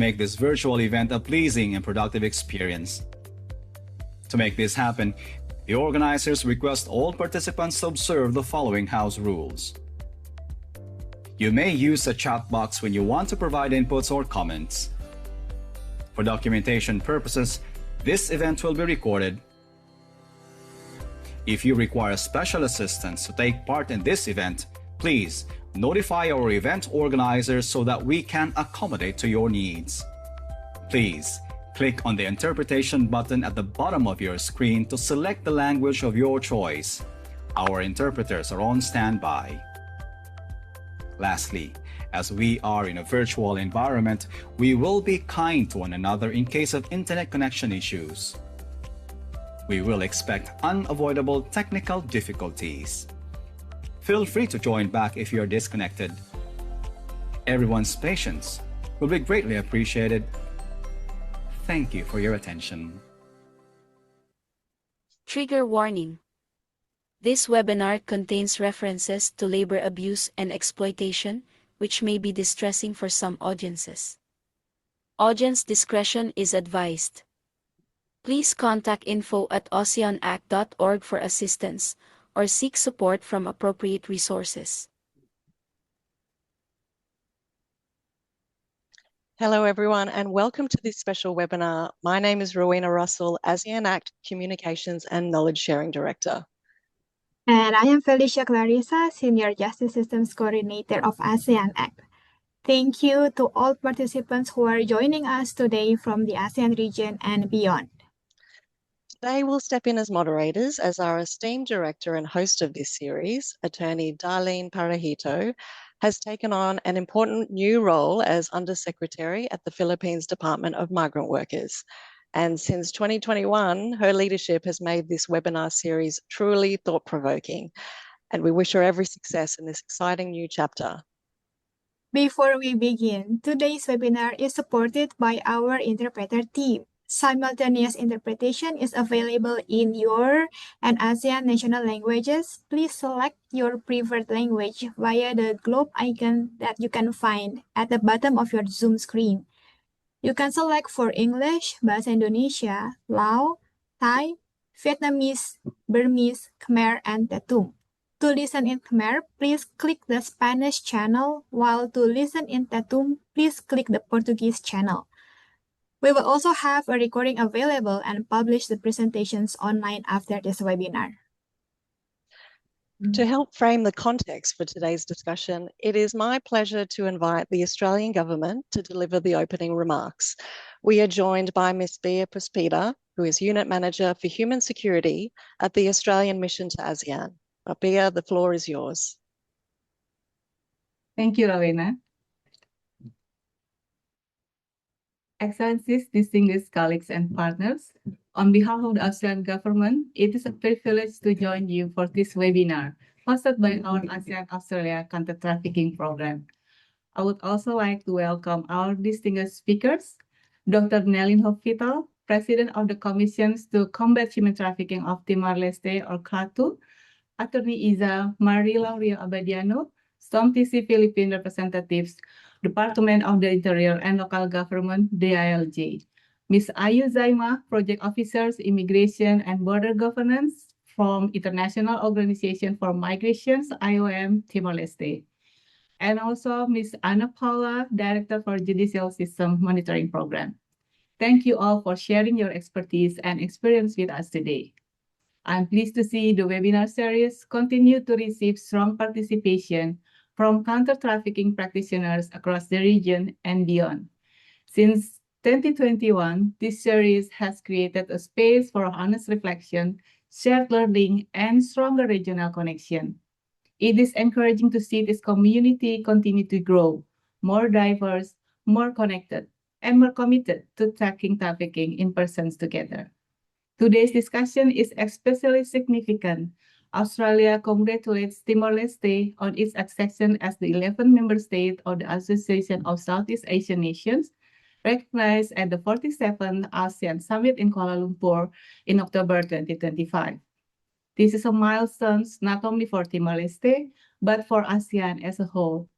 make this virtual event a pleasing and productive experience. To make this happen, the organizers request all participants to observe the following house rules. You may use a chat box when you want to provide inputs or comments. For documentation purposes, this event will be recorded. If you require special assistance to take part in this event, please notify our event organizers so that we can accommodate to your needs. Please click on the interpretation button at the bottom of your screen to select the language of your choice. Our interpreters are on standby. Lastly, as we are in a virtual environment, we will be kind to one another in case of internet connection issues. We will expect unavoidable technical difficulties. Feel free to join back if you are disconnected. Everyone's patience will be greatly appreciated. Thank you for your attention. Trigger warning. This webinar contains references to labor abuse and exploitation, which may be distressing for some audiences. Audience discretion is advised. Please contact info@ASEAN-ACT.org for assistance or seek support from appropriate resources. Hello everyone and welcome to this special webinar. My name is Rowena Russell, ASEAN-ACT Communications and Knowledge Sharing Director. And I am Felicia Clarissa, Senior Justice Systems Coordinator of ASEAN-ACT. Thank you to all participants who are joining us today from the ASEAN region and beyond. Today we'll step in as moderators as our esteemed director and host of this series, Attorney Darlene Parahito, has taken on an important new role as Undersecretary at the Philippines Department of Migrant Workers. And since 2021, her leadership has made this webinar series truly thought-provoking. And we wish her every success in this exciting new chapter. Before we begin, today's webinar is supported by our interpreter team. Simultaneous interpretation is available in your and ASEAN national languages. Please select your preferred language via the globe icon that you can find at the bottom of your Zoom screen. You can select for English, Bahasa Indonesia, Lao, Thai, Vietnamese, Burmese, Khmer, and Tetum. To listen in Khmer, please click the Spanish channel, while to listen in Tetum, please click the Portuguese channel. We will also have a recording available and publish the presentations online after this webinar. To help frame the context for today's discussion, it is my pleasure to invite the Australian Government to deliver the opening remarks. We are joined by Ms. Bea Puspita, who is Unit Manager for Human Security at the Australian Mission to ASEAN. Bea, the floor is yours. Thank you, Rowena. Excellencies, distinguished colleagues and partners, on behalf of the Australian government, it is a privilege to join you for this webinar hosted by our ASEAN-Australia Counter-Trafficking Program. I would also like to welcome our distinguished speakers, Dr. Nelin Hospital, President of the Commissions to Combat Human Trafficking of Timor-Leste or KLATU, Attorney Iza Marie-Lauria Abadiano, STOMTC Philippine representatives, Department of the Interior and Local Government, DILG. Ms. Ayu Zaima, Project Officers, Immigration and Border Governance from International Organization for Migrations, IOM, Timor-Leste. And also Ms. Ana Paula, Director for Judicial System Monitoring Program. Thank you all for sharing your expertise and experience with us today. I'm pleased to see the webinar series continue to receive strong participation from counter-trafficking practitioners across the region and beyond. Since 2021, this series has created a space for honest reflection, shared learning, and stronger regional connection. It is encouraging to see this community continue to grow, more diverse, more connected, and more committed to tackling trafficking in persons together. Today's discussion is especially significant. Australia congratulates Timor-Leste on its accession as the 11th member state of the Association of Southeast Asian Nations, recognized at the 47th ASEAN Summit in Kuala Lumpur in October 2025. This is a milestone not only for Timor-Leste, but for ASEAN as a whole.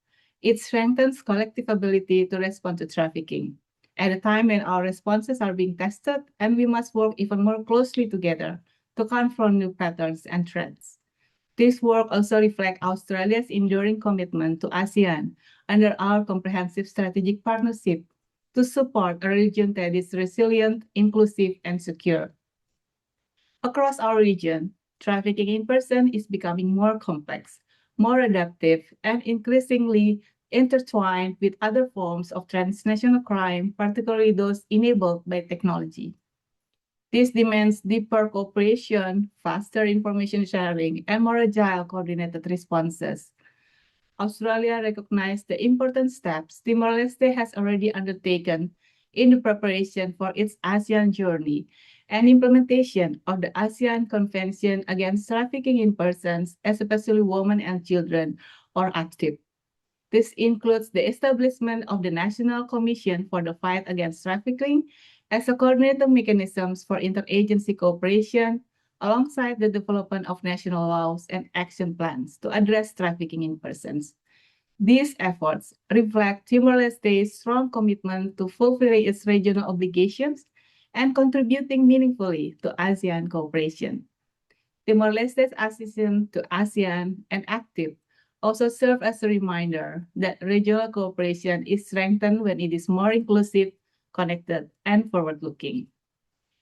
It strengthens collective ability to respond to trafficking. at a time when our responses are being tested, and we must work even more closely together to confront new patterns and trends. This work also reflects Australia's enduring commitment to ASEAN under our comprehensive strategic partnership to support a region that is resilient, inclusive, and secure. Across our region, trafficking in person is becoming more complex, more adaptive, and increasingly intertwined with other forms of transnational crime, particularly those enabled by technology. This demands deeper cooperation, faster information sharing, and more agile coordinated responses. Australia recognized the important steps Timor-Leste has already undertaken in the preparation for its ASEAN journey and implementation of the ASEAN Convention Against Trafficking in Persons, especially women and children, or ACTIP. This includes the establishment of the National Commission for the Fight Against Trafficking as a coordinated mechanism for interagency cooperation, alongside the development of national laws and action plans to address trafficking in persons. These efforts reflect Timor-Leste's strong commitment to fulfilling its regional obligations and contributing meaningfully to ASEAN cooperation. Timor-Leste's accession to ASEAN and ACTIP also serve as a reminder that regional cooperation is strengthened when it is more inclusive, connected, and forward-looking.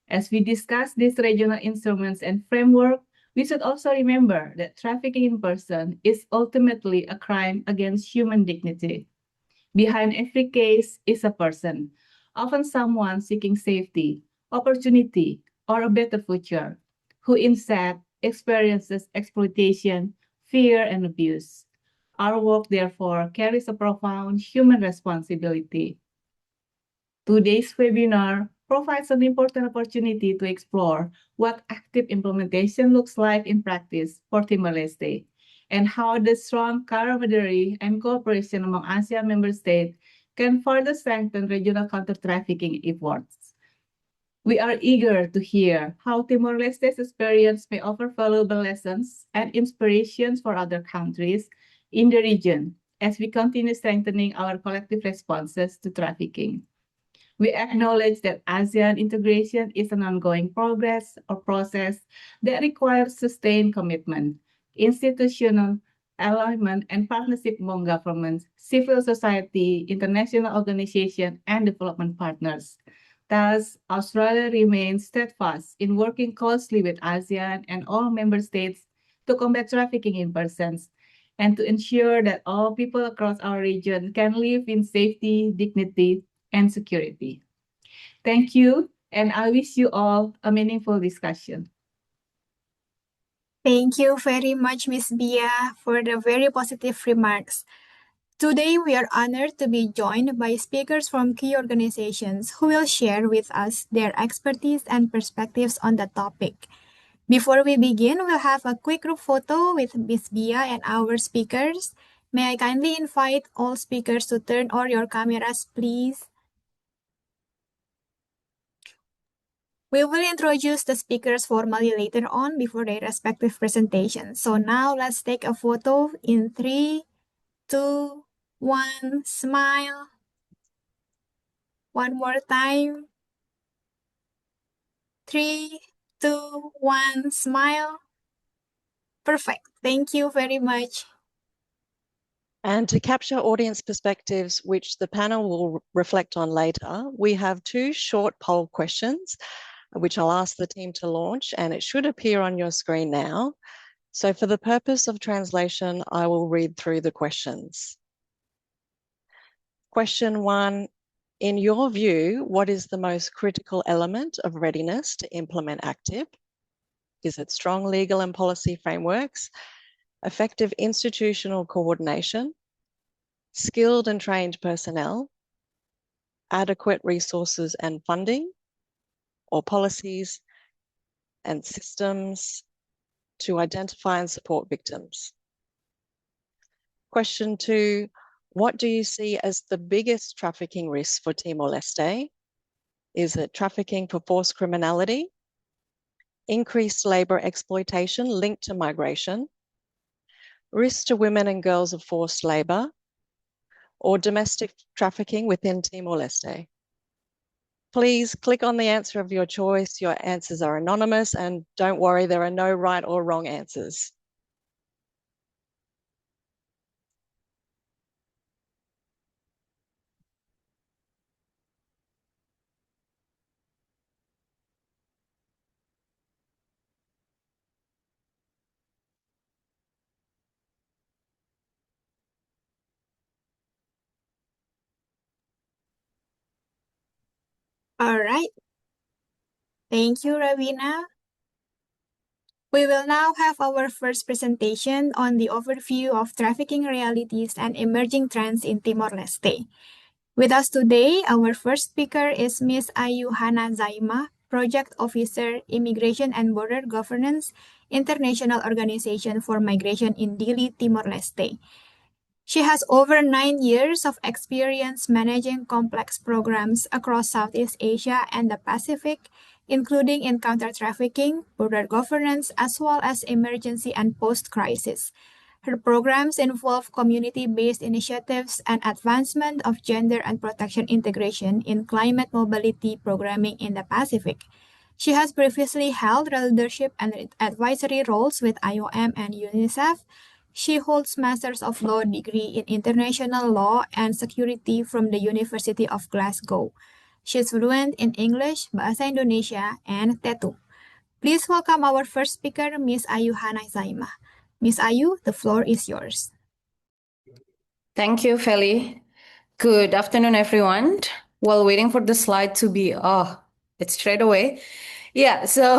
As we discuss these regional instruments and framework, we should also remember that trafficking in person is ultimately a crime against human dignity. Behind every case is a person, often someone seeking safety, opportunity, or a better future, who instead experiences exploitation, fear, and abuse. Our work, therefore, carries a profound human responsibility. Today's webinar provides an important opportunity to explore what ACTIP implementation looks like in practice for Timor-Leste, and how the strong camaraderie and cooperation among ASEAN member states can further strengthen regional counter-trafficking efforts. We are eager to hear how Timor-Leste's experience may offer valuable lessons and inspirations for other countries in the region as we continue strengthening our collective responses to trafficking. We acknowledge that ASEAN integration is an ongoing process that requires sustained commitment, institutional alignment, and partnership among governments, civil society, international organizations, and development partners. Thus, Australia remains steadfast in working closely with ASEAN and all member states to combat trafficking in persons and to ensure that all people across our region can live in safety, dignity, and security. Thank you, and I wish you all a meaningful discussion. Thank you very much, Ms. Bia, for the very positive remarks. Today, we are honored to be joined by speakers from key organizations who will share with us their expertise and perspectives on the topic. Before we begin, we'll have a quick group photo with Ms. Bia and our speakers. May I kindly invite all speakers to turn on your cameras, please? We will introduce the speakers formally later on before their respective presentations. So now let's take a photo in 3, 2, 1, smile. One more time. 3, 2, 1, smile. Perfect. Thank you very much. And to capture audience perspectives, which the panel will reflect on later, we have 2 short poll questions, which I'll ask the team to launch, and it should appear on your screen now. So for the purpose of translation, I will read through the questions. Question 1, in your view, what is the most critical element of readiness to implement ACTIP? Is it strong legal and policy frameworks, effective institutional coordination, skilled and trained personnel, adequate resources and funding, or policies and systems to identify and support victims? Question 2, what do you see as the biggest trafficking risk for Timor-Leste? Is it trafficking for forced criminality, increased labour exploitation linked to migration, risk to women and girls of forced labour, or domestic trafficking within Timor-Leste? Please click on the answer of your choice. Your answers are anonymous, and don't worry, there are no right or wrong answers. All right. Thank you, Ravina. We will now have our first presentation on the overview of trafficking realities and emerging trends in Timor-Leste. With us today, our first speaker is Ms. Ayu Hana Zaima, Project Officer, Immigration and Border Governance, International Organization for Migration in Dili, Timor-Leste. She has over 9 years of experience managing complex programs across Southeast Asia and the Pacific, including in counter-trafficking, border governance, as well as emergency and post-crisis. Her programs involve community-based initiatives and advancement of gender and protection integration in climate mobility programming in the Pacific. She has previously held leadership and advisory roles with IOM and UNICEF. She holds Masters of Law degree in International Law and Security from the University of Glasgow. She is fluent in English, Bahasa Indonesia, and Tetu. Please welcome our first speaker, Ms. Ayu Hana Zaima. Ms. Ayu, the floor is yours. Thank you, Feli. Good afternoon, everyone. While waiting for the slide to be, it's straight away. Yeah, so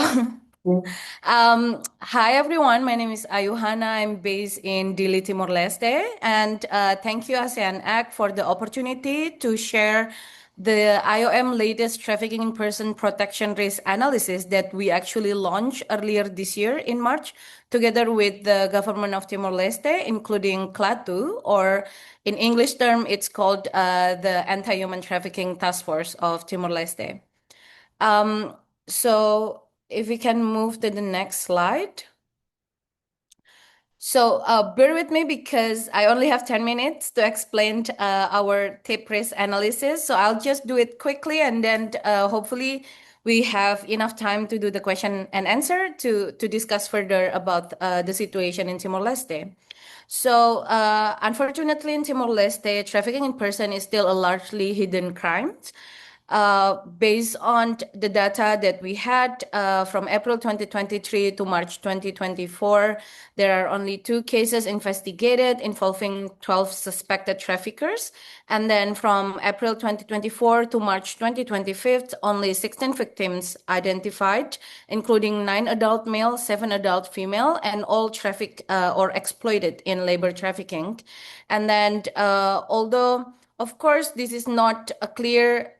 hi everyone, my name is Ayu Hana. I'm based in Dili, Timor-Leste, and thank you ASEAN-ACT for the opportunity to share the IOM latest trafficking in person protection risk analysis that we actually launched earlier this year in March, together with the government of Timor-Leste, including KLATU, or in English term, it's called the Anti-Human Trafficking Task Force of Timor-Leste. So if we can move to the next slide. So bear with me because I only have 10 minutes to explain our TIP risk analysis. So I'll just do it quickly, and then hopefully we have enough time to do the question and answer to discuss further about the situation in Timor-Leste. So unfortunately in Timor-Leste, trafficking in person is still a largely hidden crime. Based on the data that we had from April 2023 to March 2024, there are only 2 cases investigated involving 12 suspected traffickers. And then from April 2024 to March 2025, only 16 victims identified, including 9 adult male, 7 adult female, and all trafficked or exploited in labor trafficking. And then although, of course, this is not a clear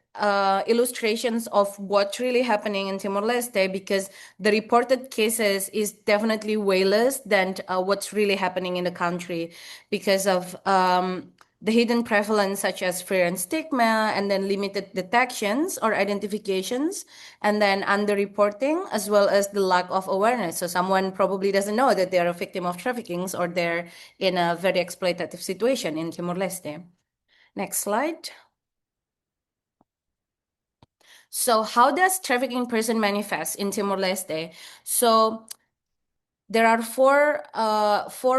illustrations of what's really happening in Timor-Leste, because the reported cases is definitely way less than what's really happening in the country because of the hidden prevalence such as fear and stigma, and then limited detections or identifications, and then underreporting, as well as the lack of awareness. So someone probably doesn't know that they're a victim of trafficking or they're in a very exploitative situation in Timor-Leste. Next slide. So how does trafficking in person manifest in Timor-Leste? So there are four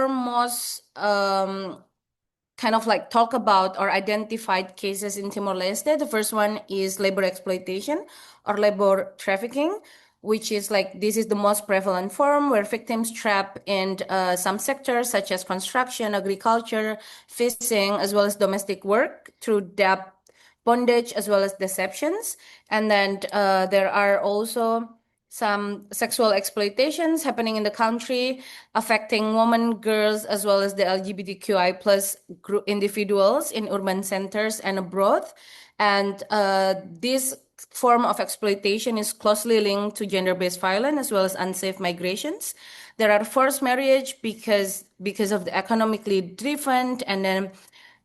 most kind of like talk about or identified cases in Timor-Leste. The first one is labor exploitation or labor trafficking, which is like, this is the most prevalent form where victims trap in some sectors such as construction, agriculture, fishing, as well as domestic work through debt, bondage, as well as deceptions. And then there are also some sexual exploitations happening in the country, affecting women, girls, as well as the LGBTQI plus group individuals in urban centers and abroad. And this form of exploitation is closely linked to gender-based violence as well as unsafe migrations. There are forced marriage because of the economically driven, and then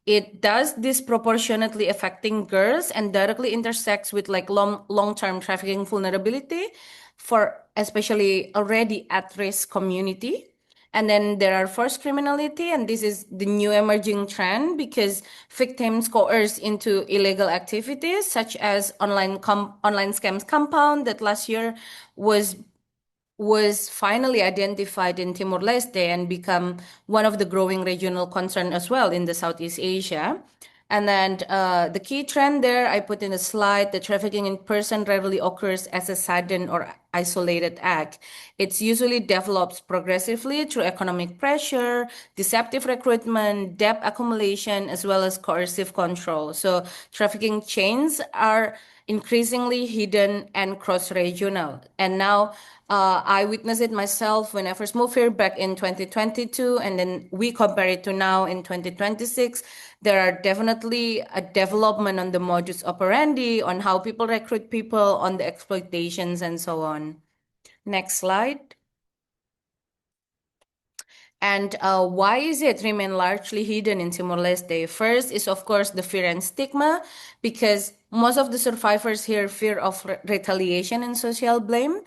it does disproportionately affecting girls and directly intersects with like long-term trafficking vulnerability for especially already at-risk community. And then there are forced criminality, and this is the new emerging trend because victims coerced into illegal activities such as online scams compound that last year was finally identified in Timor-Leste and become one of the growing regional concern as well in the Southeast Asia. And then the key trend there, I put in a slide, the trafficking in person rarely occurs as a sudden or isolated act. It usually develops progressively through economic pressure, deceptive recruitment, debt accumulation, as well as coercive control. So trafficking chains are increasingly hidden and cross-regional. And now I witnessed it myself when I first moved here back in 2022, and then we compare it to now in 2026. There are definitely a development on the modus operandi, on how people recruit people, on the exploitations, and so on. Next slide. And why is it remain largely hidden in Timor-Leste? First is, of course, the fear and stigma, because most of the survivors here fear of retaliation and social blame.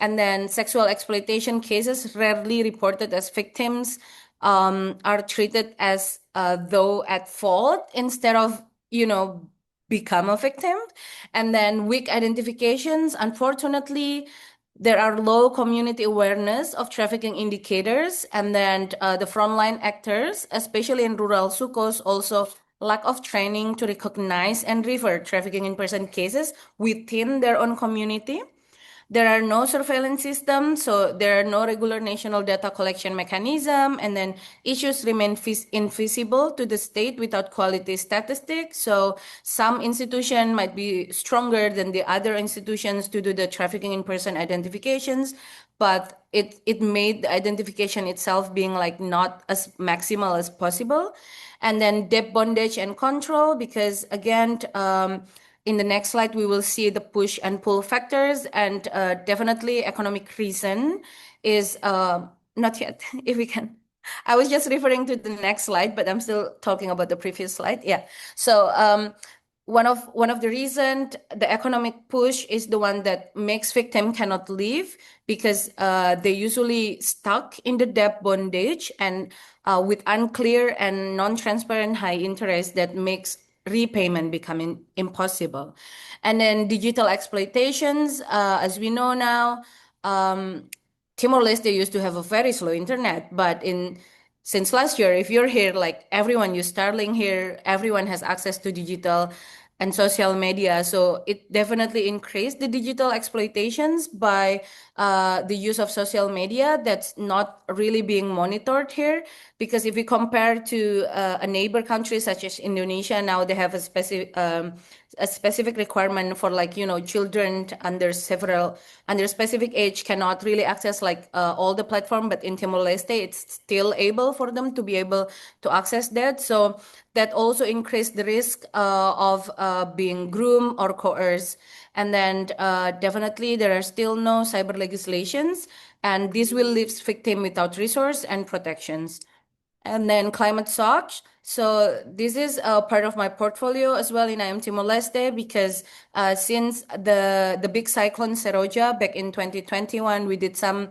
And then sexual exploitation cases rarely reported as victims are treated as though at fault instead of, become a victim. And then weak identifications, unfortunately, there are low community awareness of trafficking indicators, and then the frontline actors, especially in rural sukos, also lack of training to recognize and revert trafficking in person cases within their own community. There are no surveillance systems, so there are no regular national data collection mechanism, and then issues remain invisible to the state without quality statistics. So some institution might be stronger than the other institutions to do the trafficking in person identifications, but it made the identification itself being like not as maximal as possible. And then debt bondage and control, because again, in the next slide, we will see the push and pull factors, and definitely economic reason is not yet, if we can. I was just referring to the next slide, but I'm still talking about the previous slide. Yeah. So one of the reasons the economic push is the one that makes victim cannot leave, because they usually stuck in the debt bondage and with unclear and non-transparent high interest that makes repayment becoming impossible. And then digital exploitations, as we know now, Timor-Leste used to have a very slow internet, but since last year, if you're here, like everyone use Starlink here, everyone has access to digital and social media. So it definitely increased the digital exploitations by the use of social media that's not really being monitored here. Because if we compare to a neighbor country such as Indonesia, now they have a specific requirement for children under specific age cannot really access all the platform, but in Timor-Leste it's still able for them to be able to access that. So that also increased the risk of being groomed or coerced. And then definitely there are still no cyber legislations, and this will leave victim without resource and protections. And then climate shock. So this is part of my portfolio as well in IM Timor-Leste, because since the big cyclone Seroja back in 2021, we did some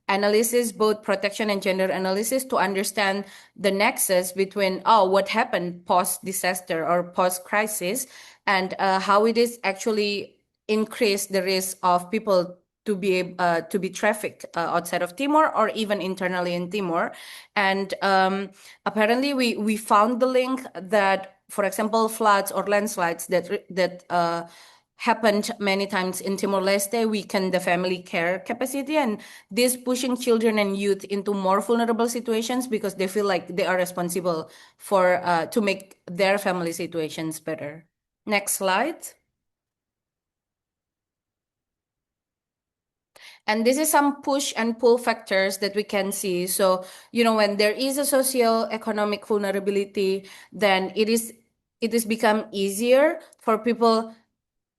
analysis, both protection and gender analysis, to understand the nexus between what happened post-disaster or post-crisis, and how it is actually increased the risk of people to be trafficked outside of Timor or even internally in Timor. And apparently we found the link that, for example, floods or landslides that happened many times in Timor-Leste weaken the family care capacity, and this pushing children and youth into more vulnerable situations because they feel like they are responsible for to make their family situations better. Next slide. And this is some push and pull factors that we can see. So, when there is a socio-economic vulnerability, then it is become easier for people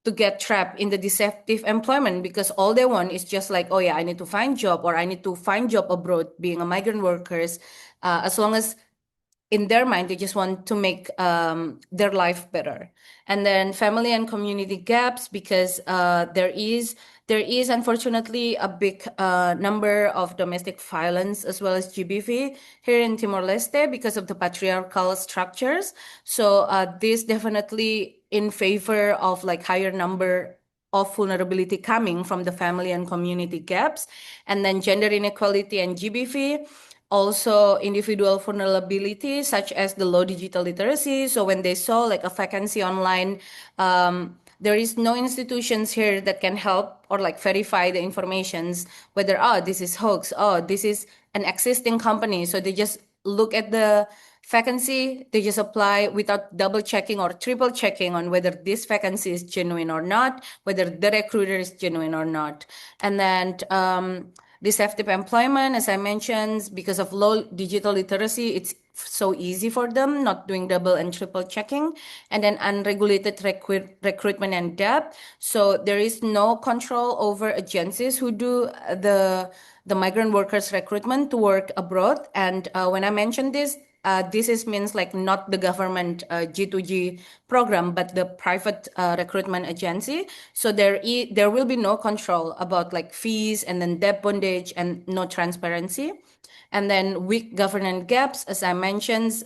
to get trapped in the deceptive employment, because all they want is just like, oh yeah, I need to find job, or I need to find job abroad being a migrant workers. As long as in their mind, they just want to make their life better. And then family and community gaps, because there is unfortunately a big number of domestic violence as well as GBV here in Timor-Leste because of the patriarchal structures. So this definitely in favor of like higher number of vulnerability coming from the family and community gaps. And then gender inequality and GBV, also individual vulnerability such as the low digital literacy. So when they saw like a vacancy online, there is no institutions here that can help or like verify the informations whether this is hoax, this is an existing company. So they just look at the vacancy, they just apply without double checking or triple checking on whether this vacancy is genuine or not, whether the recruiter is genuine or not. And then deceptive employment, as I mentioned, because of low digital literacy, it's so easy for them, not doing double and triple checking. And then unregulated recruitment and debt. So there is no control over agencies who do the migrant workers recruitment to work abroad. And when I mention this means like not the government G2G program, but the private recruitment agency. So there will be no control about like fees and then debt bondage and no transparency. And then weak governance gaps, as I mentioned,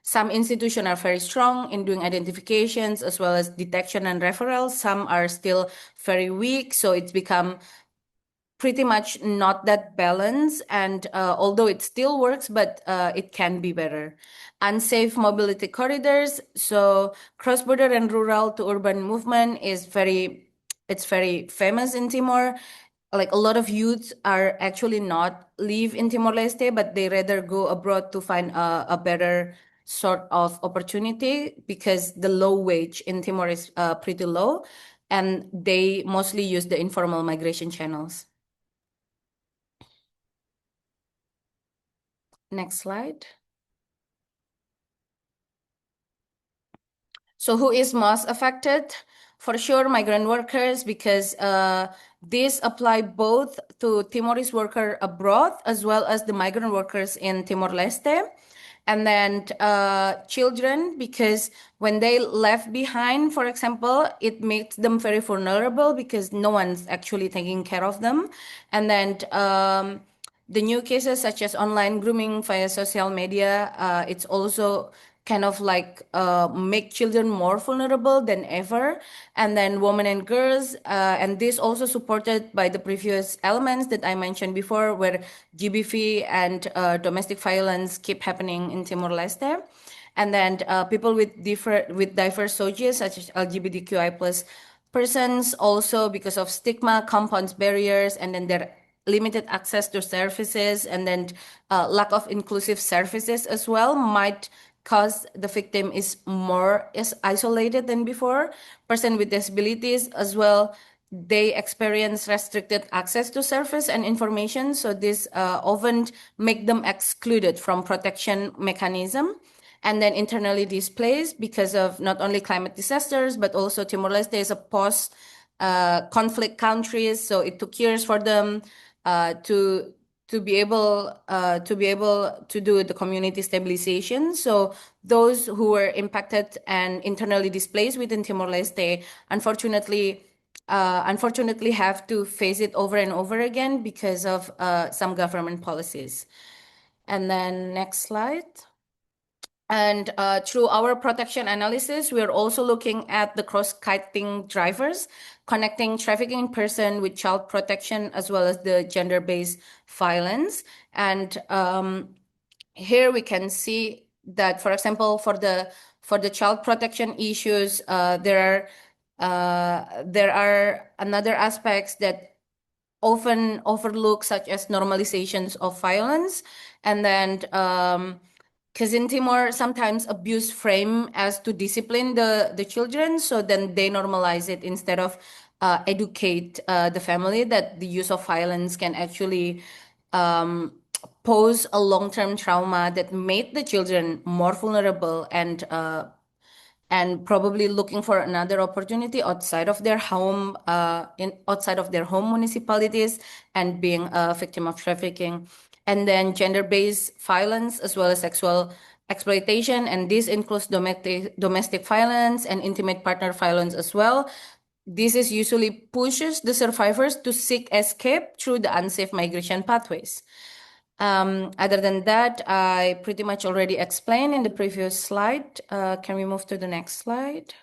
some institutions are very strong in doing identifications as well as detection and referrals. Some are still very weak, so it's become pretty much not that balanced. And although it still works, but it can be better. Unsafe mobility corridors. So cross-border and rural to urban movement is very famous in Timor. Like a lot of youths are actually not live in Timor-Leste, but they rather go abroad to find a better sort of opportunity because the low wage in Timor is pretty low, and they mostly use the informal migration channels. Next slide. So who is most affected? For sure, migrant workers, because these apply both to Timorese worker abroad as well as the migrant workers in Timor-Leste. And then children, because when they left behind, for example, it makes them very vulnerable because no one's actually taking care of them. And then the new cases such as online grooming via social media, it's also kind of like make children more vulnerable than ever. And then women and girls, and this also supported by the previous elements that I mentioned before, where GBV and domestic violence keep happening in Timor-Leste. And then people with diverse SOGIs, such as LGBTQI plus persons, also because of stigma, compounds barriers, and then their limited access to services, and then lack of inclusive services as well, might cause the victim is isolated than before. Person with disabilities as well, they experience restricted access to service and information. So this often make them excluded from protection mechanism. And then internally displaced because of not only climate disasters, but also Timor-Leste is a post conflict country. So it took years for them to be able to do the community stabilization. So those who were impacted and internally displaced within Timor-Leste, unfortunately have to face it over and over again because of some government policies. And then next slide. And through our protection analysis, we are also looking at the cross-cutting drivers, connecting trafficking person with child protection, as well as the gender-based violence. And here we can see that, for example, for the child protection issues, there are another aspects that often overlooked, such as normalizations of violence, and then because in Timor, sometimes abuse frame as to discipline the children, so then they normalize it instead of educate the family that the use of violence can actually pose a long-term trauma that made the children more vulnerable and probably looking for another opportunity outside of their home, outside of their home municipalities, and being a victim of trafficking. And then gender-based violence as well as sexual exploitation, and this includes domestic violence and intimate partner violence as well. This is usually pushes the survivors to seek escape through the unsafe migration pathways. Other than that, I pretty much already explained in the previous slide. Can we move to the next slide?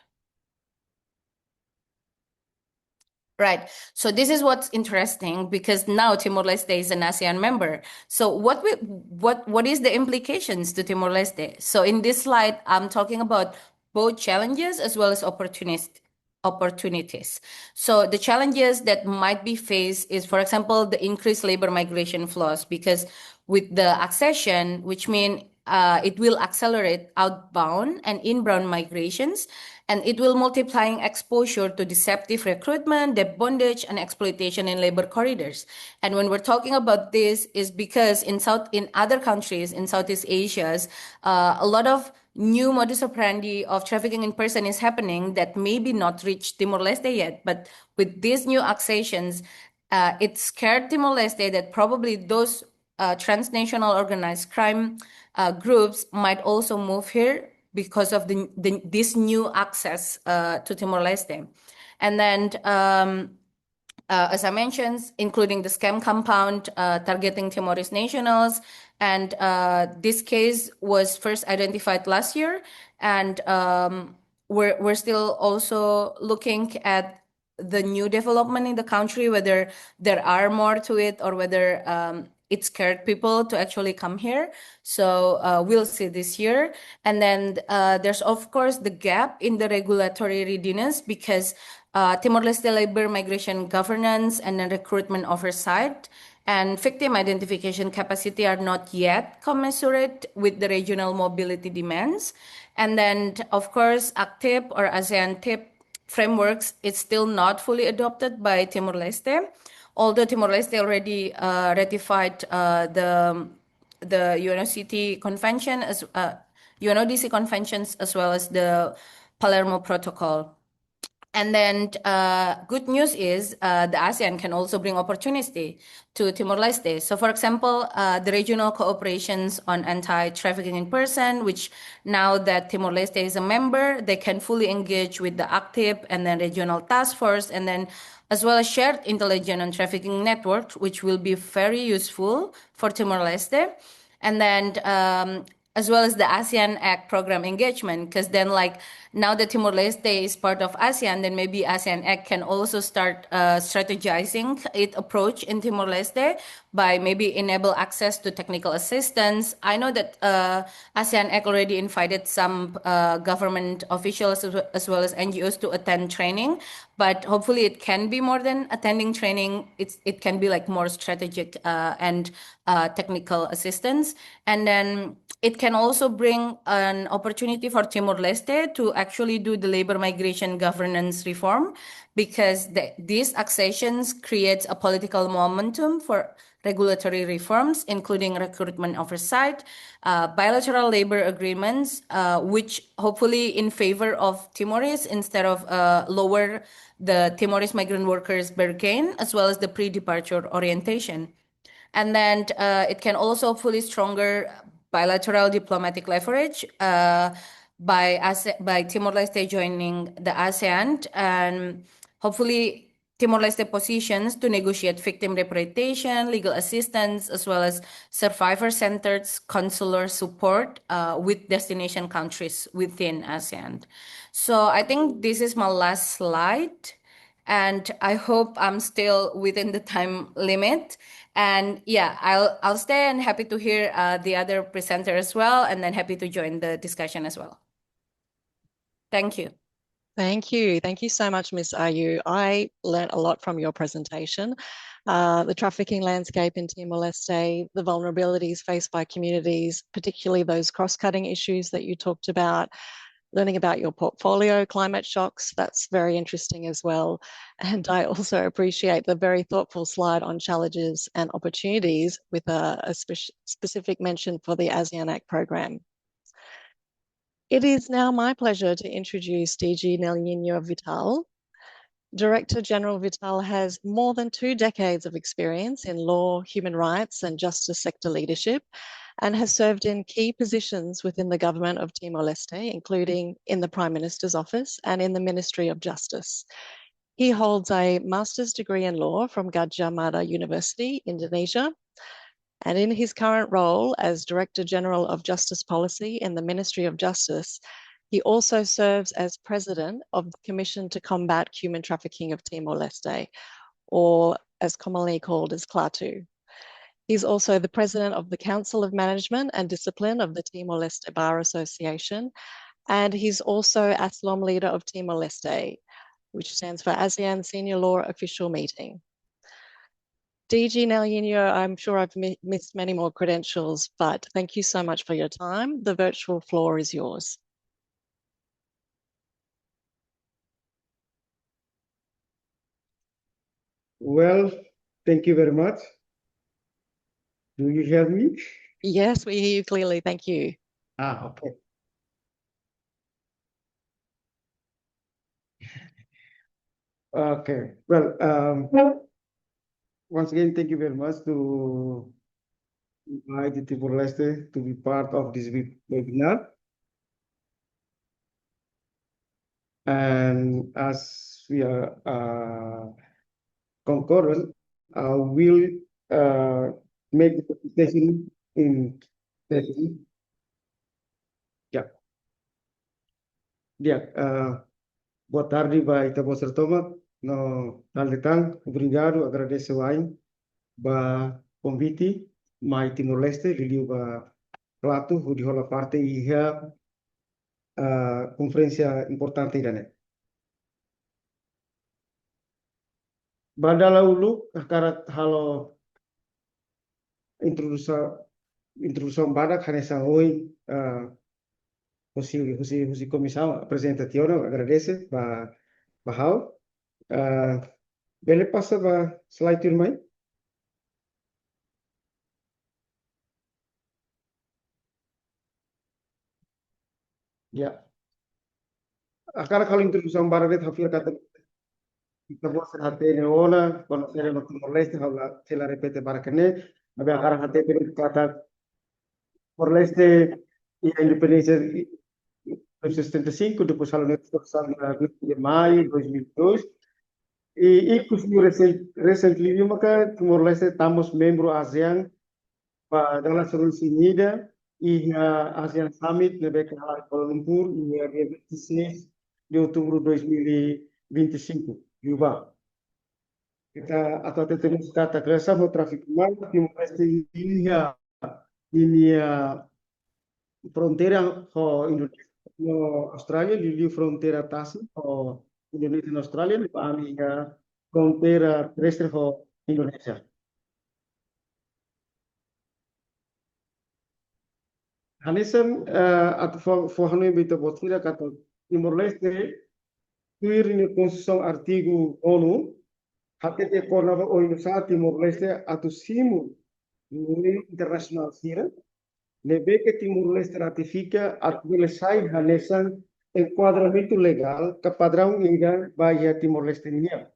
Right. So this is what's interesting because now Timor-Leste is an ASEAN member. So what is the implications to Timor-Leste? So in this slide, I'm talking about both challenges as well as opportunities. So the challenges that might be faced is, for example, the increased labor migration flows, because with the accession, which means it will accelerate outbound and inbound migrations, and it will multiplying exposure to deceptive recruitment, debt bondage, and exploitation in labor corridors. And when we're talking about this, is because in other countries in Southeast Asia, a lot of new modus operandi of trafficking in person is happening that maybe not reached Timor-Leste yet, but with these new accessions, it scared Timor-Leste that probably those transnational organized crime groups might also move here because of this new access to Timor-Leste. And then, as I mentioned, including the scam compound targeting Timorese nationals. And this case was first identified last year. And we're still also looking at the new development in the country, whether there are more to it or whether it scared people to actually come here. So we'll see this year. And then there's, of course, the gap in the regulatory readiness because Timor-Leste labor migration governance and then recruitment oversight and victim identification capacity are not yet commensurate with the regional mobility demands. And then, of course, ACTIP or ASEAN-TIP frameworks is still not fully adopted by Timor-Leste, although Timor-Leste already ratified the UNOCT convention as UNODC conventions as well as the Palermo Protocol. And then good news is the ASEAN can also bring opportunity to Timor-Leste. So for example, the regional cooperations on anti-trafficking in person, which now that Timor-Leste is a member, they can fully engage with the ACTIP and then regional task force, and then as well as shared intelligence on trafficking network, which will be very useful for Timor-Leste. And then as well as the ASEAN-ACT program engagement, because then like now that Timor-Leste is part of ASEAN, then maybe ASEAN-ACT can also start strategizing its approach in Timor-Leste by maybe enable access to technical assistance. I know that ASEAN-ACT already invited some government officials as well as NGOs to attend training, but hopefully it can be more than attending training. It can be like more strategic and technical assistance. And then it can also bring an opportunity for Timor-Leste to actually do the labor migration governance reform, because these accessions creates a political momentum for regulatory reforms, including recruitment oversight, bilateral labor agreements, which hopefully in favor of Timorese instead of lower the Timorese migrant workers' bargain, as well as the pre-departure orientation. And then it can also fully stronger bilateral diplomatic leverage by Timor-Leste joining the ASEAN, and hopefully Timor-Leste positions to negotiate victim repatriation, legal assistance, as well as survivor-centered consular support with destination countries within ASEAN. So I think this is my last slide, and I hope I'm still within the time limit. And yeah, I'll stay and happy to hear the other presenter as well, and then happy to join the discussion as well. Thank you. Thank you. Thank you so much, Ms. Ayu. I learned a lot from your presentation. The trafficking landscape in Timor-Leste, the vulnerabilities faced by communities, particularly those cross-cutting issues that you talked about, learning about your portfolio, climate shocks, that's very interesting as well. And I also appreciate the very thoughtful slide on challenges and opportunities with a specific mention for the ASEAN-ACT program. It is now my pleasure to introduce DG Nelino Vital. Director General Vital has more than 2 decades of experience in law, human rights, and justice sector leadership, and has served in key positions within the government of Timor-Leste, including in the Prime Minister's office and in the Ministry of Justice. He holds a master's degree in law from Gadjah Mada University, Indonesia, and in his current role as Director General of Justice Policy in the Ministry of Justice, he also serves as President of the Commission to Combat Human Trafficking of Timor-Leste, or as commonly called as KLATU. He's also the President of the Council of Management and Discipline of the Timor-Leste Bar Association, and he's also ASLOM Leader of Timor-Leste, which stands for ASEAN Senior Law Official Meeting. DG Nalino, I'm sure I've missed many more credentials, but thank you so much for your time. The virtual floor is yours. Well, thank you very much. Do you hear me? Yes, we hear you clearly. Thank you. Okay. Okay. Well, once again, thank you very much to invite Timor-Leste to be part of this webinar. And as we are concurrent, I will make the presentation in Turkey. Boa tarde, vai estar você toma no Naldetang, obrigado, agradeço aí, ba convite, mai Timor-Leste, liliu ba KLATU, o de rola parte e a conferência importante da Badala ulu, karat halo introdução badak hanesa oi Husi comissão apresentação, agradece bahau. Bele passa ba slide turmai. Ya. Akara kalau introdução badak hafir kata kita buat hati neona, kalau saya nak Timor-Leste, kalau saya repete barakane, tapi akara hati kata Timor-Leste e a independência de 1975, depois a União de maio de 2002. E inclusive recently, maka Timor-Leste estamos membro ASEAN dalam solusi unida e a ASEAN Summit na Kuala Lumpur e a 26 de outubro de 2025. Juba. Kita atau temos kata kerasa mau traffic humano, Timor-Leste ini fronteira com Indonesia, no Austrália, lili fronteira tasi com Indonesia e Austrália, e a fronteira terrestre com Indonesia. Hanesam atau forhanui bita botira kata Timor-Leste tuir ni Constituição artigo ONU hatete kornava oinusa Timor-Leste atau simu ni internasional sira lebe que Timor-Leste ratifica artigo 6 hanesan enquadramento legal que padrão inga bahia Timor-Leste niya.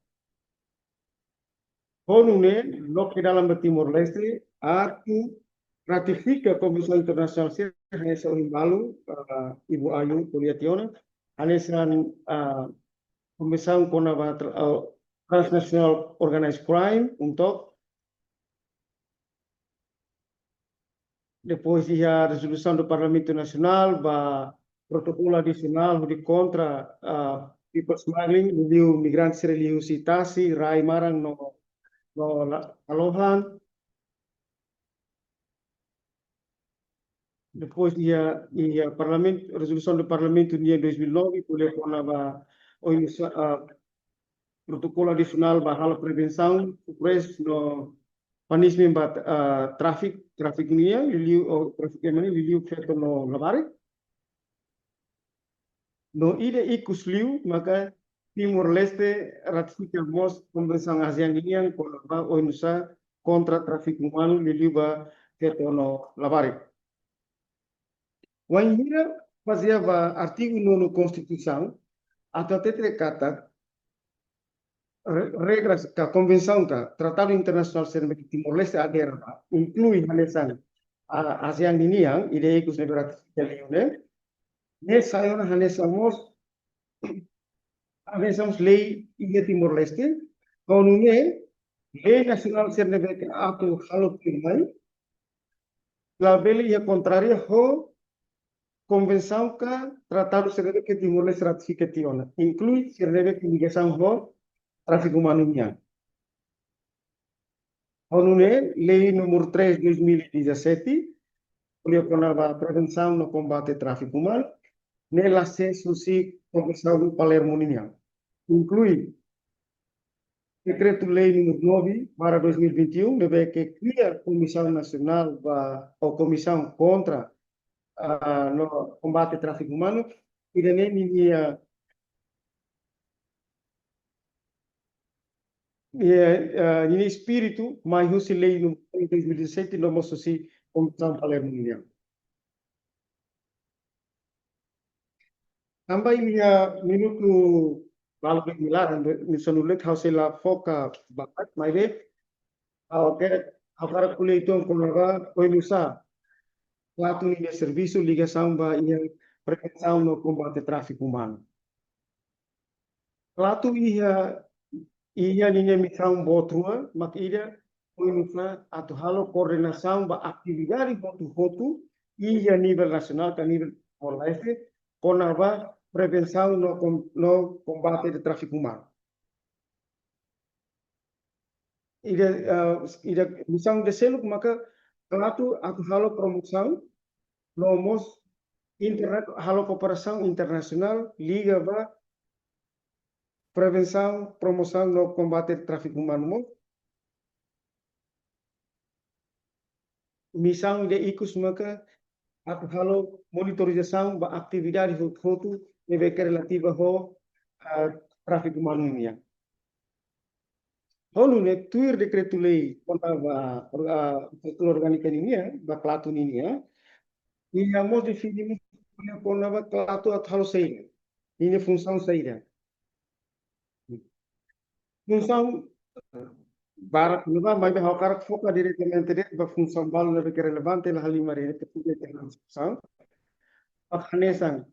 ONU ne lo que dalam Timor-Leste arti ratifica a Comissão Internacional sira hanesan imbalu Ibu Ayu Kuliationa hanesan Comissão Konava Transnational Organized Crime untuk depois a resolução do Parlamento Nacional, o protocolo adicional de contra people smuggling, o migrantes religiositasi, rai marang no alohan. Depois a Parlamento, resolução do Parlamento de 2009, boleh konava protokol adisional bahal prevenção, suppress no punishment but traffic niya, liliu traffic ni liliu feto no labari. No ide ikus liu maka Timor-Leste ratifica mos konvensão ASEAN niya konava oinusa kontra traffic humano liliu ba feto no labari. Wanhira fazia ba artigo 9 Constituição atau tetre kata regras da Convenção da Tratado Internacional sobre Timor-Leste adera inclui hanesan ASEAN ini yang ide ikus negara kaliune ne sayona hanesamos lei iga Timor-Leste konune lei nacional sernebe que atu halo primai la beli ya contraria ho convenção que tratado sernebe que Timor-Leste ratifica tiona inclui sernebe que ligação ho tráfico humano niang konune lei número 3 2017 olha para a prevenção no combate ao tráfico humano nela acesso se conversão do Palermo niang inclui Decreto-Lei número 9/2021, que cria a Comissão Nacional ou Comissão contra o combate ao tráfico humano, e nem espírito, mas o lei número 2017 não mostra se Comissão Palermo. Também minuto lalu bermilar, misalnya lihat hasil foka bakat, mari agora kuliah itu konaga koinusa KLATU ini serviço ligação ba ia prevenção no combate ao tráfico humano. KLATU ia ninha missão botrua, mak ia koinusa atau halo koordinação ba atividade botu ia nível nacional ke nível Timor-Leste konaga prevenção no combate ao tráfico humano. Ida missão de selo maka KLATU atau halo promoção nomos internet halo cooperação internacional liga ba prevenção promoção no combate ao tráfico humano missão de ikus maka atau halo monitorização ba atividade foto relativa ao tráfico humano ini. Honu ne tuir decreto-lei contra a orgânica ini ba KLATU ini ia mo definimos contra a KLATU atau saída. Ini função saída. Função barat nuba mai be hokar foca diretamente de ba função balo na que relevante na halima re que tudo tem função. Akhanesan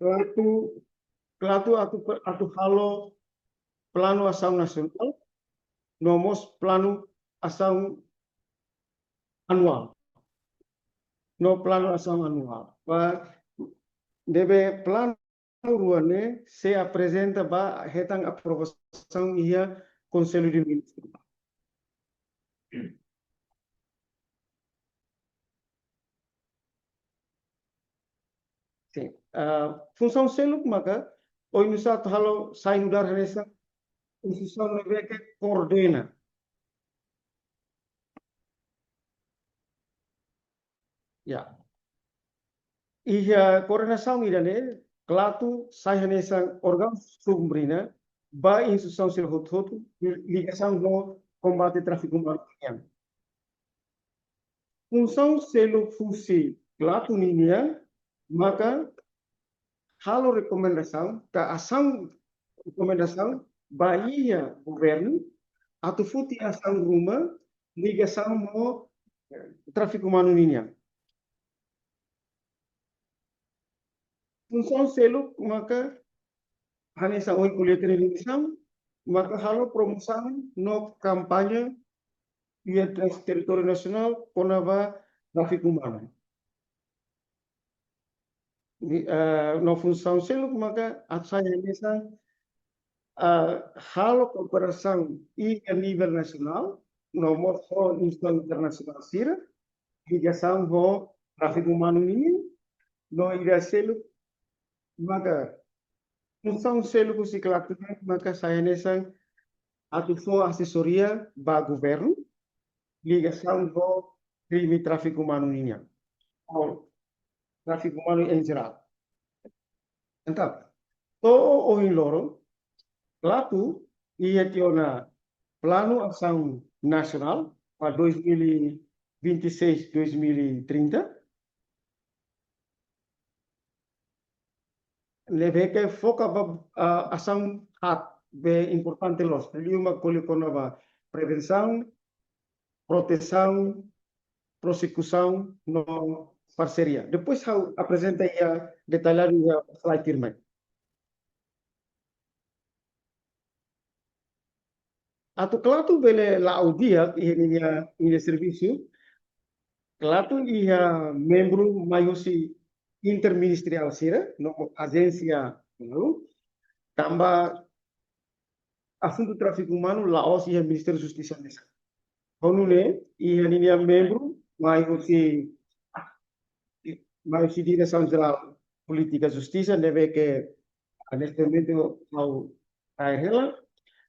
KLATU atau halo plano ação nasional nomos plano ação anual no plano ação anual deve plano ruane se apresenta ba hetang aprovação ia conselho de ministros sim função selo maka oi nusa halo sai udar hanesa instituição que coordena ya ia coordenação irane KLATU sai hanesa órgão submarina ba instituição selo hotu ligação no combate ao tráfico humano função selo fusi KLATU ninia maka halo rekomendação ka ação rekomendação bahia governo atau futi ação rumah ligação no tráfico humano ninia função selo maka hanesa oi kuliah televisão maka halo promoção no kampanye di território nacional konava tráfico humano no função selo maka saya hanesa halo cooperação e a nível nacional nomor instituição internacional sira ligação ho tráfico humano ini no ida selo maka função selo ku KLATU maka saya nesa atau fo assessoria ba governo ligação ho crime tráfico humano ini ou tráfico humano em geral então o in loro KLATU ia tiona plano ação nacional para 2026-2030 leve que foca ação be importante los lima koli konava prevenção proteção prossecução no parceria. Depois eu apresento a detalhar o slide firme. Atau KLATU bele laudia ini serviço, KLATU ia membro maiusi interministerial sira, no agência lalu, tambah assunto tráfico humano Laos ia Ministério da Justiça nessa. Honule ia membro maiusi direção geral política justiça deve que neste momento ao ela.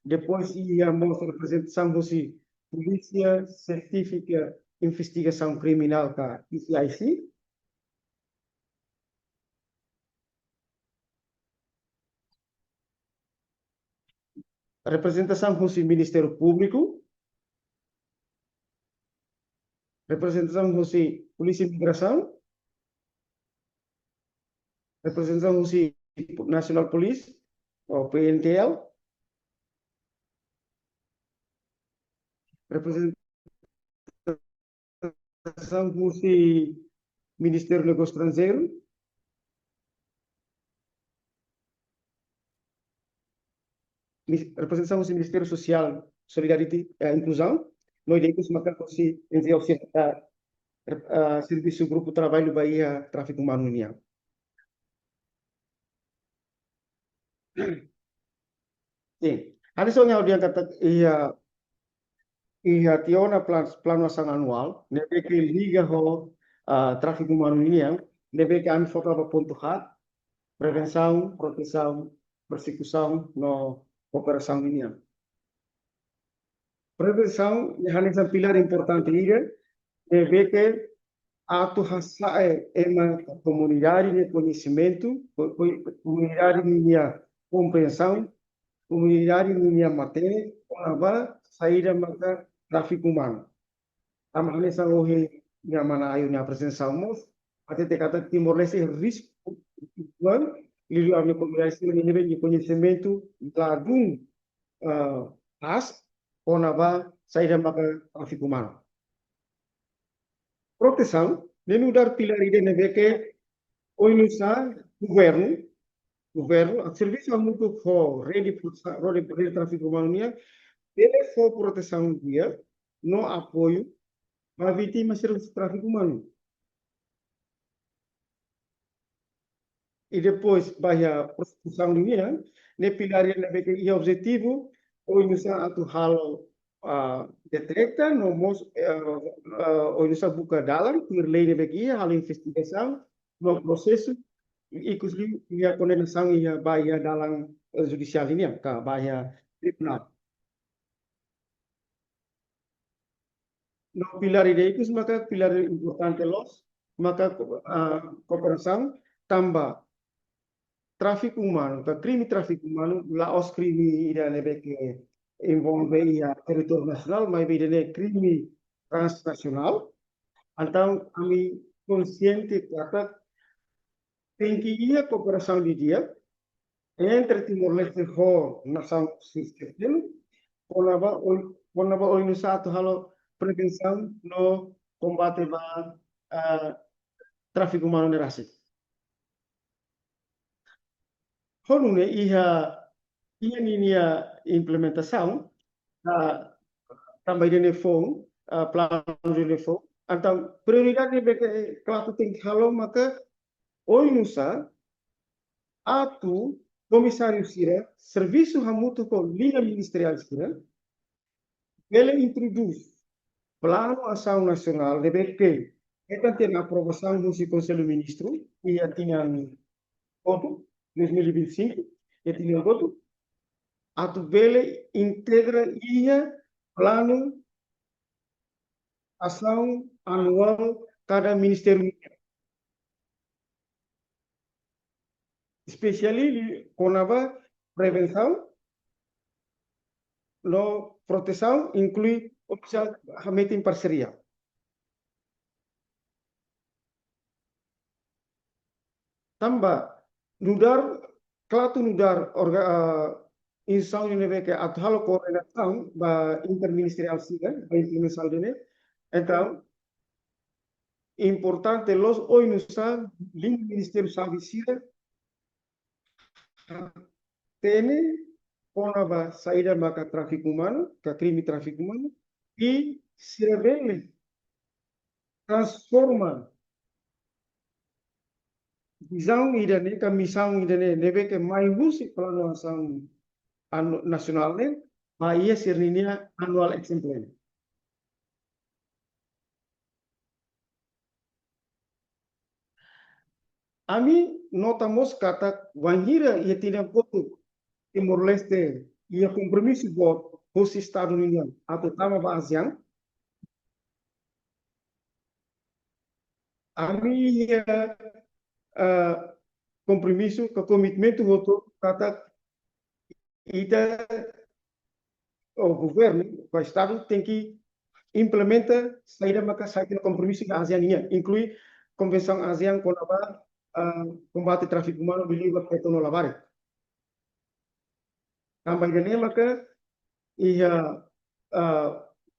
Depois ia mostrar representação de polícia científica investigação criminal da ICIC. Representação do Ministério Público. Representação do Polícia e Imigração. Representação do National Police, ou PNTL. Representação do Ministério do Negócio Estrangeiro. Representação do Ministério Social, Solidariedade e Inclusão. Nós temos uma capacidade de auxiliar Serviço Grupo de Trabalho Bahia Tráfico Humano União. Sim. Ada soalnya dia kata tiona plano ação anual, nebe que liga ho tráfico humano união, nebe que an foca ponto hat, prevenção, proteção, persecução no operação união. Prevenção é um pilar importante liga, nebe que atu hasa uma comunidade de conhecimento, comunidade de compreensão, comunidade minha matéria, onava saída maka tráfico humano. Amane sa ohe nga mana ayo na presença mos, até te kata Timor-Leste risco igual, lilu ame comunidade ni nível de conhecimento ladum as onava saída maka tráfico humano. Proteção, nem dar pilar ide neve que oinusa governo, a serviço muito for rede tráfico humano, ele for proteção dia, no apoio para vítimas de tráfico humano. E depois vai a prosecução dia, ne pilar ele é objetivo, ou nusa atu hal detecta, no mos ou nusa buka dalam, pirlei ne bagi hal investigação, no processo inclusive ia condenação ia bahia dalam judicial ini ka bahia tribunal. No pilar ide itu maka pilar importante los maka cooperação tambah tráfico humano, crime tráfico humano, Laos crime ida lebe que envolve ia território nacional, mas ide crime transnacional. Então, kami consciente kata tem que ir a cooperação de dia entre Timor-Leste e nação sistema, onava no satu halo prevenção no combate a tráfico humano nerasi. Honune ia implementação também de nefong plano de nefong. Então prioridade é que tem que halo maka Oinusa, atu comissário Sira, serviço hamuto com linha ministerial Sira, ele introduz plano ação nacional de BP, que tem aprovação do Conselho Ministro, e já tinha voto, 2025, já tinha voto, atu ele integra plano ação anual cada ministério. Especialmente com a prevenção, no proteção inclui oficialmente em parceria. Também, KLATU nudar instituição que atual coordenação interministerial siga, a implementação dele. Então, importante los ONU link Ministério Serviço tiene para saída maka tráfico humano, que crime tráfico humano, e se revela, transforma visão idane, que missão idane, neve que mais busque plano ação nacional, aí se reunião anual exemplar. Ami notamos kata Wanjira ia tidak foto Timor-Leste ia compromisso buat host Estados Unidos atau tama ba ASEAN. Ami ia compromisso ke komitmen voto kata ita o governo, o Estado tem que implementa saída maka saída compromisso da ASEAN ini, inclui Convenção ASEAN com combate tráfico humano de língua petróleo lavar. Também dene maka ia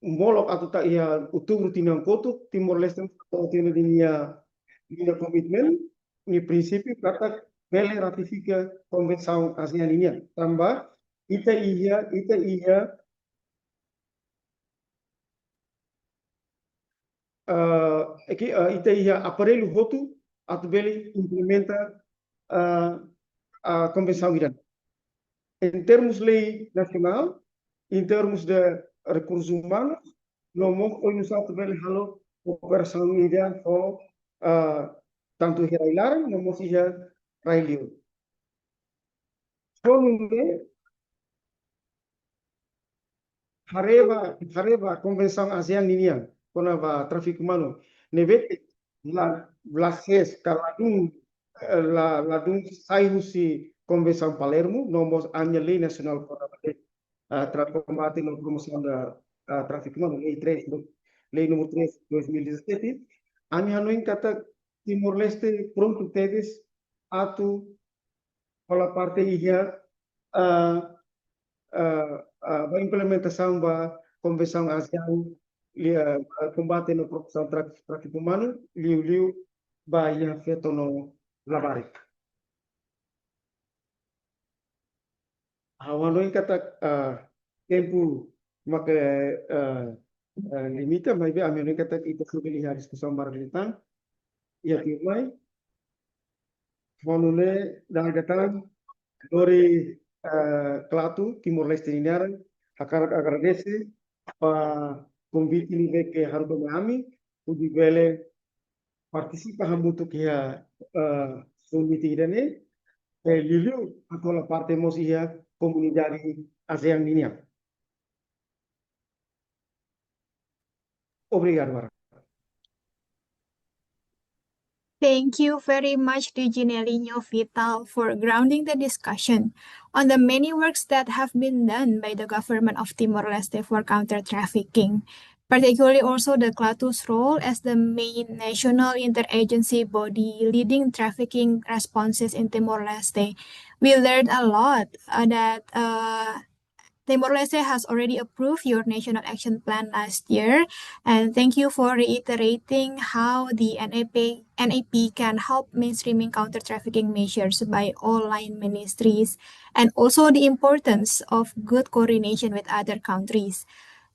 molok atau tak ia outubro tinang koto Timor-Leste atau tinang dia komitmen ni prinsipio kata bele ratifika Convenção ASEAN ini. Tambah ita ia ita ia aparelho roto atau bele implementa Convenção ini. Em termos lei nacional, em termos de recursos humanos, não podemos também halo operação media ou tanto hirailar, não mesti já railio. Soalnya hareba Convenção ASEAN ini yang kona tráfico humano, nevet la blases kaladung sai Convenção Palermo, nomos a lei nacional para combate e promoção da tráfico humano, lei número 3 de 2017, a minha não encata Timor-Leste pronto teves atu pela parte ia a implementação da Convenção ASEAN combate e promoção do tráfico humano, liu ia feito no lavar. Awalnya kata tempo maka limita, mas bem a kata kita sudah lihat diskusi barang ya firmai, wanune dah datang dari KLATU Timor-Leste ini agradece para convite ini que harus kami uji bele participa hambutu kia convite ini Liliu atau la parte mosia comunidade ASEAN ini. Obrigado, Mara. Thank you very much, Reginelino Vital, for grounding the discussion on the many works that have been done by the government of Timor-Leste for counter-trafficking, particularly also the KLATU's role as the main national interagency body leading trafficking responses in Timor-Leste. We learned a lot that Timor-Leste has already approved your national action plan last year, and thank you for reiterating how the NAP can help mainstreaming counter-trafficking measures by all line ministries, and also the importance of good coordination with other countries.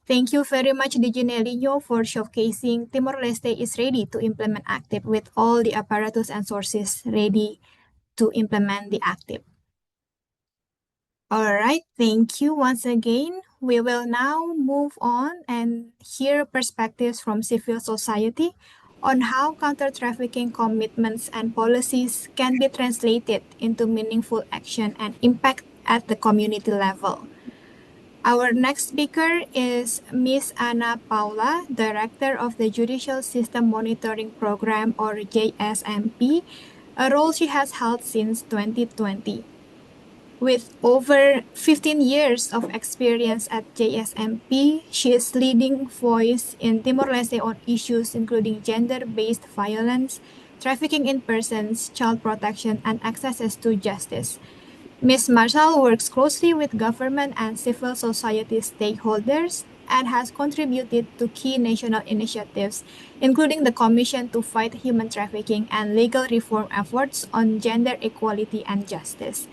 Thank you very much, Reginelino, for showcasing Timor-Leste is ready to implement ACTIP with all the apparatus and sources ready to implement the ACTIP. All right, thank you once again. We will now move on and hear perspectives from civil society on how counter-trafficking commitments and policies can be translated into meaningful action and impact at the community level. Our next speaker is Ms. Ana Paula, Director of the Judicial System Monitoring Program, or JSMP, a role she has held since 2020. With over 15 years of experience at JSMP, she is leading voice in Timor-Leste on issues including gender-based violence, trafficking in persons, child protection, and access to justice. Ms. Marshall works closely with government and civil society stakeholders and has contributed to key national initiatives, including the Commission to Fight Human Trafficking and legal reform efforts on gender equality and justice.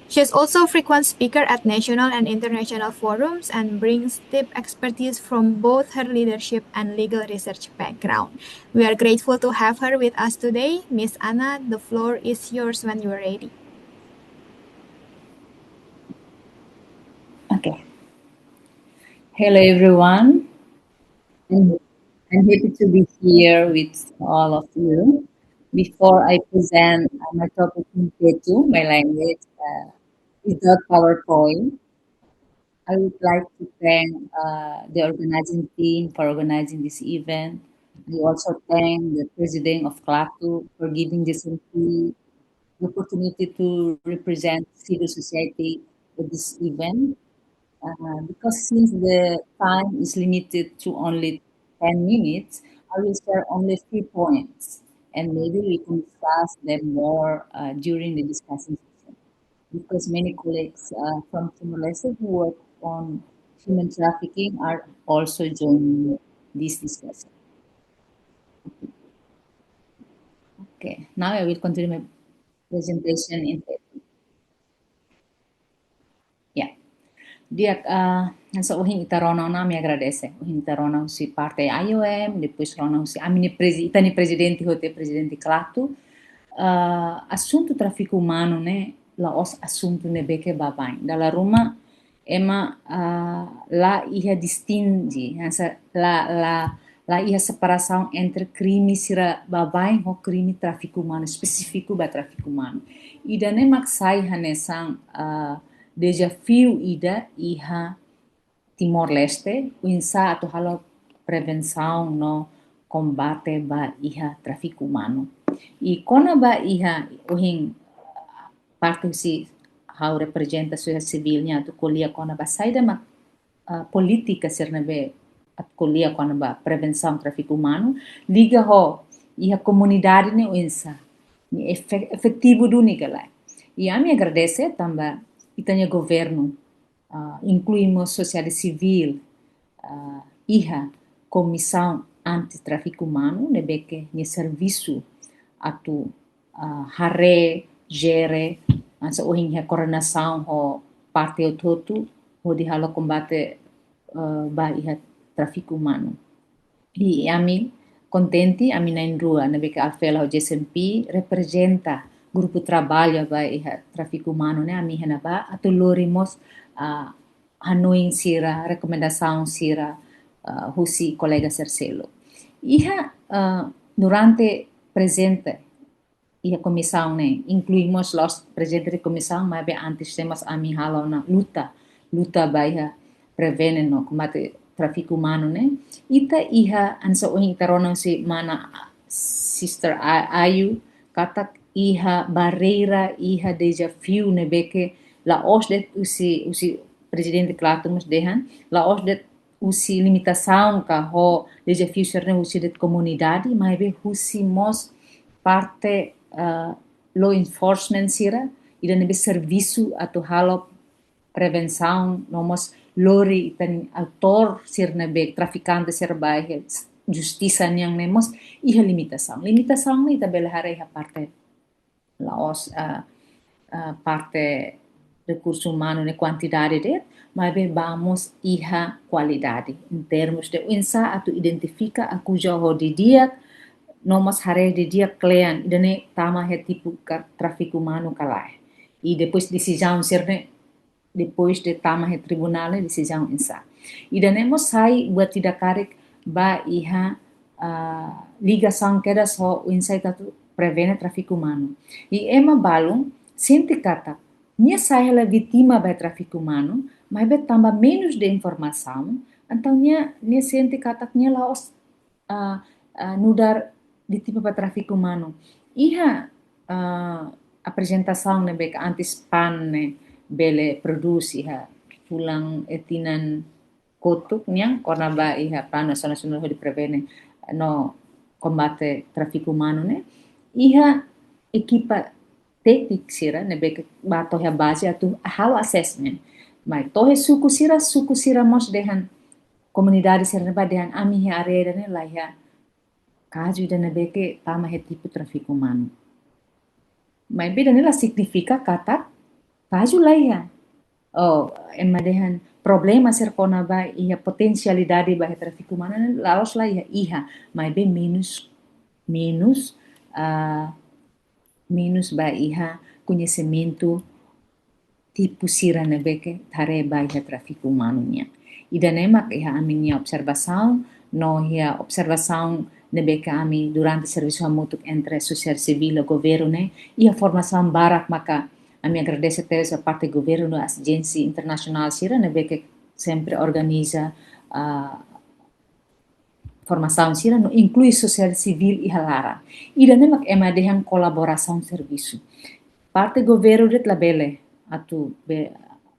She is also a frequent speaker at national and international forums and brings deep expertise from both her leadership and legal research background. We are grateful to have her with us today. Miss Anna, the floor is yours when you are ready. Okay. Hello, everyone. I'm happy to be here with all of you. Before I present my topic in KLATU, my language, without PowerPoint, I would like to thank the organizing team for organizing this event. I also thank the president of KLATU for giving this MP the opportunity to represent civil society at this event. Because since the time is limited to only 10 minutes, I will share only 3 points, and maybe we can discuss them more during the discussion session. Because many colleagues from Timor-Leste who work on human trafficking are also joining this discussion. Okay, now I will continue my presentation in yeah. Dia nasa uhing itaronaw na mi agradece. Uhing itaronaw si parte IOM, depois ronaw si amini itani presidente hote presidente KLATU. Assunto tráfico humano né, la os assunto ne beke babain. Dalla Roma ema la iha distingue, la iha separação entre crime sira babain ho crime tráfico humano, específico ba tráfico humano. Ida ne maksai hanesang desafio ida iha Timor-Leste, insa atau halo prevenção no combate ba iha tráfico humano. E kona ba iha uhing parte si how representa sociedade civilnya tu kuliah kona ba saida mak política sernabe at kuliah kona ba prevenção tráfico humano liga ho iha comunidade ne insa ni efetivo do nigalai. E a me agradece também itanya governo incluímos sociedade civil iha comissão anti-tráfico humano nebeke ni serviço atu hare gere sa uhing coordenação ho parte todo ho di halo combate ba iha tráfico humano. E ami contente ami na indrua nebeke alfela ho JSMP representa grupo trabalho ba iha tráfico humano né ami hena ba atu lorimos hanoing sira recomendação sira husi colega Cercelo. Iha durante presente iha comissão né incluímos los presidente de comissão mas antes temos ami halo na luta ba iha prevene no combate tráfico humano né ita iha ansa uhing taronan si mana sister Ayu kata iha barreira iha desafio ne beke la os det usi presidente KLATU nos dehan la os det usi limitação ka ho desafio serna usi det comunidade mas be usi mos parte law enforcement sira ida nebe serviço atau halo prevenção nomos lori tan autor sirna be traficante serba justiça yang nemos iha limitação ni tabela hare iha parte laos parte recurso humano ne quantidade de mas be vamos iha qualidade em termos de insa atau identifica a cuja ho de dia nomos hare de dia klean idane tama he tipo tráfico humano kalai e depois decisão serne depois de tama he tribunal decisão insa idane mos sai buat tidak karek ba iha ligação queda só insa tatu prevene tráfico humano e ema balum sente kata minha sai ela vítima ba tráfico humano mas be tambah menos de informação então minha sente kata minha laos nudar di tipo para tráfico humano. Iha apresentação ne bek antes pan ne bele produce iha pulang etinan kotuk niang korna ba iha plan nasional ho di prevene no combate tráfico humano ne iha equipa teknik sira ne bek ba tohe base atu halo assessment mas tohe suku sira mos dehan comunidade sira badehan ami he area ne lah ya caso da beke tama he tipo tráfico humano. Mas beda nela significa kata caso lah ya. Oh, emadehan problema ser kona ba ia potensialidade ba he tráfico humano laos lah ya iha, mas bem menos menos ba iha conhecimento tipo sira nebeke tare ba iha tráfico humano nya. Ida nemak iha aminha observação, no ia observação nebeke ami durante serviço mútuo entre sociedade civil e governo né, ia formação barak maka ami agradece até a parte do governo, as agências internacionais sira nebeke sempre organiza formação sira no inclui sociedade civil e halara. Ida nemak ema dehan colaboração serviço. Parte governo det labele atu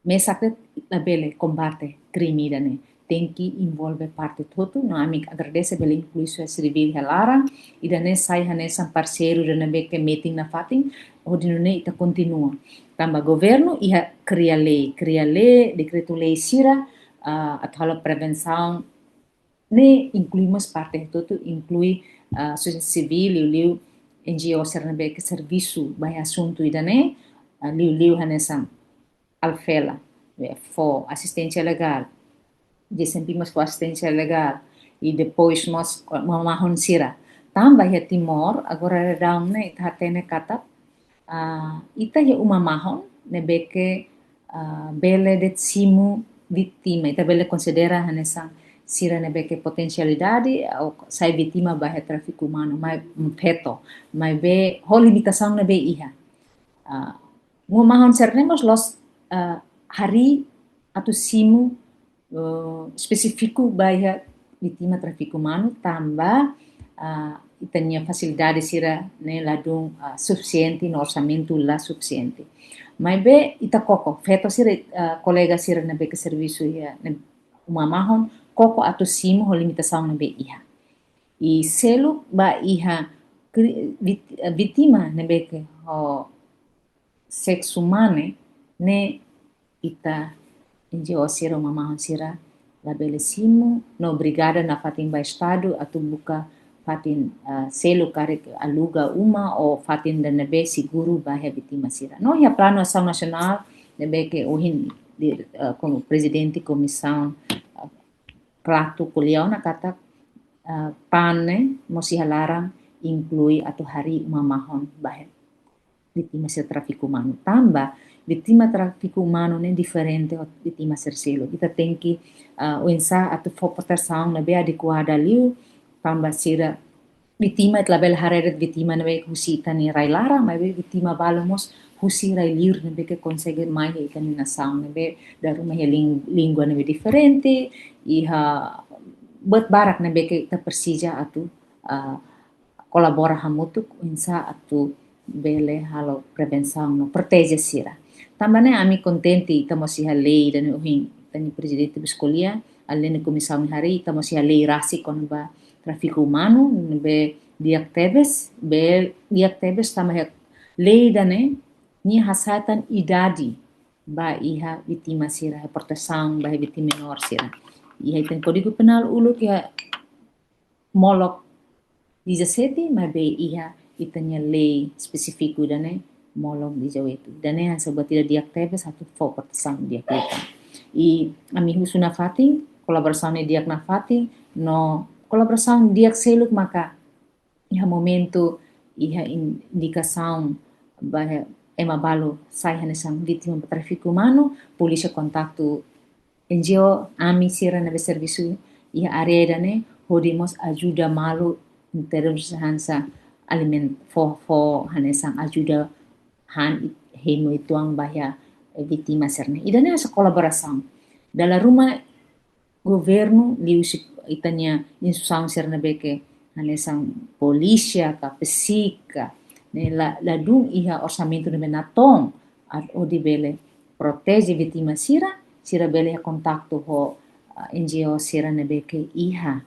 mesak labele combate crime dane. Tem que envolver parte todo, no ami agradece pela inclusão civil halara, e dane sai hanesan parceiro dane beke meeting na fating, odinune ita continua. Tamba governo ia cria lei, decreto lei sira, atau prevenção, ne incluímos parte todo, inclui sociedade civil, liu NGO serna beke serviço by assunto idane, liu hanesan alfela, for assistência legal, desempenhamos for assistência legal, e depois nós mamahon sira. Tambah ya Timor, agora redang ne hatene kata, ita ya umamahon, ne beke bele det simu vítima, ita bele considera hanesan sira ne beke potensialidade ou sai vítima by tráfico humano, mas peto, mas be ho limitação ne be iha. Umamahon seremos los hari atau simu específico by vítima tráfico humano, tambah itanya facilidade sira ne ladung suficiente no orçamento lá suficiente. Mas be ita koko, feto sira colega sira ne beke serviço ia ne umamahon koko atau simu ho limitação ne be iha. E selo ba iha vítima ne beke ho sexo humano ne ita NGO sira umamahon sira labele simu no brigada na fatin ba estado atau buka fatin selo karek aluga uma ou fatin da nebe seguro ba he vítima sira. No ia plano ação nacional nebe ke ohin como presidente comissão KLATU kuliau na kata pane mosi halarang inclui atau hari umamahon ba he vítima sira tráfico humano. Tambah vítima tráfico humano é diferente da vítima ser selo. Kita tem que unsah atau proteção na be adequada liu, tambah sira vítima et label hareret vítima na be husita ni rai lara, mas be vítima balamos husi rai liur na be que consegue mais ikaninação na be da rumah língua na be diferente, iha buat barak na be que kita persija atau colabora hamutuk unsah atau bele halo prevenção no protege sira. Também ami contente estamos a lei dan uhin tani presidente escolia além da comissão hari estamos a lei rasi con ba tráfico humano be diaktebes tambah lei dan ni hasatan idadi ba iha vítima sira proteção ba vítima menor sira. Iha tem código penal ulu que molok 17 mas be iha itanya lei spesifik dan molong di Jawa itu. Dan yang sebab tidak diaktifkan satu proteção diaktifkan. E ami husuna fating, colaboração diakna fating, no colaboração diak seluk maka iha momento iha indicação bahwa ema balo sai hanesang vítima tráfico humano, polícia contato NGO ami sira na serviço iha area dane hodimos ajuda malu em termos hansa aliment for hanesang ajuda han hemo ituang bahya vítima serna. Idane asa colaboração. Dalam rumah governo liu itanya instituição serna beke hanesang polícia ka pesika ne la dung iha orçamento de menatong o di bele protege vítima sira bele kontakto ho NGO sira ne beke iha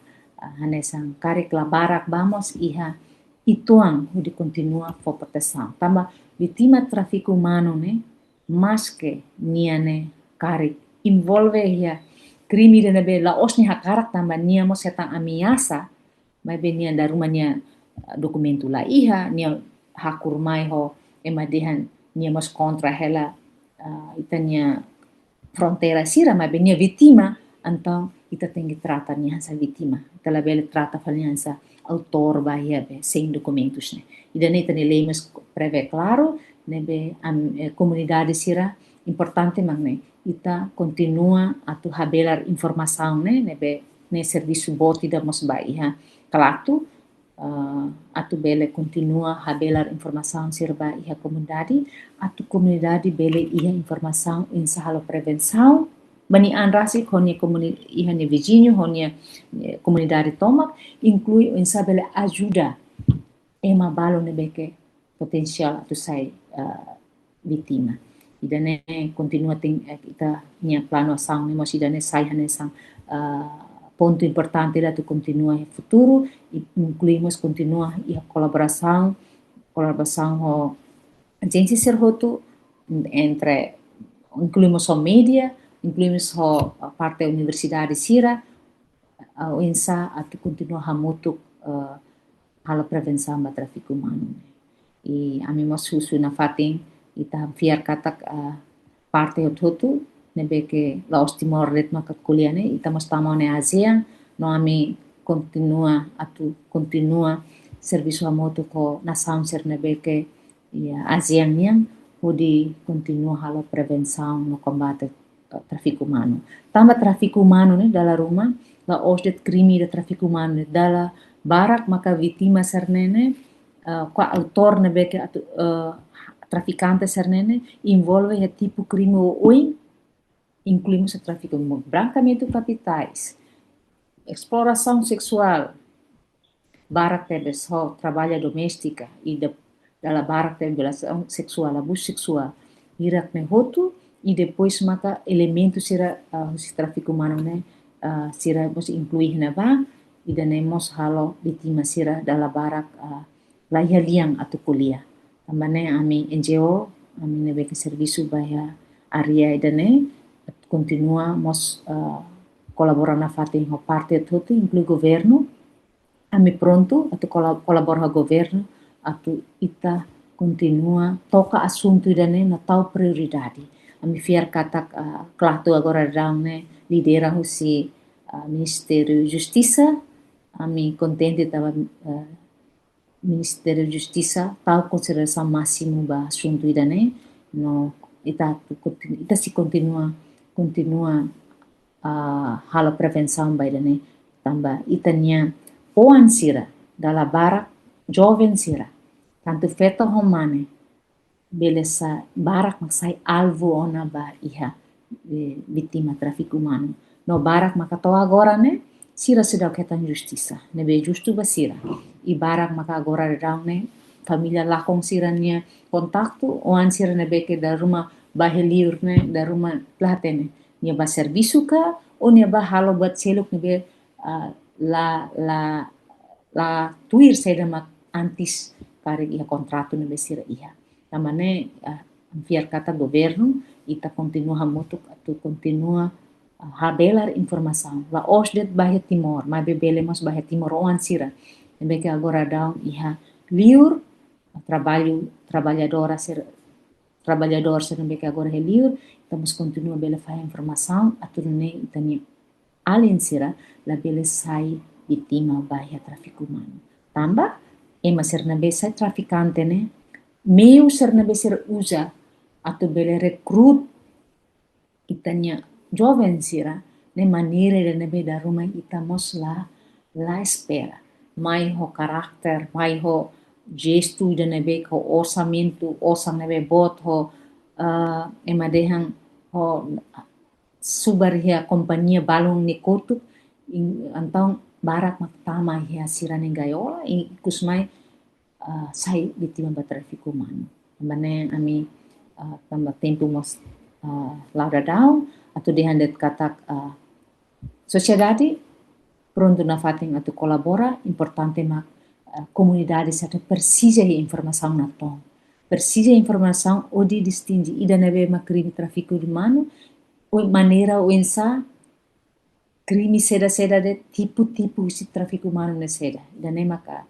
hanesang karek la barak vamos iha ituang de continua for proteção. Tambah vítima tráfico humano ne mas que niane karek envolve ia crime de nebe laos ni hakarak tambah nia mo setang ameaça, mas bem nia da rumah nia dokumento lá iha, nia hakur mai ho emadehan nia mos contra ela itania fronteira sira, mas bem nia vítima, então ita tem que tratar nia essa vítima, ita la bele trata falnya essa autor bahia be sem documentos né. E daí ita lei mas prevê claro, nebe comunidade sira importante magne ita continua atu habelar informação né, nebe ne serviço boti da mos bahia KLATU, atu bele continua habelar informação sirba iha comunidade, atu comunidade bele iha informação in sahalo prevenção, bani anrasi honia comunidade iha ne vizinho, honia comunidade tomak, inclui in sabele ajuda ema balo ne beke potensial atu sai vítima. E daí continua tem kita minha plano ação ne mas daí sai hanesang ponto importante là tu continua no futuro e incluímos continua a colaboração com agências serhoto entre incluímos a mídia, incluímos a parte da universidade sira, o insa tu continua a muito a prevenção do tráfico humano. E a mim mas susu na fatin ita fiar katak parte hotu nebe que laos Timor-Leste maka kuliah ne ita mas tama ne ASEAN no ami continua serviço a moto ko nação ser nebe que ASEAN yang pode continua halo prevenção no combate tráfico humano. Tamba tráfico humano ne dalam rumah laos det crime de tráfico humano ne dalam barak maka vítima ser nene ko autor nebe que traficante ser nene envolve e tipo crime oin incluímos o tráfico de branqueamento de capitais, exploração sexual, barak tebe só trabalho doméstica e dalam barak tebe violação sexual, abuso sexual, irak ne hotu e depois maka elementos sira tráfico humano ne sira mos incluir na ba e danemos halo vítima sira dalam barak lahir liang atau kuliah. Tambane ami NGO, ami nebe ke serviço bahia area idane continua mos colaborar na fatin ho parte tudo inclui governo ami pronto atu colaborar com governo atu ita continua toca assunto idane na tal prioridade ami fiar katak KLATU agora dang ne lidera husi Ministério Justiça ami contente tava Ministério Justiça tal consideração máximo ba assunto idane no ita se continua halo prevenção baidane tambah itanya poan sira dalam barak jovem sira tanto feto homane beleza barak maksai alvo ona ba iha vítima tráfico humano no barak makato agora ne sira sedau ketan justiça nebe justu ba sira i barak maka agora daun ne família lakong siranya kontaktu oan sira nebe ke da rumah baheliur ne da rumah platene nia ba serviço ka ou nia ba halo buat seluk nebe la tuir seda mak antes para ia contrato nebe sira iha tamane fiar kata governo ita continua muito tu continua habelar informação la osdet bahia Timor mas bebelemos bahia Timor oan sira nebe que agora daun iha liur trabalhador ser que agora é livre, estamos continua bela fazer informação, a tudo ne itani além sira la bela sai vítima bahia tráfico humano. Tamba ema ser na besa traficante ne meu ser na besa usa atu bela recrut itanya jovem sira ne maneira de nebe da rumah itamos la espera mai ho karakter mai ho gesto de nebe ko orçamento nebe bot ho emadehang ho subar hia companhia balong ni kotuk antang barak matama hia sirane gaiola e kusmai sai vítima ba tráfico humano mane ami tambah tempo mos lauda dau atau dihandet katak sociedade pronto na fating atau colabora importante mak comunidade certa precisa de informação na tom precisa de informação onde distingue ida neve ma crime tráfico humano ou maneira ou ensa crime seda-seda de tipu-tipu si tráfico humano ne seda. Dan maka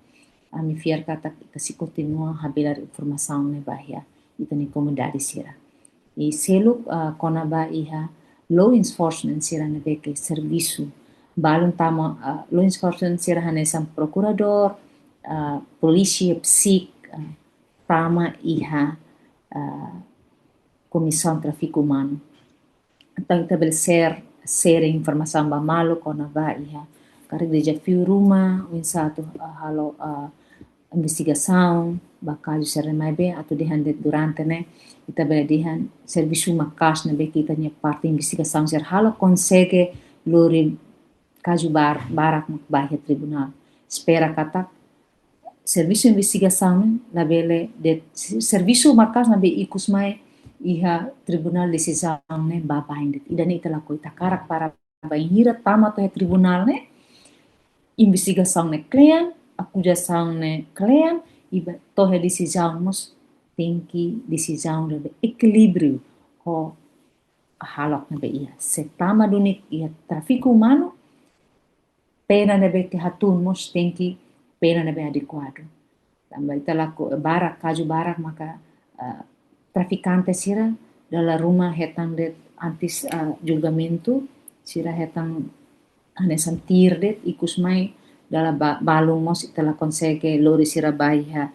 ami fiar kata kasi continua habelar informação ne bahia ita ni comunidade sira. E selo kona ba iha law enforcement sira ne beke serviço balun tama law enforcement sira hanesam procurador polisi psik tama iha comissão tráfico humano. Então estabelecer informação ba malo kona ba iha kare desafio rumah satu halo investigação bakal ser mais bem atau dihandet durante né kita berdihan serviço makas na be kita nya parte investigação ser halo consegue lori caso barak bahia tribunal espera kata serviço investigação la bele de serviço makas na be ikus mai iha tribunal decisão ne babaindet idan ita la koita karak para bainhira tama to tribunal ne investigação ne klien acusação ne klien e toda decisão nos tem que decisão de equilíbrio o halok na be ia se tama dunik ia tráfico humano pena na be que hatun mos tem que pena na be adequado tambah italah barak kaju barak maka traficante sira dalam rumah hetang det antis julgamento sira hetang hanesan tir det ikus mai dalam balung mos itala consegue lori sira baia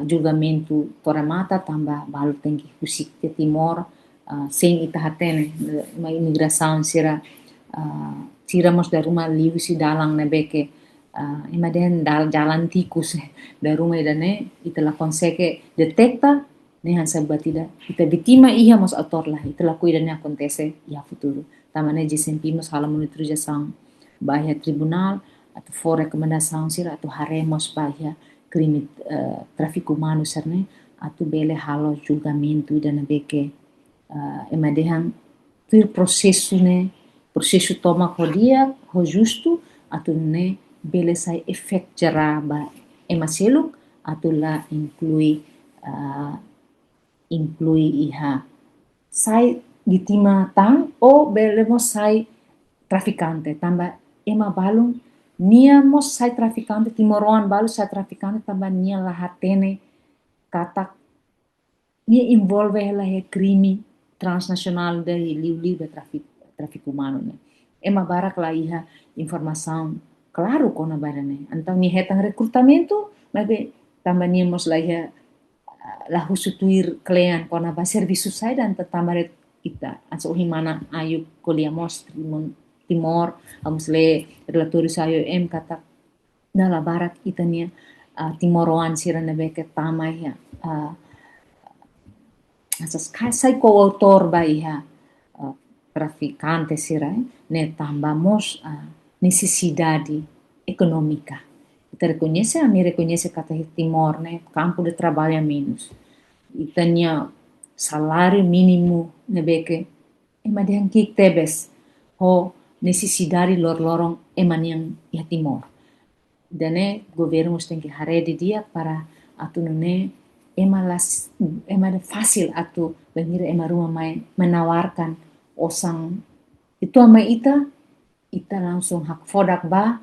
julgamento tora mata tambah balu tengki kusik te Timor sem ita hatene ma imigração sira sira mos da rumah liu si dalang na beke imaden jalan tikus da rumah idane itala consegue detecta ne hansa batida ita vítima iha mos autor lah itala cuidane acontece ia futuro tamane desempimos hala monitorização baia tribunal atau for rekomendação sira atau haremos baia crime tráfico humano serne atau bele halo julgamento idana beke emadehan tur processo toma kodia ho justo atau ne bele sai efek jaraba emaseluk atau la inclui iha sai vítima tang o belemos sai traficante tambah ema balung nia mos sai traficante timoroan balu sai traficante tambah nia lahatene katak nia involve la he crime transnacional de liu de tráfico humano ne ema barak la iha informação claro kona barane então nia hetang recrutamento mas tambah nia mos la iha la husutuir klean kona ba serviço sai dan tatamaret kita aso himana ayu koliamos Timor amusle relatori sayo kata dala barak itania Timoroan sira na beke tama ya asas sai coautor ba iha traficante sira ne tambamos necessidade econômica. Ita reconhece kata Timor ne campo de trabalho a menos. Itania salário mínimo ne beke emadian kik tebes ho necessidade lorong emanian ya Timor. Dane governo tem que haredi dia para atunune ema fácil atu venir ema rumah mai menawarkan osang itu ama ita langsung hak fodak ba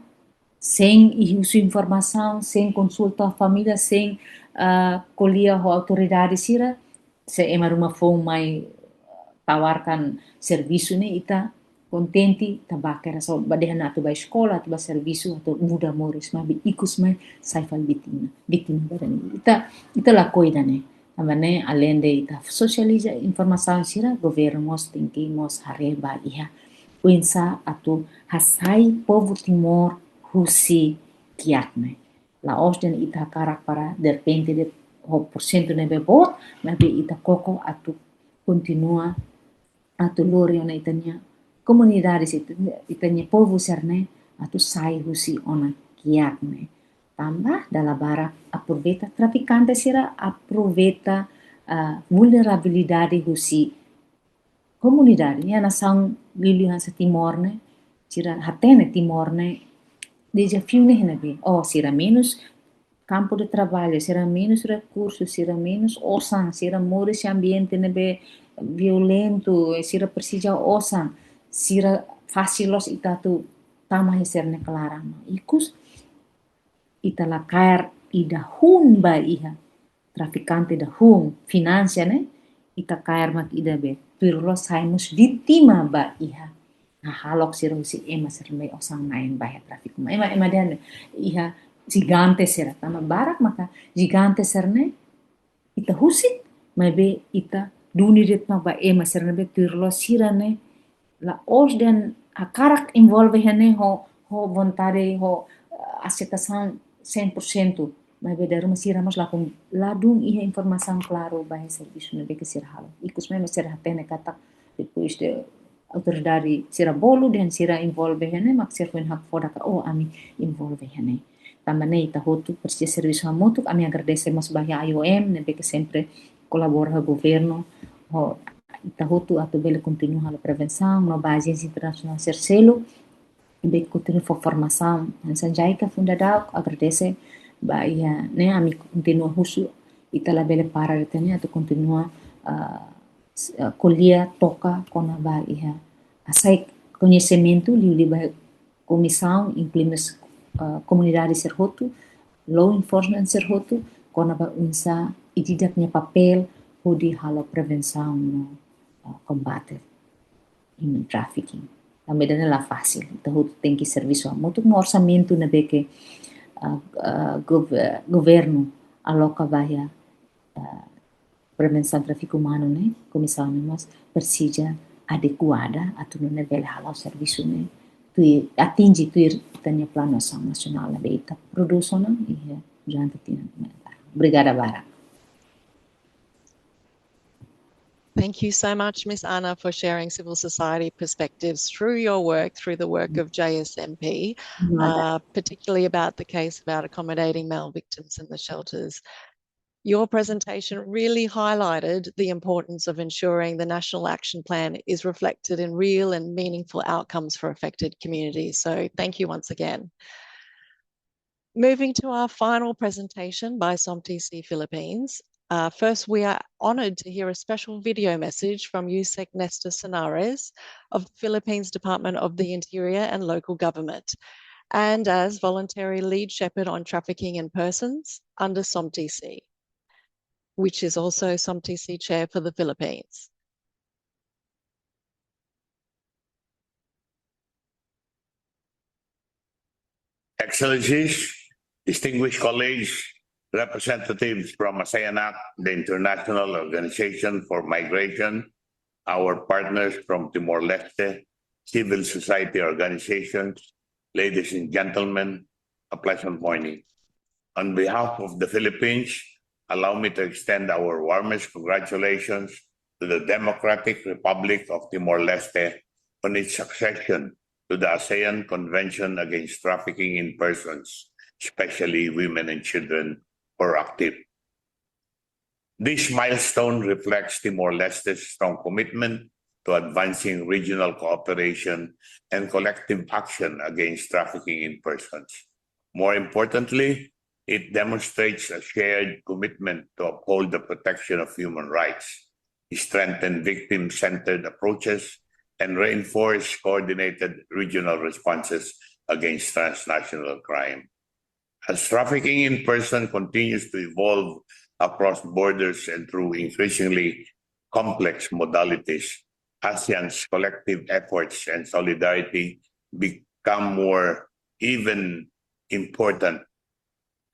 sem isu informação, sem consulta à família, sem colher a autoridade sira, se ema rumah fong mai tawarkan serviço ne ita contente tabakera so badehan atu ba escola atu ba serviço atu muda moris ma ikus mai saifal vítima badan ita la coida ne amane além de ita socializa informação sira governo mos tem que mos hareba iha pensa atu hasai povo Timor husi kiatne la osden ita karak para depende de o porcento ne bebot mas ita koko atu continua atu lori ona itania comunidades itanya povo serne atu sai husi ona kiakne tambah dala bara aproveita traficante sira aproveita vulnerabilidade husi comunidade ya nasang lilihan sa Timorne sira hatene Timorne desafio ne hinabe sira menos campo de trabalho sira menos recursos sira menos osan sira mores ambiente nebe violento sira precisa osan sira fasilos ita tu tama hiserne kelarang. Ikus ita la kair ida hun ba iha traficante da hun financia ne ita kair mak ida be pirlo saimus vittima ba iha na halok siro si ema serme osang nain ba trafik ema dan iha gigante sera tama barak maka gigante serne ita husit be ita duni rit ma ba ema serne be pirlo sirane la os dan akarak involve hene ho vontade ho aceitação 100%, mas bedar masih ramas lakum ladung iha informação claro bahaya serviço na beke sirhalo. Ikus mesmo sirhatene kata depois de autoridade sira bolu dan sira involve hene mak sir kuin hak foda ka ami involve hene. Tambane ita hotu persia serviço hamutuk ami agradecemos bahaya IOM na beke sempre colabora com o governo ho ita hotu atu bele continua a prevenção no base internacional ser selo bem continua for formação sanjaica fundadau agradece baia né ami continua husu ita la bele para retene atu continua colher toca com a baia asai conhecimento li ba comissão incluímos comunidade serhotu law enforcement serhotu com a unsa ididaknya papel di halo prevenção no combate human trafficking. Também não é fácil. Então, tem que serviço muito no orçamento na que governo aloca vai prevenção tráfico humano, né? Comissão, mas precisa adequada a tu não é bela halo serviço, né? Tu atinge tu tanya plano nacional na beita produção, né? E já antes obrigada Bara. Thank you so much, Miss Anna, for sharing civil society perspectives through your work, through the work of JSMP, particularly about the case about accommodating male victims in the shelters. Your presentation really highlighted the importance of ensuring the National Action Plan is reflected in real and meaningful outcomes for affected communities. So thank you once again. Moving to our final presentation by SOMTC Philippines. First, we are honoured to hear a special video message from Yusek Nestor Senares of the Philippines Department of the Interior and Local Government, and as voluntary lead shepherd on trafficking in persons under SOMTC, which is also SOMTC chair for the Philippines. Excellencies, distinguished colleagues, representatives from ASEAN-ACT, the International Organization for Migration, our partners from Timor-Leste, civil society organizations, ladies and gentlemen, a pleasant morning. On behalf of the Philippines, allow me to extend our warmest congratulations to the Democratic Republic of Timor-Leste on its accession to the ASEAN Convention Against Trafficking in Persons, especially women and children, or ACTIP. This milestone reflects Timor-Leste's strong commitment to advancing regional cooperation and collective action against trafficking in persons. More importantly, it demonstrates a shared commitment to uphold the protection of human rights, strengthen victim-centered approaches, and reinforce coordinated regional responses against transnational crime. As trafficking in person continues to evolve across borders and through increasingly complex modalities, ASEAN's collective efforts and solidarity become more even important.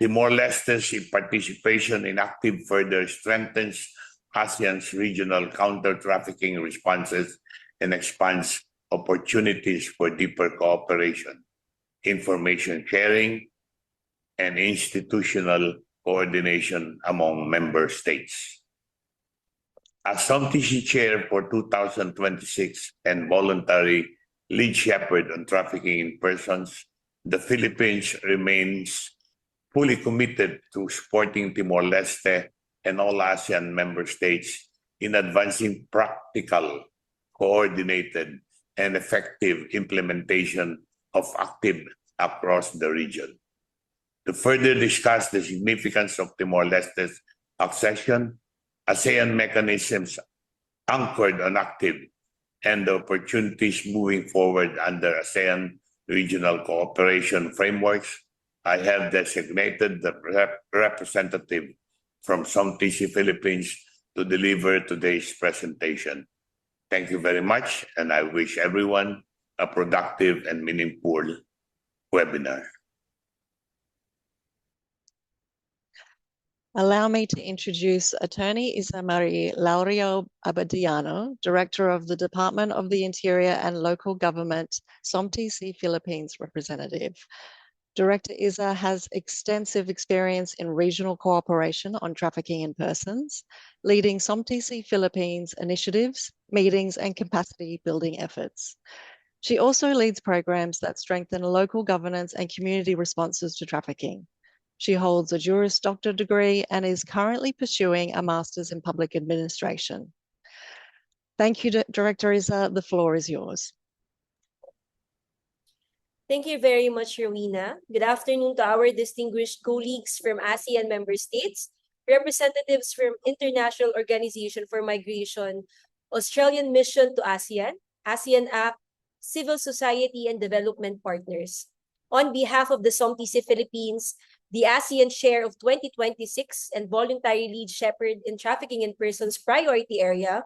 Timor-Leste's participation in ACTIP further strengthens ASEAN's regional counter-trafficking responses and expands opportunities for deeper cooperation, information sharing, and institutional coordination among member states. As SOMTC chair for 2026 and voluntary lead shepherd on trafficking in persons, the Philippines remains fully committed to supporting Timor-Leste and all ASEAN member states in advancing practical, coordinated, and effective implementation of ACTIP across the region. To further discuss the significance of Timor-Leste's accession, ASEAN mechanisms anchored on ACTIP and the opportunities moving forward under ASEAN regional cooperation frameworks, I have designated the representative from SOMTC Philippines to deliver today's presentation. Thank you very much, and I wish everyone a productive and meaningful webinar. Allow me to introduce Attorney Isamari Laurio Abadiano, Director of the Department of the Interior and Local Government, SOMTC Philippines representative. Director Isa has extensive experience in regional cooperation on trafficking in persons, leading SOMTC Philippines initiatives, meetings, and capacity building efforts. She also leads programs that strengthen local governance and community responses to trafficking. She holds a Juris Doctor degree and is currently pursuing a Master's in Public Administration. Thank you, Director Isa. The floor is yours. Thank you very much, Rowena. Good afternoon to our distinguished colleagues from ASEAN member states, representatives from International Organization for Migration, Australian Mission to ASEAN, ASEAN-ACT, civil society and development partners. On behalf of the SOMTC Philippines, the ASEAN Chair of 2026 and voluntary lead shepherd in trafficking in persons priority area,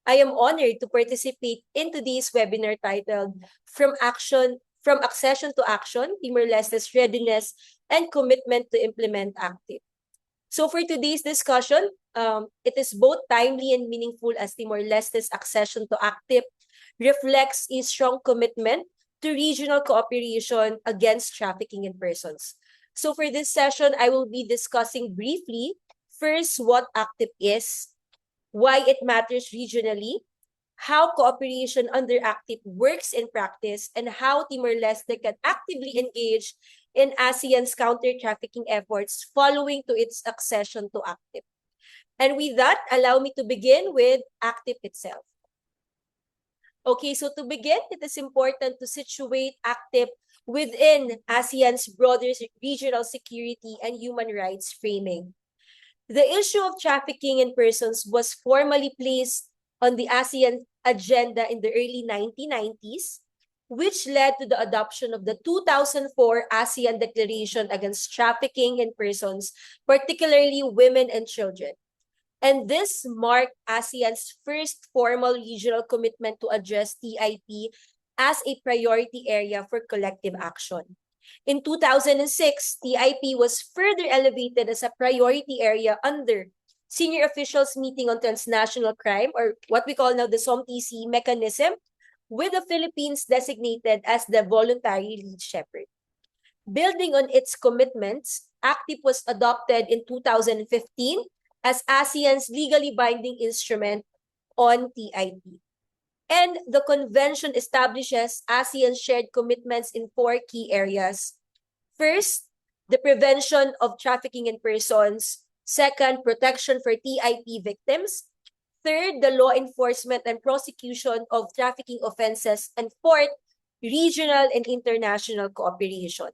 I am honored to participate in today's webinar titled From Accession to Action, Timor-Leste's Readiness and Commitment to Implement ACTIP. So for today's discussion, it is both timely and meaningful as Timor-Leste's accession to ACTIP reflects a strong commitment to regional cooperation against trafficking in persons. So for this session, I will be discussing briefly, first, what ACTIP is, why it matters regionally, how cooperation under ACTIP works in practice, and how Timor-Leste can actively engage in ASEAN's counter-trafficking efforts following to its accession to ACTIP. And with that, allow me to begin with ACTIP itself. Okay, so to begin, it is important to situate ACTIP within ASEAN's broader regional security and human rights framing. The issue of trafficking in persons was formally placed on the ASEAN agenda in the early 1990s, which led to the adoption of the 2004 ASEAN Declaration Against Trafficking in Persons, particularly women and children. And this marked ASEAN's first formal regional commitment to address TIP as a priority area for collective action. In 2006, TIP was further elevated as a priority area under Senior Officials Meeting on Transnational Crime, or what we call now the SOMTC mechanism, with the Philippines designated as the voluntary lead shepherd. Building on its commitments, ACTIP was adopted in 2015 as ASEAN's legally binding instrument on TIP. And the convention establishes ASEAN's shared commitments in 4 key areas. First, the prevention of trafficking in persons. Second, protection for TIP victims. Third, the law enforcement and prosecution of trafficking offenses. And fourth, regional and international cooperation.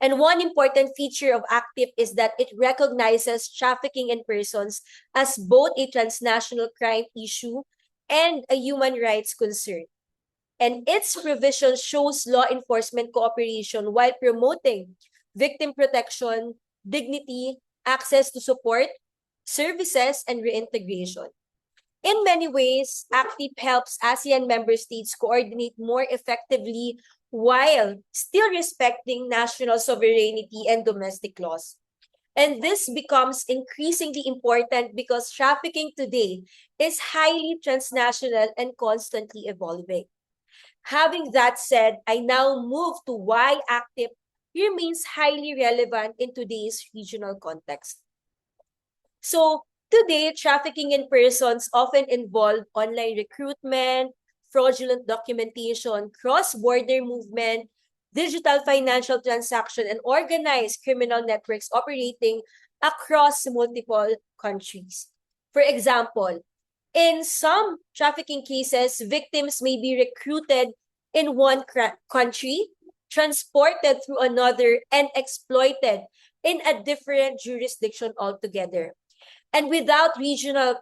And one important feature of ACTIP is that it recognizes trafficking in persons as both a transnational crime issue and a human rights concern. And its provision shows law enforcement cooperation while promoting victim protection, dignity, access to support, services, and reintegration. In many ways, ACTIP helps ASEAN member states coordinate more effectively while still respecting national sovereignty and domestic laws. And this becomes increasingly important because trafficking today is highly transnational and constantly evolving. Having that said, I now move to why ACTIP remains highly relevant in today's regional context. So today, trafficking in persons often involve online recruitment, fraudulent documentation, cross-border movement, digital financial transaction, and organized criminal networks operating across multiple countries. For example, in some trafficking cases, victims may be recruited in one country, transported through another, and exploited in a different jurisdiction altogether. And without regional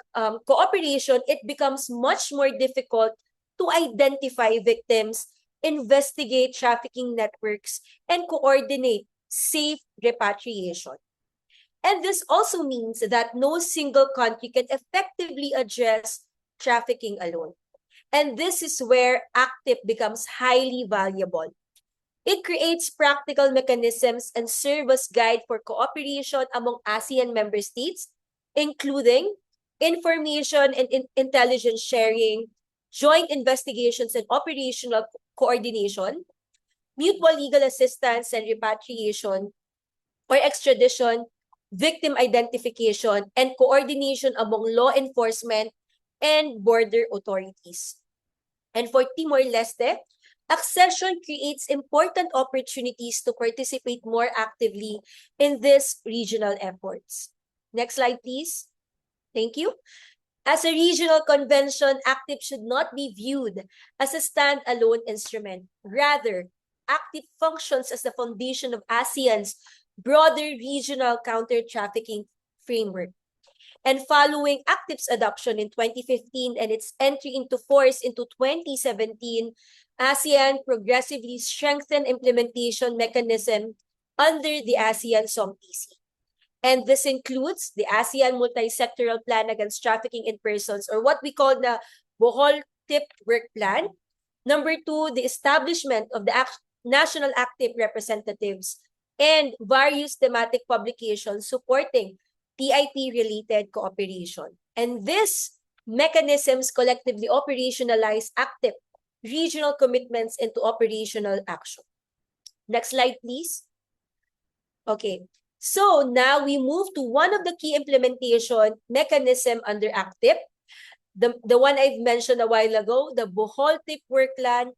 cooperation, it becomes much more difficult to identify victims, investigate trafficking networks, and coordinate safe repatriation. And this also means that no single country can effectively address trafficking alone. And this is where ACTIP becomes highly valuable. It creates practical mechanisms and serves as guide for cooperation among ASEAN member states, including information and intelligence sharing, joint investigations and operational coordination, mutual legal assistance and repatriation or extradition, victim identification, and coordination among law enforcement and border authorities. And for Timor-Leste, accession creates important opportunities to participate more actively in these regional efforts. Next slide, please. Thank you. As a regional convention, ACTIP should not be viewed as a standalone instrument. Rather, ACTIP functions as the foundation of ASEAN's broader regional counter-trafficking framework. And following ACTIP's adoption in 2015 and its entry into force into 2017, ASEAN progressively strengthened implementation mechanism under the ASEAN SOMTC. And this includes the ASEAN Multi-Sectoral Plan Against Trafficking in Persons, or what we call the Bohol TIP Work Plan. Number 2, the establishment of the national ACTIP representatives and various thematic publications supporting TIP-related cooperation. And these mechanisms collectively operationalize ACTIP regional commitments into operational action. Next slide, please. Okay, so now we move to one of the key implementation mechanism under ACTIP, the one I've mentioned a while ago, the Bohol TIP Work Plan,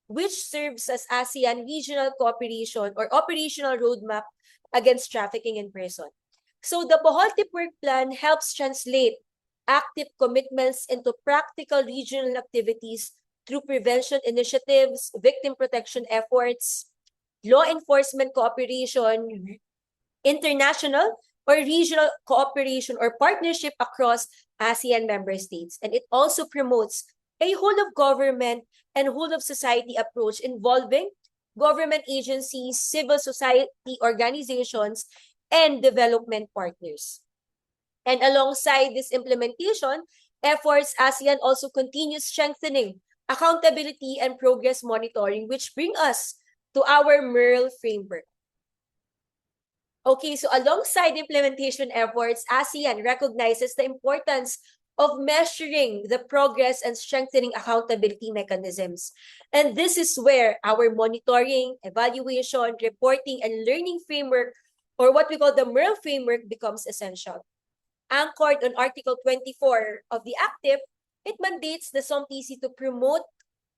which serves as ASEAN regional cooperation or operational roadmap against trafficking in person. So the Bohol TIP Work Plan helps translate ACTIP commitments into practical regional activities through prevention initiatives, victim protection efforts, law enforcement cooperation, international or regional cooperation or partnership across ASEAN member states. And it also promotes a whole of government and whole of society approach involving government agencies, civil society organizations, and development partners. And alongside this implementation efforts, ASEAN also continues strengthening accountability and progress monitoring, which bring us to our MERL framework. Okay, so alongside implementation efforts, ASEAN recognizes the importance of measuring the progress and strengthening accountability mechanisms. And this is where our monitoring, evaluation, reporting, and learning framework, or what we call the MERL framework, becomes essential. Anchored on Article 24 of the ACTIP, it mandates the SOMTC to promote,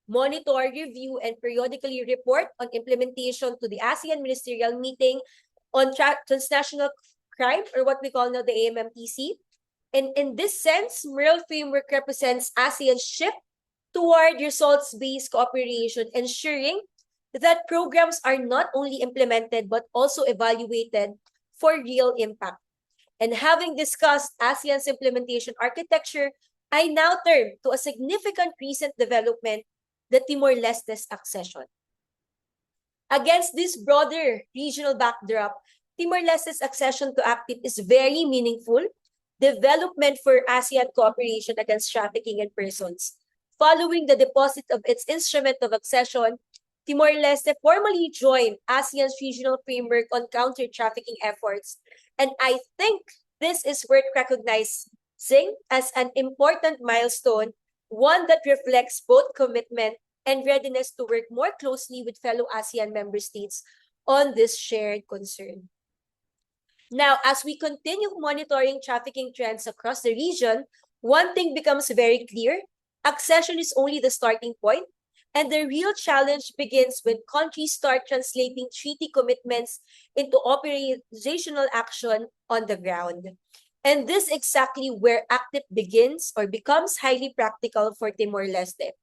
monitor, review, and periodically report on implementation to the ASEAN Ministerial Meeting on Transnational Crime, or what we call now the AMMTC. And in this sense, MERL framework represents ASEAN's shift toward results-based cooperation, ensuring that programs are not only implemented but also evaluated for real impact. And having discussed ASEAN's implementation architecture, I now turn to a significant recent development, the Timor-Leste's accession. Against this broader regional backdrop, Timor-Leste's accession to ACTIP is very meaningful development for ASEAN cooperation against trafficking in persons. Following the deposit of its instrument of accession, Timor-Leste formally joined ASEAN's regional framework on counter-trafficking efforts. And I think this is worth recognizing as an important milestone, one that reflects both commitment and readiness to work more closely with fellow ASEAN member states on this shared concern. Now, as we continue monitoring trafficking trends across the region, one thing becomes very clear: accession is only the starting point, and the real challenge begins when countries start translating treaty commitments into operational action on the ground. And this is exactly where ACTIP begins or becomes highly practical for Timor-Leste.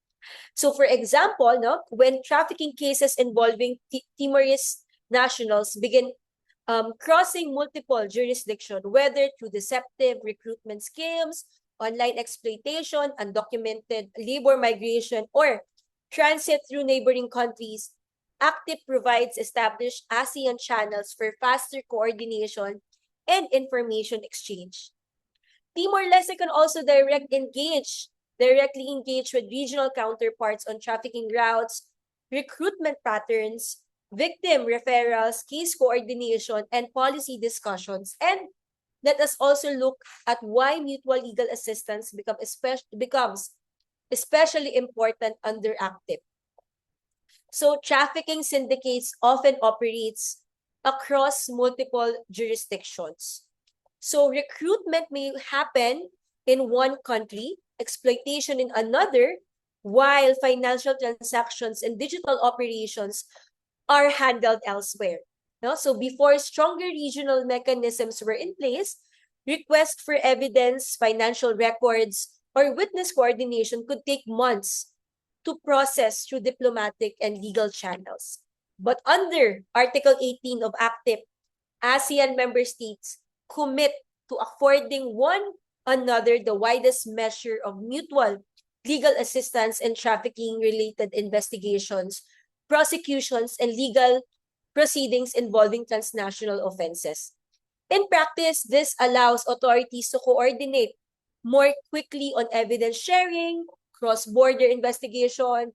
So for example, when trafficking cases involving Timorese nationals begin crossing multiple jurisdictions, whether through deceptive recruitment schemes, online exploitation, undocumented labor migration, or transit through neighboring countries. ACTIP provides established ASEAN channels for faster coordination and information exchange. Timor-Leste can also directly engage with regional counterparts on trafficking routes, recruitment patterns, victim referrals, case coordination, and policy discussions. And let us also look at why mutual legal assistance becomes especially important under ACTIP. So trafficking syndicates often operates across multiple jurisdictions. So recruitment may happen in one country, exploitation in another, while financial transactions and digital operations are handled elsewhere. No? So before stronger regional mechanisms were in place, requests for evidence, financial records, or witness coordination could take months to process through diplomatic and legal channels. But under Article 18 of ACTIP, ASEAN member states commit to affording one another the widest measure of mutual legal assistance in trafficking-related investigations, prosecutions, and legal proceedings involving transnational offenses. In practice, this allows authorities to coordinate more quickly on evidence sharing, cross-border investigation,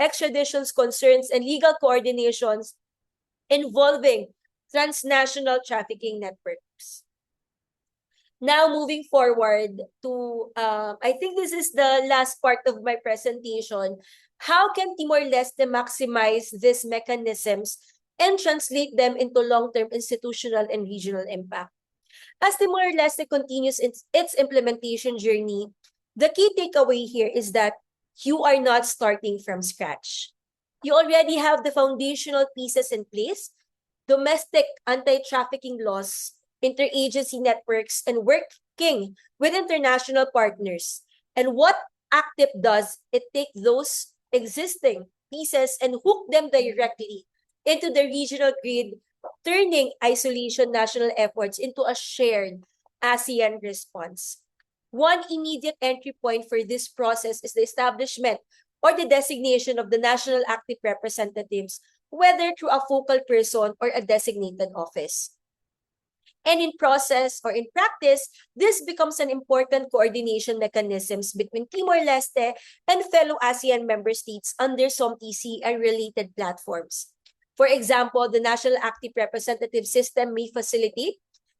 extraditions concerns, and legal coordinations involving transnational trafficking networks. Now, moving forward to, I think this is the last part of my presentation. How can Timor-Leste maximize these mechanisms and translate them into long-term institutional and regional impact? As Timor-Leste continues its implementation journey, the key takeaway here is that you are not starting from scratch. You already have the foundational pieces in place: domestic anti-trafficking laws, interagency networks, and working with international partners. And what ACTIP does, it takes those existing pieces and hook them directly into the regional grid, turning isolation national efforts into a shared ASEAN response. One immediate entry point for this process is the establishment or the designation of the national ACTIP representatives, whether through a focal person or a designated office. And in practice, this becomes an important coordination mechanisms between Timor-Leste and fellow ASEAN member states under SOMTC and related platforms. For example, the National ACTIP Representative System may facilitate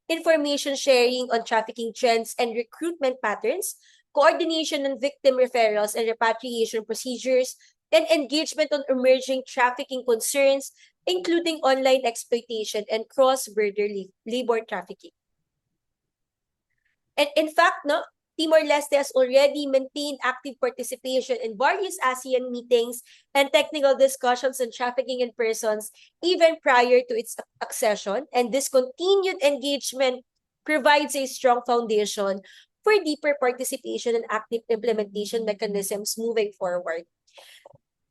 information sharing on trafficking trends and recruitment patterns, coordination on victim referrals and repatriation procedures, and engagement on emerging trafficking concerns, including online exploitation and cross-border labor trafficking. And in fact, Timor-Leste has already maintained active participation in various ASEAN meetings and technical discussions on trafficking in persons even prior to its accession, and this continued engagement provides a strong foundation for deeper participation and active implementation mechanisms moving forward.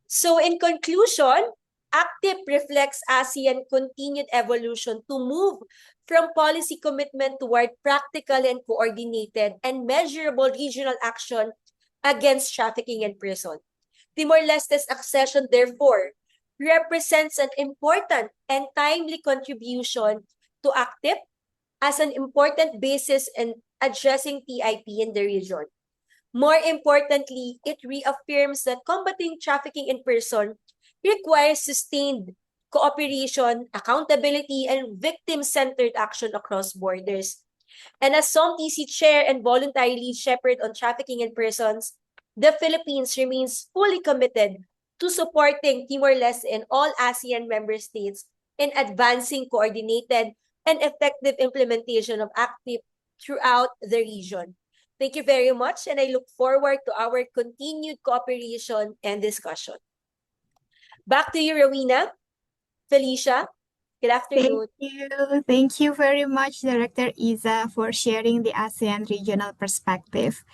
So in conclusion, ACTIP reflects ASEAN continued evolution to move from policy commitment toward practical and coordinated and measurable regional action against trafficking in person. Timor-Leste's accession, therefore, represents an important and timely contribution to ACTIP as an important basis in addressing TIP in the region. More importantly, it reaffirms that combating trafficking in person requires sustained cooperation, accountability, and victim-centered action across borders. And as SOMTC Chair and voluntary lead shepherd on trafficking in persons, the Philippines remains fully committed to supporting Timor-Leste and all ASEAN member states in advancing coordinated and effective implementation of ACTIP throughout the region. Thank you very much, and I look forward to our continued cooperation and discussion. Back to you, Rowena. Felicia, good afternoon. Thank you. Thank you very much, Director Iza, for sharing the ASEAN regional perspective.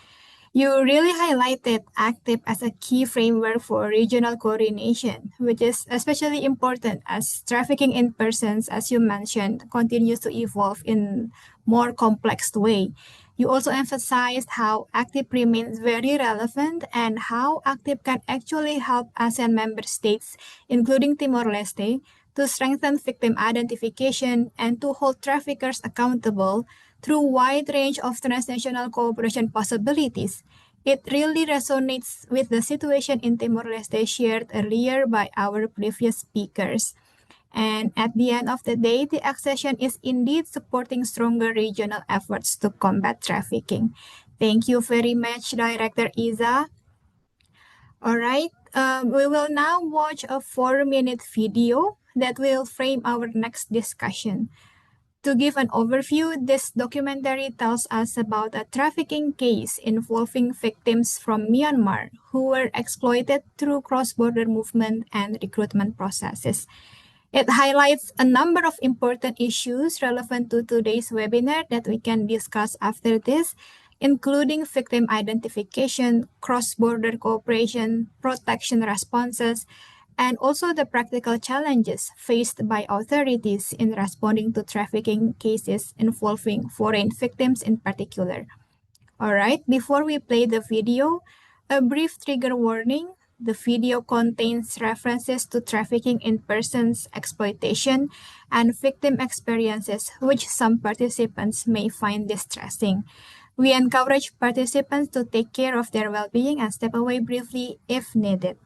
You really highlighted ACTIP as a key framework for regional coordination, which is especially important as trafficking in persons, as you mentioned, continues to evolve in more complex way. You also emphasized how ACTIP remains very relevant and how ACTIP can actually help ASEAN member states, including Timor-Leste, to strengthen victim identification and to hold traffickers accountable through wide range of transnational cooperation possibilities. It really resonates with the situation in Timor-Leste shared earlier by our previous speakers. And at the end of the day, the accession is indeed supporting stronger regional efforts to combat trafficking. Thank you very much, Director Iza. All right, we will now watch a 4-minute video that will frame our next discussion. To give an overview, this documentary tells us about a trafficking case involving victims from Myanmar who were exploited through cross-border movement and recruitment processes. It highlights a number of important issues relevant to today's webinar that we can discuss after this, including victim identification, cross-border cooperation, protection responses, and also the practical challenges faced by authorities in responding to trafficking cases involving foreign victims in particular. All right, before we play the video, a brief trigger warning. The video contains references to trafficking in persons, exploitation, and victim experiences, which some participants may find distressing. We encourage participants to take care of their well-being and step away briefly if needed.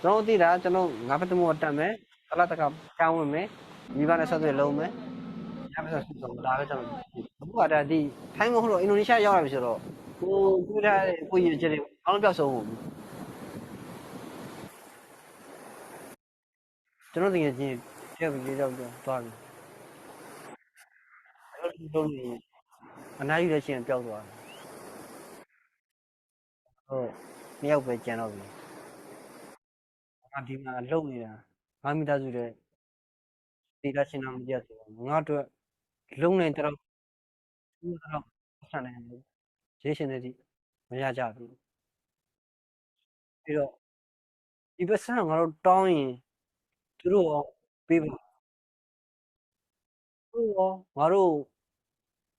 Don't do that. No, I don't want to me. A lot of come me. You want to say hello me? I'm just going to die. What are the time of Indonesia? You are sure. Who do that? Who you just? I'm just so. Don't think it's you. Don't. Don't. And now you just can't tell what. Oh, me out by channel. I'm doing a low here. I'm doing the direction I'm just not long interrupt. Jason, mày ra chả thì rồi đi bắt sang ngaro toy rồi bị ngaro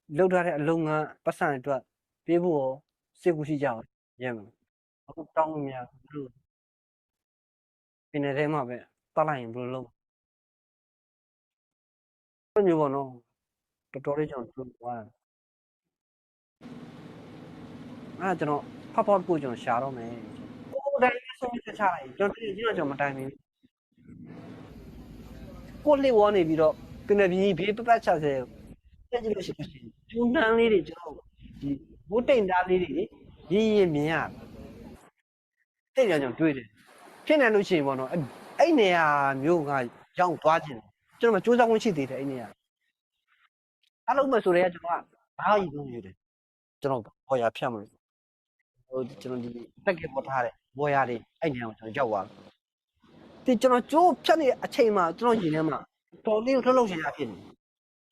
lâu ra lâu ngà bắt sang rồi bị bùa sẽ cũng chỉ chào vậy mà trong nhà bên này mà vậy ta lại bùa lâu có nhiều bọn nó tôi đi chọn tôi qua cho nó pop out bùa chọn xả đâu mày ô đây cái số mình xả lại chọn cái gì nó chọn một time mình cô lấy vốn này bị đó cái này bị bắt chả thế cái gì nó sẽ chúng ta lấy đi cho bố tên đã lấy đi gì miệng à这两种对的，现在都是么喏，哎年啊，没有啊，养多钱，就那么就让我去对的哎年啊，他老么说的呀，就话哪一种有的，这种我也骗么，这种的，这个不他的，我也的，哎年我就叫我，这种就骗的啊，钱嘛，这种一年嘛，到底他老些也骗，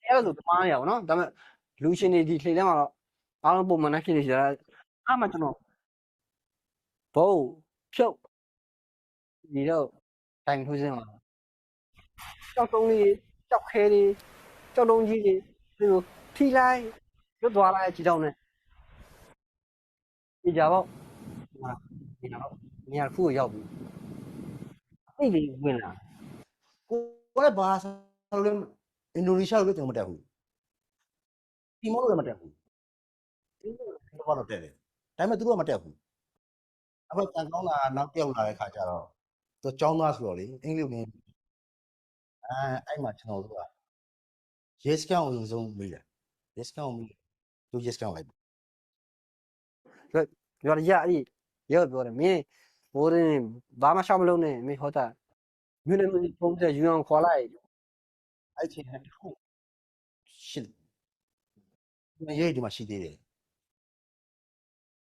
这个都妈呀，喏，咱们流行的地铁嘛，俺们部门那些的些，俺们这种，不票。你就带出去嘛，交通的、交客的、交通机的，那个提来就抓来几条呢？你知道不？啊，你要付要不？那个问了，我来巴萨了，印度尼西亚了，怎么带回？提莫了怎么带回？提莫了带的，但没多么带回。après တန်ကောင်းလာနောက်ပြောက်လာတဲ့ခါကျတော့သူကျောင်းသားဆိုတော့လေအင်္ဂလိပ်ဝင်အဲ့မှာကျွန်တော်တို့က yes ကောင်အရင်ဆုံးမေးတယ် yes ကောင်မေးသူ yes ကောင်လိုက်ပြောရရပြောတယ်မင်းဘိုးရင်ဘာမှရှောက်မလုပ်နဲ့မင်းဟောတာမြို့နယ်မျိုးပုံစံယူအောင်ခေါ်လိုက်အဲ့ချိန်တခုရှင်းရေးဒီမှာရှိသေးတယ်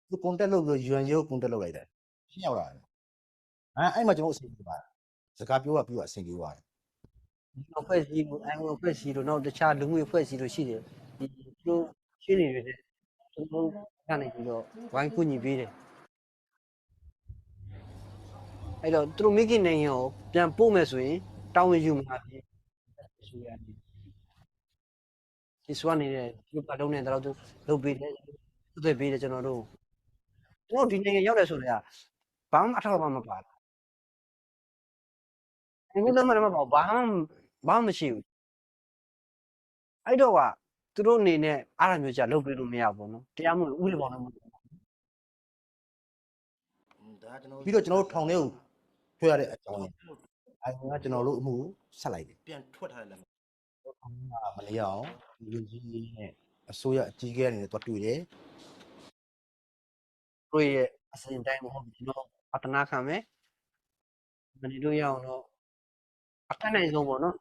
သူ contact လုပ်လို့ UN ရုပ် contact လုပ်လိုက်တယ်ရှင်းရောက်လာတယ်အဲ့မှာကျွန်တော်အစီအစဉ်ပါ စကားပြောအဆင်ပြေသွားတယ် အဖွဲ့အစည်းကိုအိုင်အဖွဲ့အစည်းတို့နောက်တခြားလူမှုအဖွဲ့အစည်းတို့ရှိတယ်ဒီသူတို့ရှင်းနေတယ်ကျွန်တော်ကနေပြီးတော့ဝိုင်းကူညီပေးတယ်အဲ့တော့သူတို့မိခင်နိုင်ငံကိုပြန်ပို့မယ်ဆိုရင်တောင်းဝင်ယူမှာဖြစ်ဆိုရတယ်ဒီစွမ်းနေတဲ့ဒီပတ်လုံးနဲ့တော့သူလုပ်ပေးတယ်သူတွေပေးတယ်ကျွန်တော်တို့ဒီနိုင်ငံရောက်တယ်ဆိုတော့ဘာမှအထောက်အပံ့မပါဘူးဒီလိုမှမပါဘာမှမရှိဘူးအဲ့တော့ကသူတို့အနေနဲ့အားရမျိုးကြလုပ်ပေးလို့မရဘူးနော်တရားမလို့ဥပဒေပေါင်းလို့ ပြီးတော့ကျွန်တော်တို့ထောင်ထဲကိုထွက်ရတဲ့အကြောင်းအဲ့ဒါကျွန်တော်တို့အမှုဆက်လိုက်တယ်ပြန်ထွက်ထားတယ်မလျောက်လူကြီးနဲ့အစိုးရအကြီးအကဲအနေနဲ့တွားတွေ့တယ်တို့ရဲ့အစဉ်တိုင်းမဟုတ်ဘူးကျွန်တော်အတနာခံမယ်မနေလို့ရအောင်တော့အထက်နိုင်ဆုံးပေါ့နော်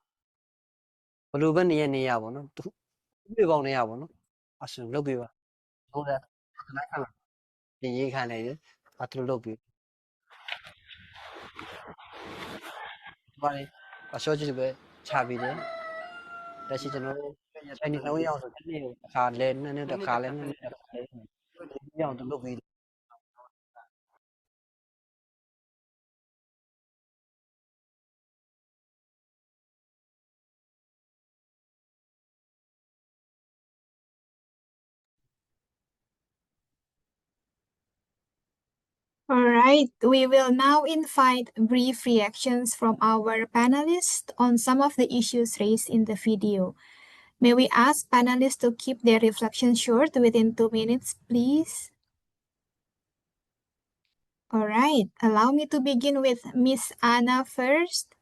ဘယ်လိုပဲနေရပေါ့နော်သူဥပဒေပေါင်းနေရပေါ့နော်အဆင်လုပ်ပေးပါဟုတ်တယ်အတနာခံပြင်ရေးခံနေတယ်အထူးလုပ်ပေးဘာလဲအစောကြီးပဲချပေးတယ်လက်ရှိကျွန်တော်တို့တိုင်းနေလုံးရအောင်ဆိုဒီနေ့အခါလဲနဲ့တစ်ခါလဲနဲ့တစ်ခါလဲရအောင်လုပ်ပေး All right, we will now invite brief reactions from our panelists on some of the issues raised in the video. May we ask panelists to keep their reflections short within 2 minutes, please? All right, allow me to begin with Miss Anna first.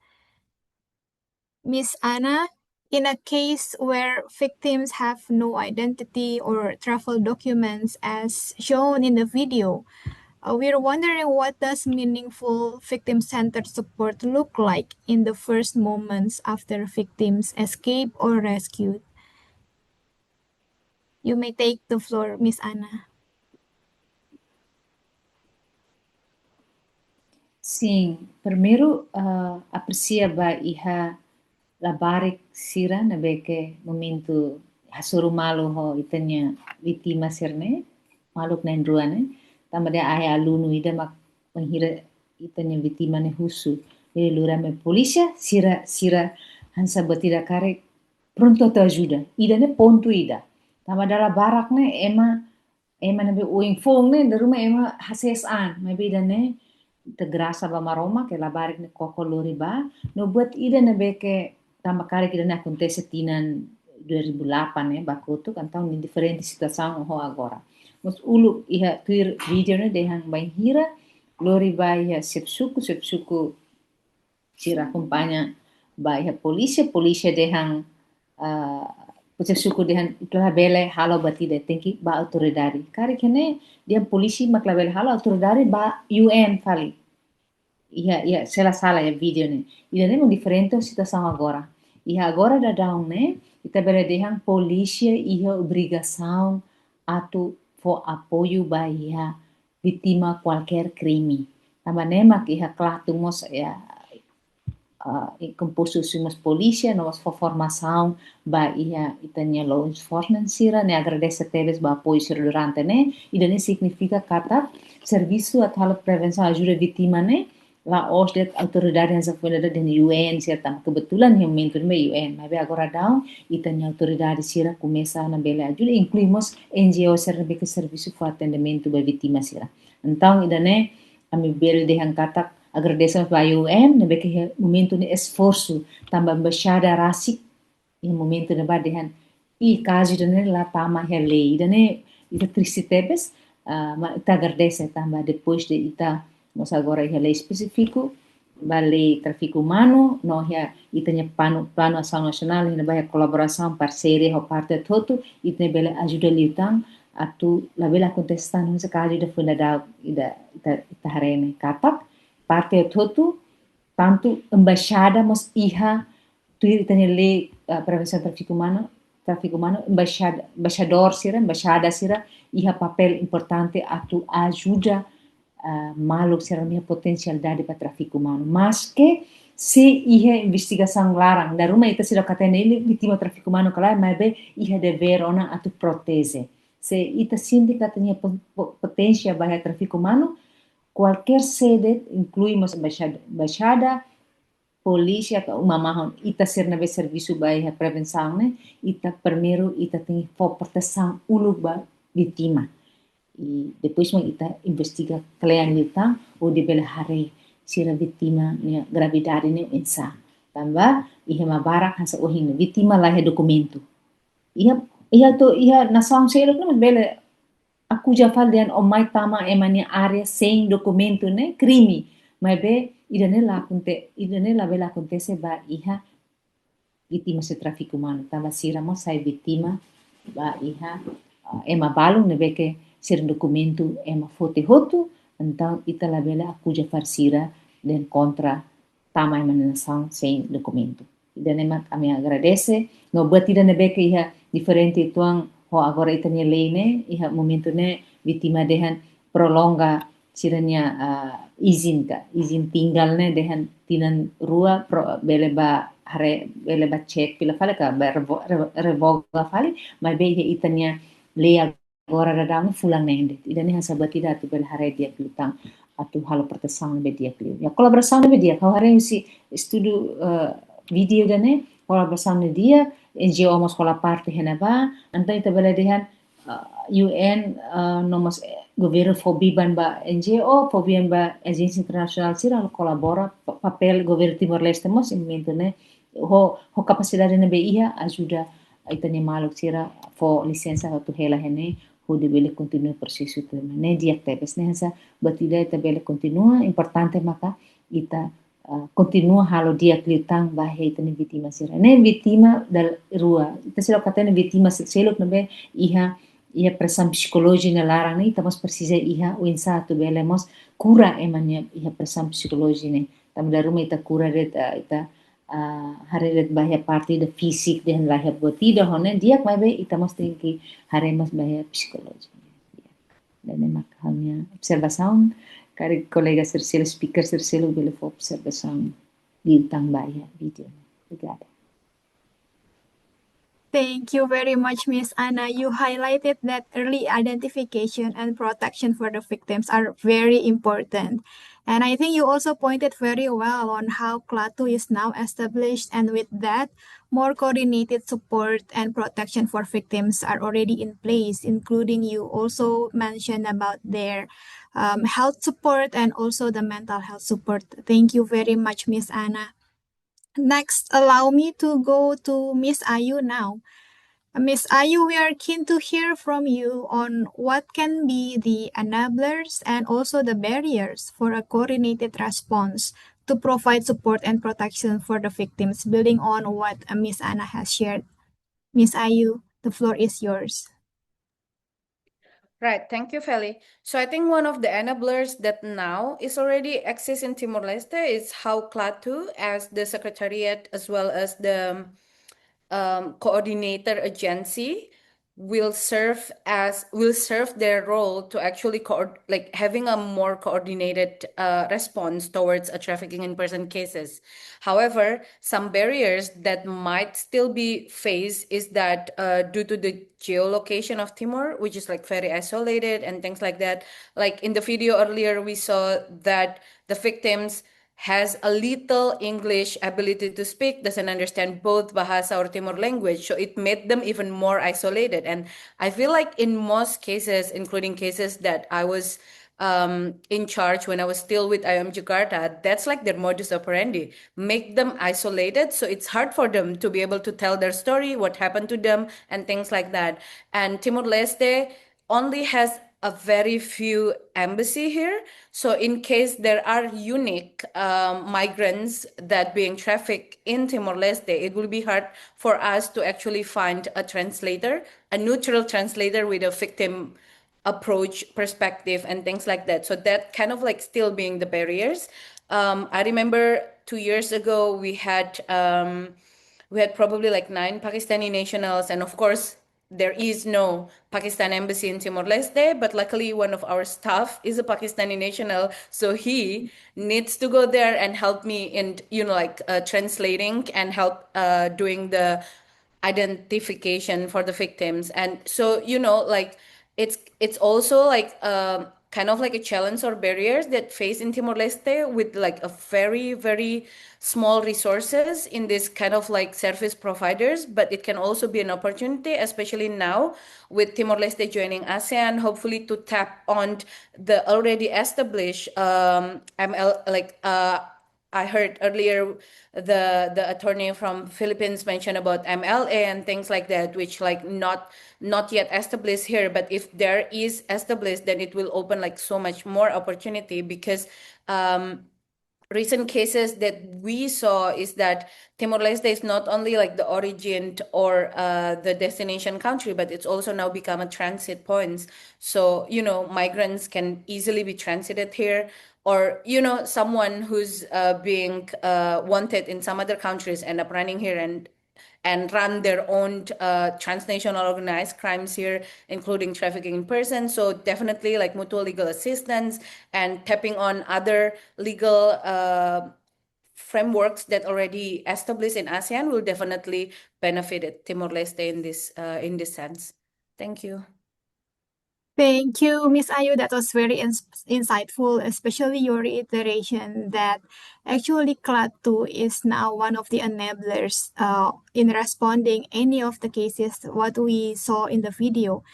Miss Anna, in a case where victims have no identity or travel documents as shown in the video, we're wondering, what does meaningful victim-centered support look like in the first moments after victims escape or rescued? You may take the floor, Miss Anna. Sim, primeiro aprecia ba iha labarik sira na beke momento hasuru malu ho itanya vítima sirne maluk nendruane tama dia ai alunu ida mak menghira itanya vítima ne husu ele lura me polícia sira hansa batida kare pronto te ajuda ida ne pontu ida tama dala barak ne ema ne be oing fong ne de rumah ema hases an maybe ida ne te grasa ba maroma ke labarik ne kokolori ba no buat ida ne beke tama kare que não acontece tinan 2008 bakoto kan tahun in diferente situação ho agora mas ulu iha tuir video ne dehang bain hira lori bai ya sepsuku sira acompanha bai ya polícia dehang sepsuku dehang itla bele halo batida tenki ba autoridade kare kene dia polisi maklabel halo autoridade ba UN fali ia sala ya video ne ida ne diferente situação agora. E agora da down, né? E também deixam polícia e a obrigação a tu for apoio para vítima qualquer crime. Também nema que a KLATU mos composto somos polícia, nós for formação para itanya law enforcement sira, né? Agradece a teves para apoio sira durante, né? E daí significa kata serviço atau prevenção ajuda vítima, né? La os det autoridade yang sebenarnya dengan UN serta kebetulan yang mentor UN tapi agora daun itanya autoridade sira começa na bela ajuda incluímos NGO serta que serviço for atendimento para vítimas sira então idane ami bel de kata agradecemos para UN na que momento de esforço também embaixada rasik em momento de badehan e caso de la tama lei idane ita tristebes ita agradece também depois de ita nós agora é lei específico, lei tráfico humano, nós itanya plano ação nacional, ina vai colaboração parceria ou parte todo, itanya bela ajuda liutang atu la bela contestan nessa caso da fundada ida harene katak parte todo tanto embaixada mas iha tu itanya lei prevenção tráfico humano embaixador sira iha papel importante atu ajuda malu será minha potencialidade para tráfico humano, mas que se ihe investigação larang da rumah ita sida katene ele vítima tráfico humano kala mas be ihe dever ona atu protese se ita sindi katanya potência bahaya tráfico humano qualquer sede incluímos baixada polícia uma mahon ita ser na serviço bahaya prevenção né ita primeiro ita tem proteção ulu ba vítima e depois ita investiga kalian ita ou de bela hari sira vítima ne gravidade ne insa tambah ihe mabarak hansa ohin vítima lah documento ia nação selo kan bela aku jafal dan omai tama emani área sem documento né crime mas be idane la bela acontece ba iha vítima se tráfico humano tambah sira mo sai vítima ba iha ema balung ne beke ser documento ema foto então ita la bela aku jafar sira dan contra tama nação sem documento dan emak kami agradece no buat ida ne beke iha diferente tuang ho agora ita ne lei ne iha momento ne vítima dehan prolonga siranya izin tinggal ne dehan tinan rua bele ba cek pila fale ka revoga fale mas be ita ne lei agora radang fulang nende ida ne sabat ida tu bele hare dia pilutang atu halo proteção be dia kliu ya colaboração be dia kau hare si estudo video dane colaboração ne dia NGO mos kola parte henaba antai ita bele dehan UN nomos governo fobiban ba NGO fobian ba agência internacional sira colabora papel governo Timor-Leste mos implementane ho capacidade ne be ia ajuda ita ne maluk sira fo licença tu hela hene ho de bele continua processo tu ne dia tebes ne sa batida ita bele continua importante maka ita continua halo dia kliutang bahaya ita ne vítima sira ne vítima dal rua ita sira katene vítima selok ne be ia pressão psicológica larang ne estamos precisa iha o insato belemos cura emanya iha pressão psicológica ne tam da rumah ita cura ita harelet bahaya parte da fisik dan lahir botida hone dia mai be ita mos tingki haremos bahaya psicológica dan emak hanya observação cari colega sercelo speaker sercelo bele fo observação di tang bahaya video obrigada. Thank you very much, Miss Anna. You highlighted that early identification and protection for the victims are very important. And I think you also pointed very well on how KLATU is now established, and with that, more coordinated support and protection for victims are already in place, including you also mentioned about their health support and also the mental health support. Thank you very much, Miss Anna. Next, allow me to go to Miss Ayu now. Miss Ayu, we are keen to hear from you on what can be the enablers and also the barriers for a coordinated response to provide support and protection for the victims, building on what Miss Anna has shared. Miss Ayu, the floor is yours. Right, thank you, Feli. So I think one of the enablers that now is already exists in Timor-Leste is how KLATU, as the secretariat as well as the coordinator agency, will serve their role to actually having a more coordinated response towards a trafficking in person cases. However, some barriers that might still be faced is that due to the geolocation of Timor, which is like very isolated and things like that. Like in the video earlier, we saw that the victims has a little English ability to speak, doesn't understand both Bahasa or Timor language. So it made them even more isolated. And I feel like in most cases, including cases that I was in charge when I was still with IOM Jakarta, that's like their modus operandi, make them isolated. So it's hard for them to be able to tell their story, what happened to them and things like that. And Timor-Leste only has a very few embassy here. So in case there are unique migrants that being trafficked in Timor-Leste, it will be hard for us to actually find a translator, a neutral translator with a victim approach perspective and things like that. So that kind of like still being the barriers. I remember 2 years ago, we had probably like 9 Pakistani nationals, and of course, there is no Pakistan embassy in Timor-Leste, but luckily one of our staff is a Pakistani national, so he needs to go there and help me in, translating and help doing the identification for the victims. And so, it's also like kind of like a challenge or barriers that face in Timor-Leste with like a very, very small resources in this kind of like service providers, but it can also be an opportunity, especially now with Timor-Leste joining ASEAN, hopefully to tap on the already established ML, I heard earlier the attorney from Philippines mentioned about MLA and things like that, which like not yet established here. But if there is established, then it will open like so much more opportunity, because recent cases that we saw is that Timor-Leste is not only like the origin or the destination country, but it's also now become a transit point. So, migrants can easily be transited here, or, someone who's being wanted in some other countries end up running here and run their own transnational organized crimes here, including trafficking in persons. So definitely like mutual legal assistance and tapping on other legal frameworks that already established in ASEAN will definitely benefit Timor-Leste in this sense. Thank you. Thank you, Ms. Ayu. That was very insightful, especially your reiteration that actually KLATU is now one of the enablers in responding any of the cases what we saw in the video.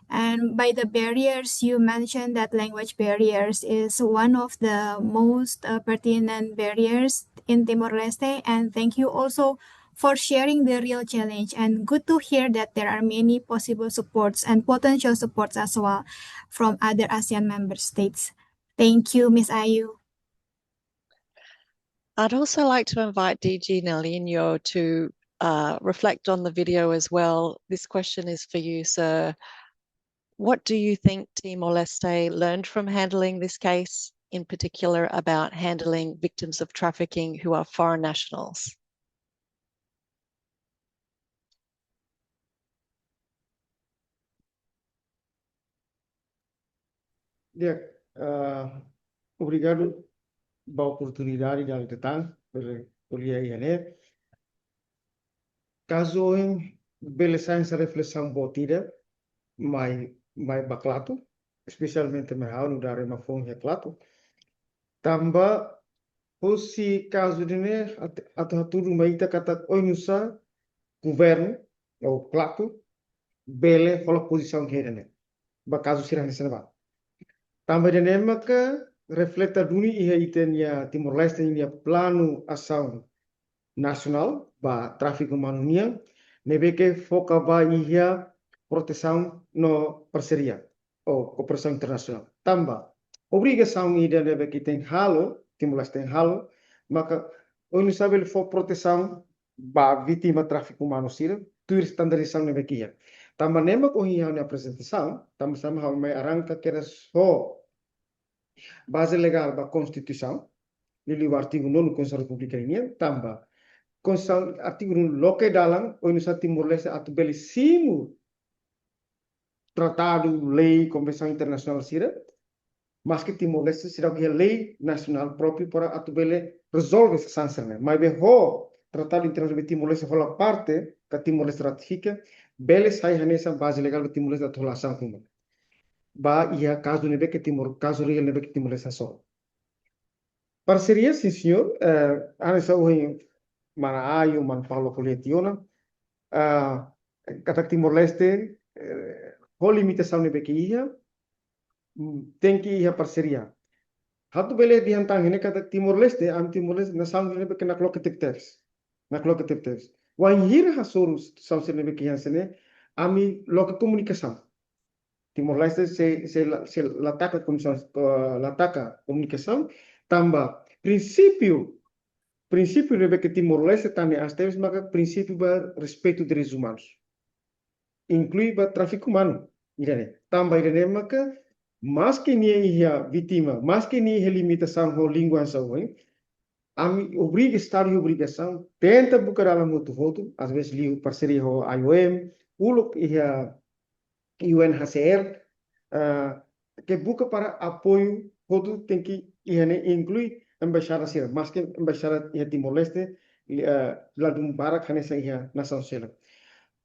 And by the barriers, you mentioned that language barriers is one of the most pertinent barriers in Timor-Leste. And thank you also for sharing the real challenge, and good to hear that there are many possible supports and potential supports as well from other ASEAN member states. Thank you, Ms. Ayu. I'd also like to invite DG Nelinho to reflect on the video as well. This question is for you, sir. What do you think Timor-Leste learned from handling this case, in particular about handling victims of trafficking who are foreign nationals? Obrigado pela oportunidade de estar por aí, caso beleza essa reflexão botida, mais baclato, especialmente mais no dar uma fonte clato, também fosse caso de até tudo mais da kata onusa governo ou clato bele rola posição que é ba caso sirah nessa também de nema que refleta duni ia itenia Timor-Leste ia plano ação nacional ba tráfico humano nebe que foca ba ia proteção no parceria ou cooperação internacional tamba obrigação ida nebe que tem halo Timor-Leste tem halo maka onu sabe for proteção ba vítima tráfico humano sira tu standardização nebe que ia tamba nema ko ia na apresentação tamba sama hal mai arranca que era só base legal da Constituição, o artigo 9 da Constituição Republicana, também. Constituição, artigo 9, loke dalam, Universidade Timor-Leste atubeli simu tratado, lei, convenção internacional sira, mas que Timor-Leste será que lei nacional própria para atubeli resolve essa sanção. Mas bem, o tratado internacional de Timor-Leste fala parte que Timor-Leste ratifica, bele sai nessa base legal de Timor-Leste da tolação como. Ba ia caso nebe que caso real nebe que Timor-Leste só. Parceria, sim, senhor. Ana sabe mana ayo man Paulo Coletiona. Kata Timor-Leste, qual limitação nebe que ia tem que ia parceria. Hatu bele diantang ini kata Timor-Leste, am Timor-Leste na sound nebe que na clock tip-tips. Na clock tip-tips. Wan hira hasorus sound nebe que ia sene, ami loka comunicação. Timor-Leste se lataca comunicação, também princípio de que Timor-Leste também as temos maka princípio ba respeito de direitos humanos, inclui ba tráfico humano, também irene maka mas que ia vítima, mas que ia limitação ho língua saúde, ami obriga estado e obrigação tenta buscar ala muito voto, às vezes liu parceria ho IOM, uluk UNHCR que busca para apoio todo tem que inclui embaixada sira, mas que embaixada Timor-Leste lá do Mubarak nessa nação sira.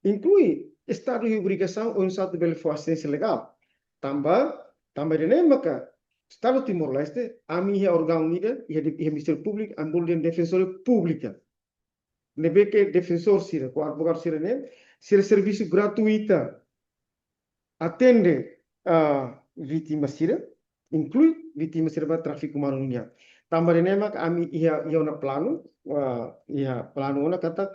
Inclui estado de obrigação ou estado de assistência legal. Também de maka Estado Timor-Leste, a minha órgão unida e o Ministério Público, a minha defensora pública. Nebe que defensor sira, com advogado sira serviço gratuito. Atende a vítima sira, inclui vítima sira para tráfico humano. Também de maka ami ia na plano, plano na kata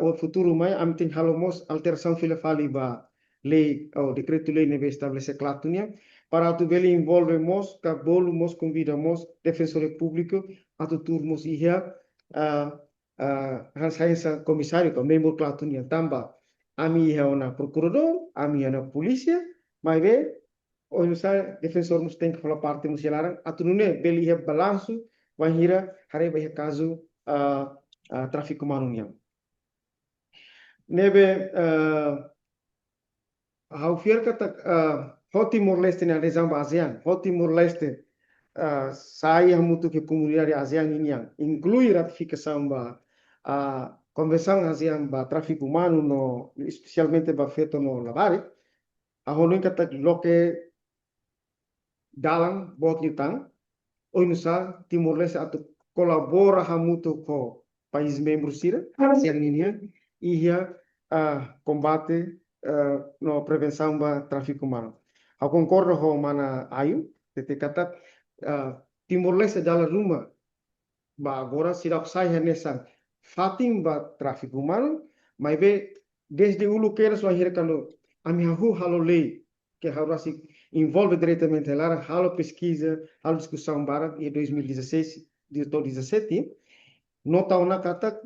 o futuro mai am tin halomos alteração fila fali ba lei o decreto lei neve estabelece clatunia para tu beli envolvemos ka bolumos convidamos defensor público a tu turmos ia hansainsa comissário ka membro clatunia tamba ami ia na procurador ami na polícia mai be o usa defensor mus tem que falar parte mus jelaran atunune beli ia balanço vai hira hare vai caso tráfico humano. Nebe how fier kata Timor-Leste na adesão ASEAN, Timor-Leste sai muito que comunidade ASEAN inclui ratificação da Convenção ASEAN para tráfico humano no especialmente para feito no Labari, a hono kata loke dalam bot litang oinusa Timor-Leste atau colabora muito com países membros sira ASEAN ia combate no prevenção do tráfico humano. Eu concordo com mana ayu, tete kata Timor-Leste dalam rumah, ba agora sirap saya nessa fatim ba tráfico humano, mas be desde o lugar só hirkano ami halo lei que harus envolve diretamente lá, halo pesquisa, halo discussão bara em 2016, 2017, nota uma kata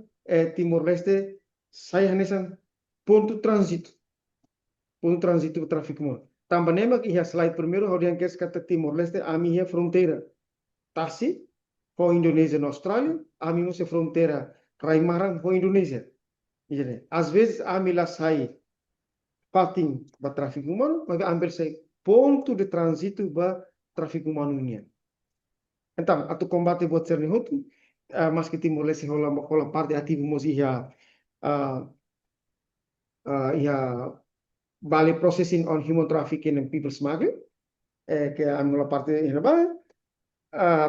Timor-Leste saya nessa ponto trânsito do tráfico humano. Também é que a slide primeiro, onde que kata Timor-Leste a minha fronteira, Tassi, com a Indonésia na Austrália, a minha fronteira Raimarang com a Indonésia. Às vezes a minha sai patim para tráfico humano, mas ambil sai ponto de trânsito para tráfico humano. Então, a tu combate pode ser nehotu, mas que Timor-Leste rola parte ativa mos ia Vale Processing on Human Trafficking and People Smuggling, que é a parte em Bahia.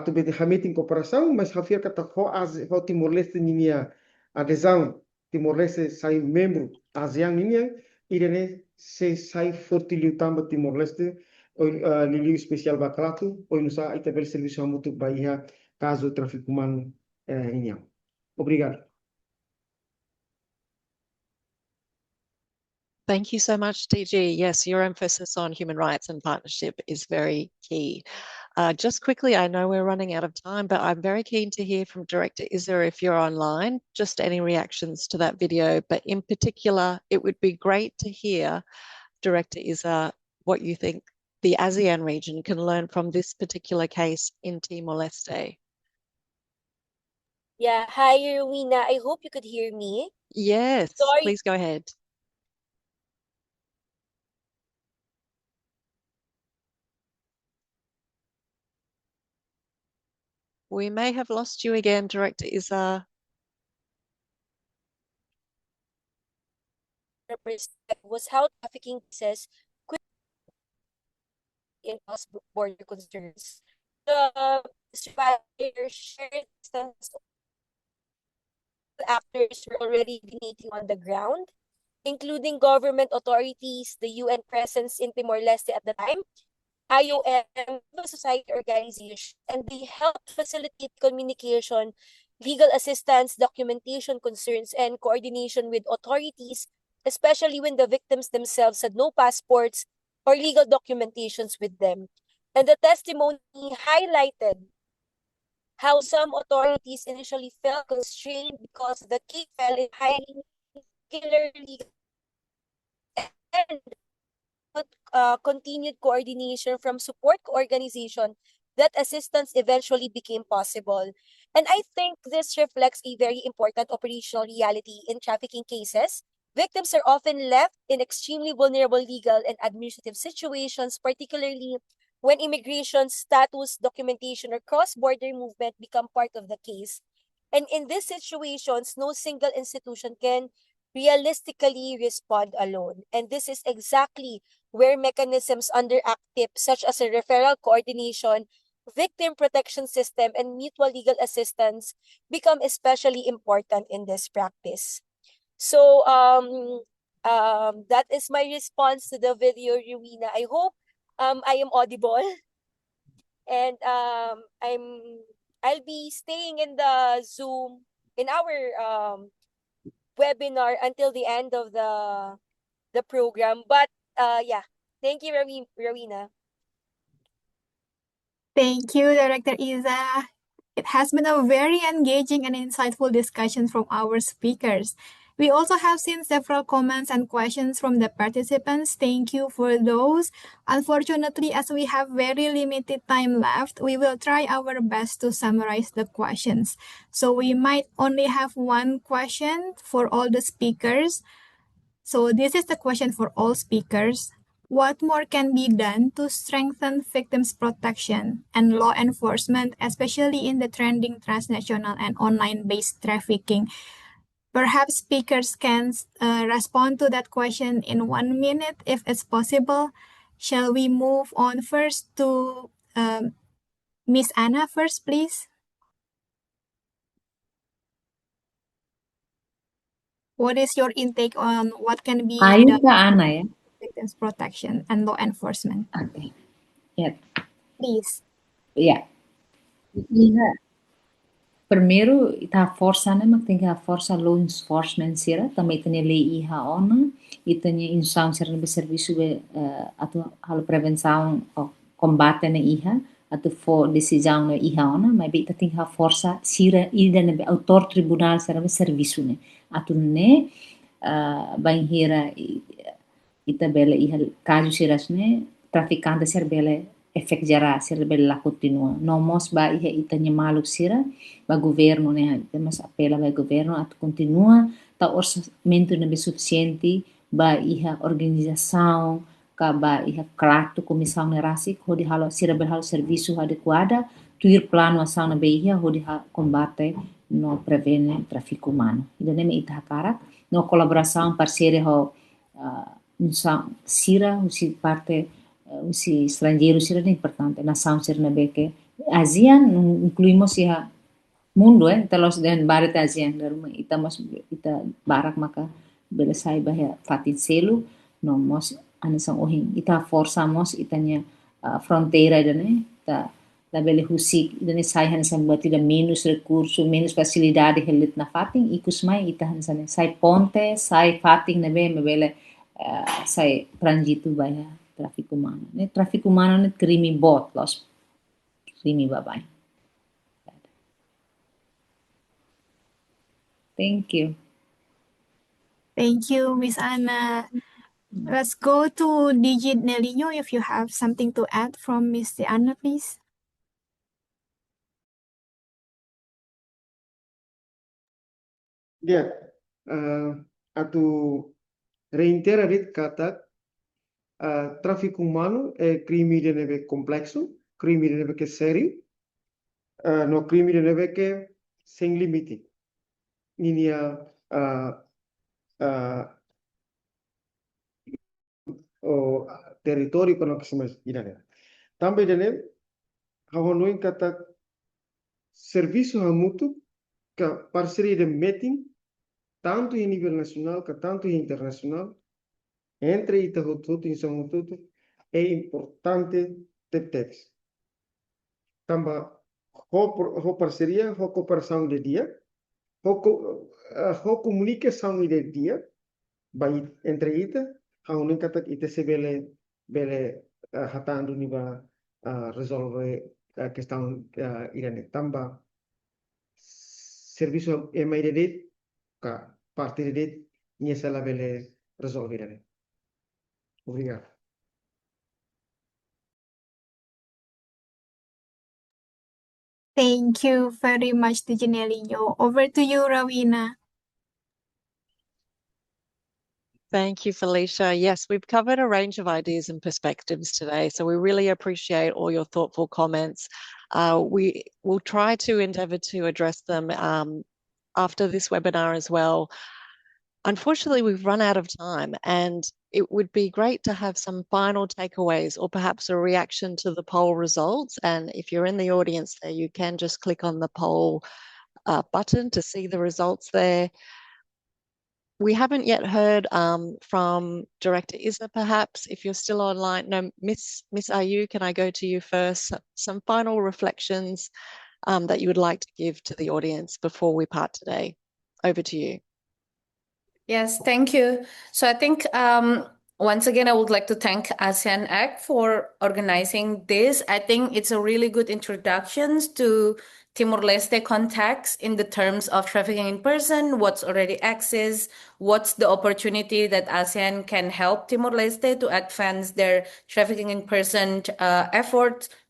Tu bete hamit em cooperação, mas Javier kata ho Timor-Leste ninha adesão, Timor-Leste sai membro ASEAN ninha, irene se sai fortilho tamba Timor-Leste, liliu especial ba KLATU, ou nusa itabel serviço muito Bahia caso tráfico humano ninha. Obrigado. Thank you so much, DG. Yes, your emphasis on human rights and partnership is very key. Just quickly, I know we're running out of time, but I'm very keen to hear from Director Izza if you're online, just any reactions to that video. But in particular, it would be great to hear, Director Izza, what you think the ASEAN region can learn from this particular case in Timor-Leste. Yeah, hi, Rowena. I hope you could hear me. Yes, Sorry. please go ahead. We may have lost you again, Director Izza. Was how trafficking cases could in cross-border concerns. The survivors shared instances actors were already dominating on the ground, including government authorities, the UN presence in Timor-Leste at the time, IOM, civil society organizations, and they helped facilitate communication, legal assistance, documentation concerns, and coordination with authorities, especially when the victims themselves had no passports or legal documentations with them. And the testimony highlighted how some authorities initially felt constrained because the case fell in highly killer legal and continued coordination from support organization that assistance eventually became possible. And I think this reflects a very important operational reality in trafficking cases Victims are often left in extremely vulnerable legal and administrative situations, particularly when immigration status, documentation, or cross-border movement become part of the case. And in these situations, no single institution can realistically respond alone. And this is exactly where mechanisms under ACTIP, such as a referral coordination, victim protection system, and mutual legal assistance, become especially important in this practice. So that is my response to the video, Rowena. I hope I am audible and I'll be staying in the Zoom in our webinar until the end of the program. But yeah, thank you, Rowena. Thank you, Director Iza. It has been a very engaging and insightful discussion from our speakers. We also have seen several comments and questions from the participants. Thank you for those. Unfortunately, as we have very limited time left, we will try our best to summarize the questions. So we might only have one question for all the speakers. So this is the question for all speakers. What more can be done to strengthen victims' protection and law enforcement, especially in the trending transnational and online-based trafficking? Perhaps speakers can respond to that question in 1 minute if it's possible. Shall we move on first to Miss Anna first, please? What is your intake on what can be Ayo done ke Ana ya? victims' protection and law enforcement? Oke. Ya, Please. ya. Iya. Primeiro, ita força né, mas tem que a força law enforcement sira, também tem lei iha ona, e tem instrução sira no serviço de atu hal prevenção o combate na iha, atu for decisão na iha ona, mas bita tem a força sira ida na autor tribunal sira no serviço né, atu né, bem hira ita bela iha caso sira né, traficante sira bela efek jara sira bela continua, não mos ba iha ita nyamaluk sira, ba governo né, temos apela ba governo at continua ta orçamento não é suficiente ba iha organização ka ba iha KLATU comissão ne rasi hodi halo sira berhalo serviço adequada tuir plano ação na iha hodi combate no prevene tráfico humano ida nem ita karak no colaboração parceria ho sira usi parte usi estrangeiro sira é importante nação sira na beke ASEAN incluímos iha mundo telos den barat ASEAN daruma ita barak maka belasai bahya fatin selu no mos anisang ohing ita forçamos itanya fronteira dane ta bele husik dane sai han sambati da menos recurso menos facilidade helit na fatin ikus mai ita han sai ponte sai fatin na be bele sai transitu bahya tráfico humano ne tráfico humano ne crime bot los crime babai. Thank you. Thank you, Miss Anna. Let's go to Digit Nelino if you have something to add from Miss Anna, please. Dia, atu reitera dit kata tráfico humano é crime de neve complexo, crime de neve que é sério, no crime de neve que é sem limite. Ninia o território para que se mais irá. Também de neve, hawanoin kata serviço mútuo que parceria de meeting tanto em nível nacional que tanto internacional entre Itahututu e São Mututu é importante ter. Também a parceria, a cooperação de dia, a comunicação de dia, entre ita, a única que ita se bele hatando niba resolver a questão irane. Também serviço MIDD, que parte de dit, nie se la bele resolver. Obrigado. Thank you very much, Digit Nelino. Over to you, Rowena. Thank you, Felicia. Yes, we've covered a range of ideas and perspectives today, so we really appreciate all your thoughtful comments. We will try to endeavour to address them after this webinar as well. Unfortunately, we've run out of time, and it would be great to have some final takeaways or perhaps a reaction to the poll results. And if you're in the audience there, you can just click on the poll button to see the results there. We haven't yet heard from Director Isa, perhaps, if you're still online. No, Miss Ayu, can I go to you first? Some final reflections that you would like to give to the audience before we part today. Over to you. Yes, thank you. So I think once again, I would like to thank ASEAN-ACT for organizing this. I think it's a really good introduction to Timor-Leste context in the terms of trafficking in person, what's already access, what's the opportunity that ASEAN can help Timor-Leste to advance their trafficking in person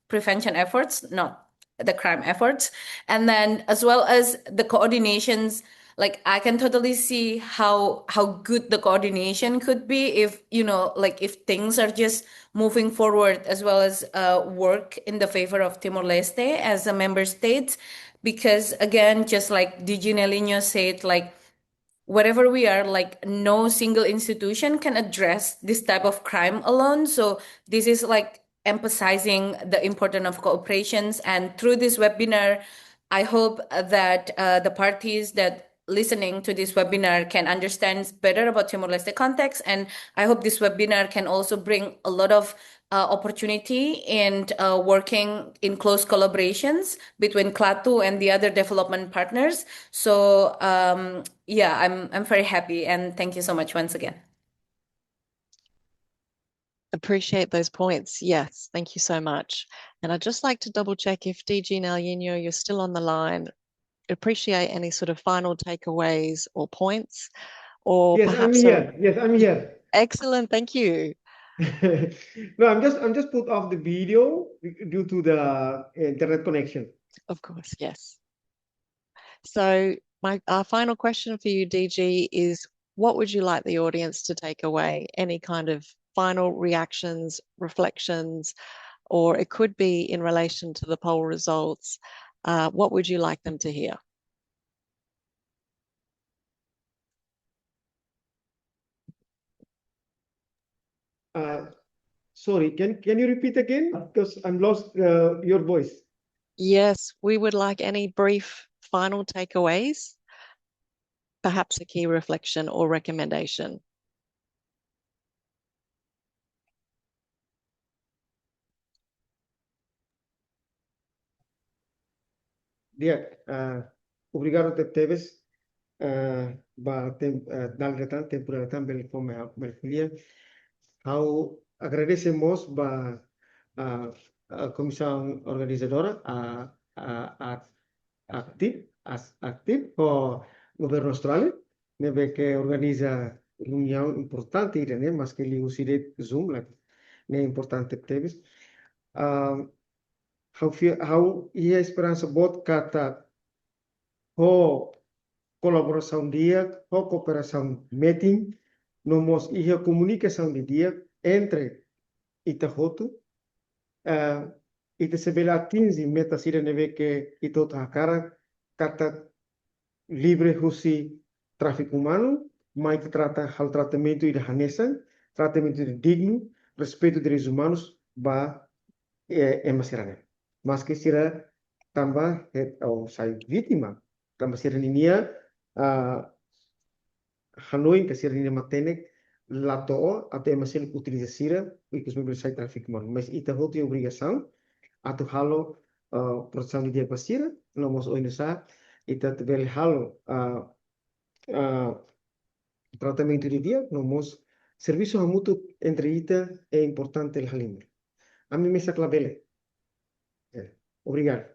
prevention efforts, not the crime efforts, and then as well as the coordinations. Like I can totally see how good the coordination could be if if things are just moving forward, as well as work in the favor of Timor-Leste as a member state, because again, just like DG Nelino said, like wherever we are, like no single institution can address this type of crime alone. So this is like emphasizing the importance of cooperations, and through this webinar, I hope that the parties that listening to this webinar can understand better about Timor-Leste context. And I hope this webinar can also bring a lot of opportunity in working in close collaborations between KLATU and the other development partners. So yeah, I'm very happy, and thank you so much once again. Appreciate those points. Yes, thank you so much. And I'd just like to double check if DG Nelino, you're still on the line. Appreciate any sort of final takeaways or points, or yes, perhaps I'm here. Yes, I'm here. Excellent, thank you. No, I'm just put off the video due to the internet connection. Of course, yes. So our final question for you, DG, is what would you like the audience to take away? Any kind of final reactions, reflections, or it could be in relation to the poll results. What would you like them to hear? Sorry, can you repeat again? Because I'm lost your voice. Yes, we would like any brief final takeaways, perhaps a key reflection or recommendation. Obrigado, Teves. Dal retan temporal retan bel fome belfilia. How agradecemos a comissão organizadora a ACTIP o governo australiano, neve que organiza reunião importante né, mas que ele usa Zoom, né importante teves. How ia esperança bot kata ho colaboração dia, ho cooperação meeting, nomos ia comunicação de dia entre Itahotu, ita sebela atingi meta sira neve que ito cara kata livre husi tráfico humano, mas que trata ao tratamento de hanesa, tratamento de digno, respeito de direitos humanos, masirane. Mas que sira tambah ou sai vítima, tambah sira ninia Hanoi que sira ninia matenek lato até masil utiliza sira e que os membros sai tráfico humano. Mas ita tem obrigação atu halo produção de dia pasira, nomos oinesa ita tebel halo tratamento de dia, nomos serviço mútuo entre ita é importante el halimur. A mim me saclavele. Obrigado.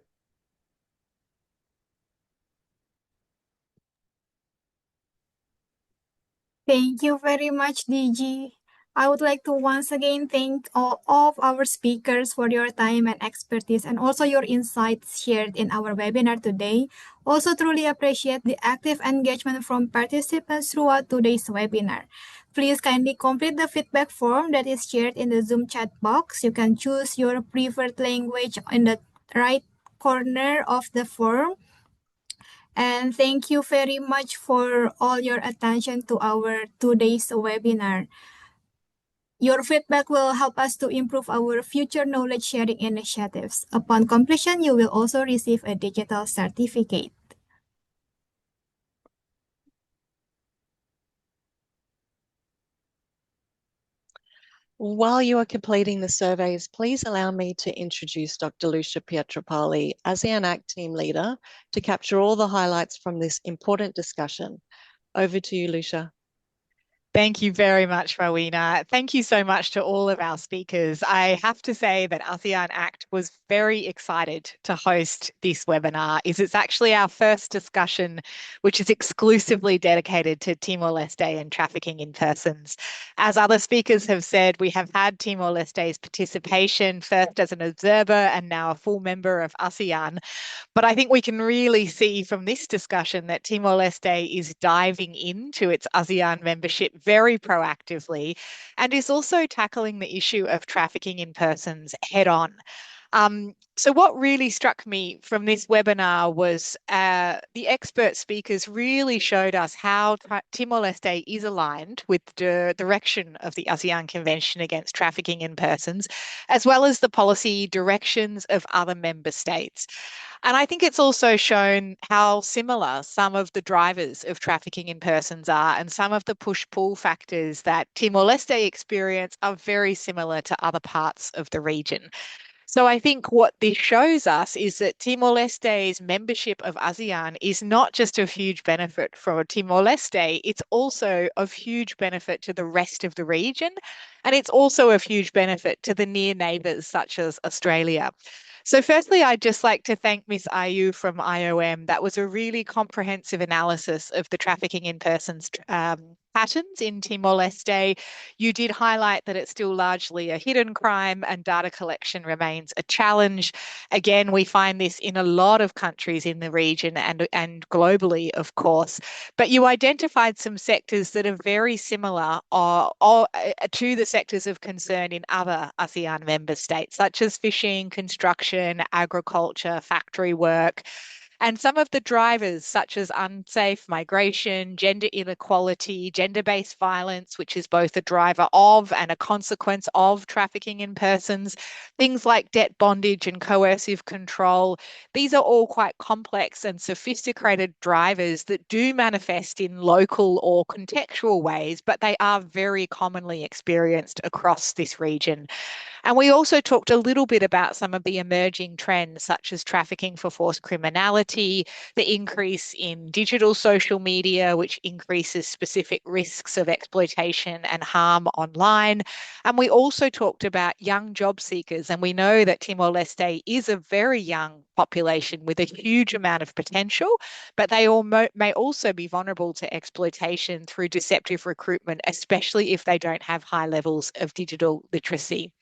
Thank you very much, DG. I would like to once again thank all of our speakers for your time and expertise, and also your insights shared in our webinar today. Also truly appreciate the active engagement from participants throughout today's webinar. Please kindly complete the feedback form that is shared in the Zoom chat box. You can choose your preferred language in the right corner of the form. And thank you very much for all your attention to our today's webinar. Your feedback will help us to improve our future knowledge sharing initiatives. Upon completion, you will also receive a digital certificate. While you are completing the surveys, please allow me to introduce Dr. Lucia Pietropoli, ASEAN-ACT team leader, to capture all the highlights from this important discussion. Over to you, Lucia. Thank you very much, Rowena. Thank you so much to all of our speakers. I have to say that ASEAN-ACT was very excited to host this webinar. It's actually our first discussion, which is exclusively dedicated to Timor-Leste and trafficking in persons. As other speakers have said, we have had Timor-Leste's participation first as an observer and now a full member of ASEAN. But I think we can really see from this discussion that Timor-Leste is diving into its ASEAN membership very proactively and is also tackling the issue of trafficking in persons head on. So what really struck me from this webinar was the expert speakers really showed us how Timor-Leste is aligned with the direction of the ASEAN Convention Against Trafficking in Persons, as well as the policy directions of other member states. And I think it's also shown how similar some of the drivers of trafficking in persons are, and some of the push-pull factors that Timor-Leste experience are very similar to other parts of the region. So I think what this shows us is that Timor-Leste's membership of ASEAN is not just of huge benefit for Timor-Leste, it's also of huge benefit to the rest of the region, and it's also of huge benefit to the near neighbours such as Australia. So firstly, I'd just like to thank Ms. Ayu from IOM. That was a really comprehensive analysis of the trafficking in persons patterns in Timor-Leste. You did highlight that it's still largely a hidden crime and data collection remains a challenge. Again, we find this in a lot of countries in the region and globally, of course. But you identified some sectors that are very similar to the sectors of concern in other ASEAN member states, such as fishing, construction, agriculture, factory work. And some of the drivers, such as unsafe migration, gender inequality, gender-based violence, which is both a driver of and a consequence of trafficking in persons, things like debt bondage and coercive control, these are all quite complex and sophisticated drivers that do manifest in local or contextual ways, but they are very commonly experienced across this region. And we also talked a little bit about some of the emerging trends, such as trafficking for forced criminality, the increase in digital social media, which increases specific risks of exploitation and harm online. And we also talked about young job seekers. And we know that Timor-Leste is a very young population with a huge amount of potential, but they all may also be vulnerable to exploitation through deceptive recruitment, especially if they don't have high levels of digital literacy.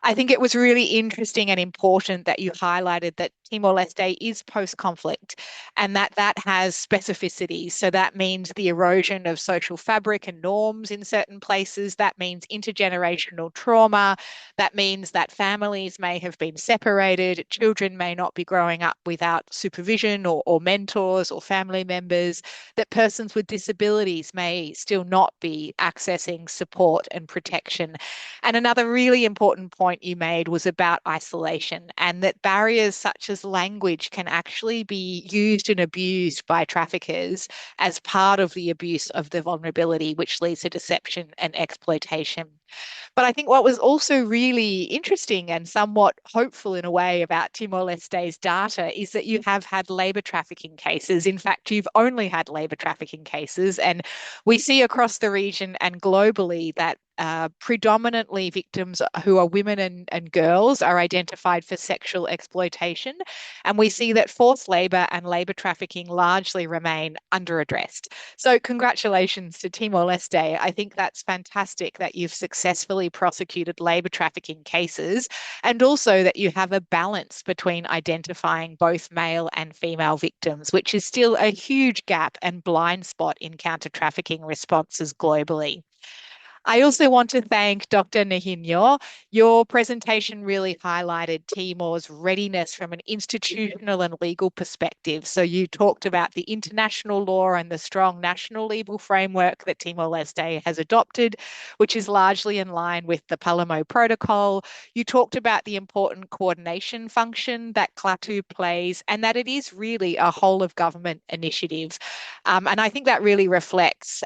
I think it was really interesting and important that you highlighted that Timor-Leste is post-conflict and that has specificities. So that means the erosion of social fabric and norms in certain places. That means intergenerational trauma. That means that families may have been separated. Children may not be growing up without supervision or mentors or family members. That persons with disabilities may still not be accessing support and protection. And another really important point you made was about isolation, and that barriers such as language can actually be used and abused by traffickers as part of the abuse of the vulnerability, which leads to deception and exploitation. But I think what was also really interesting and somewhat hopeful in a way about Timor-Leste's data is that you have had labour trafficking cases. In fact, you've only had labour trafficking cases. And we see across the region and globally that predominantly victims who are women and girls are identified for sexual exploitation. And we see that forced labour and labour trafficking largely remain underaddressed. So congratulations to Timor-Leste. I think that's fantastic that you've successfully prosecuted labour trafficking cases, and also that you have a balance between identifying both male and female victims, which is still a huge gap and blind spot in counter-trafficking responses globally. I also want to thank Dr. Nahinyo. Your presentation really highlighted Timor's readiness from an institutional and legal perspective. So you talked about the international law and the strong national legal framework that Timor-Leste has adopted, which is largely in line with the Palermo Protocol. You talked about the important coordination function that KLATU plays and that it is really a whole of government initiative. And I think that really reflects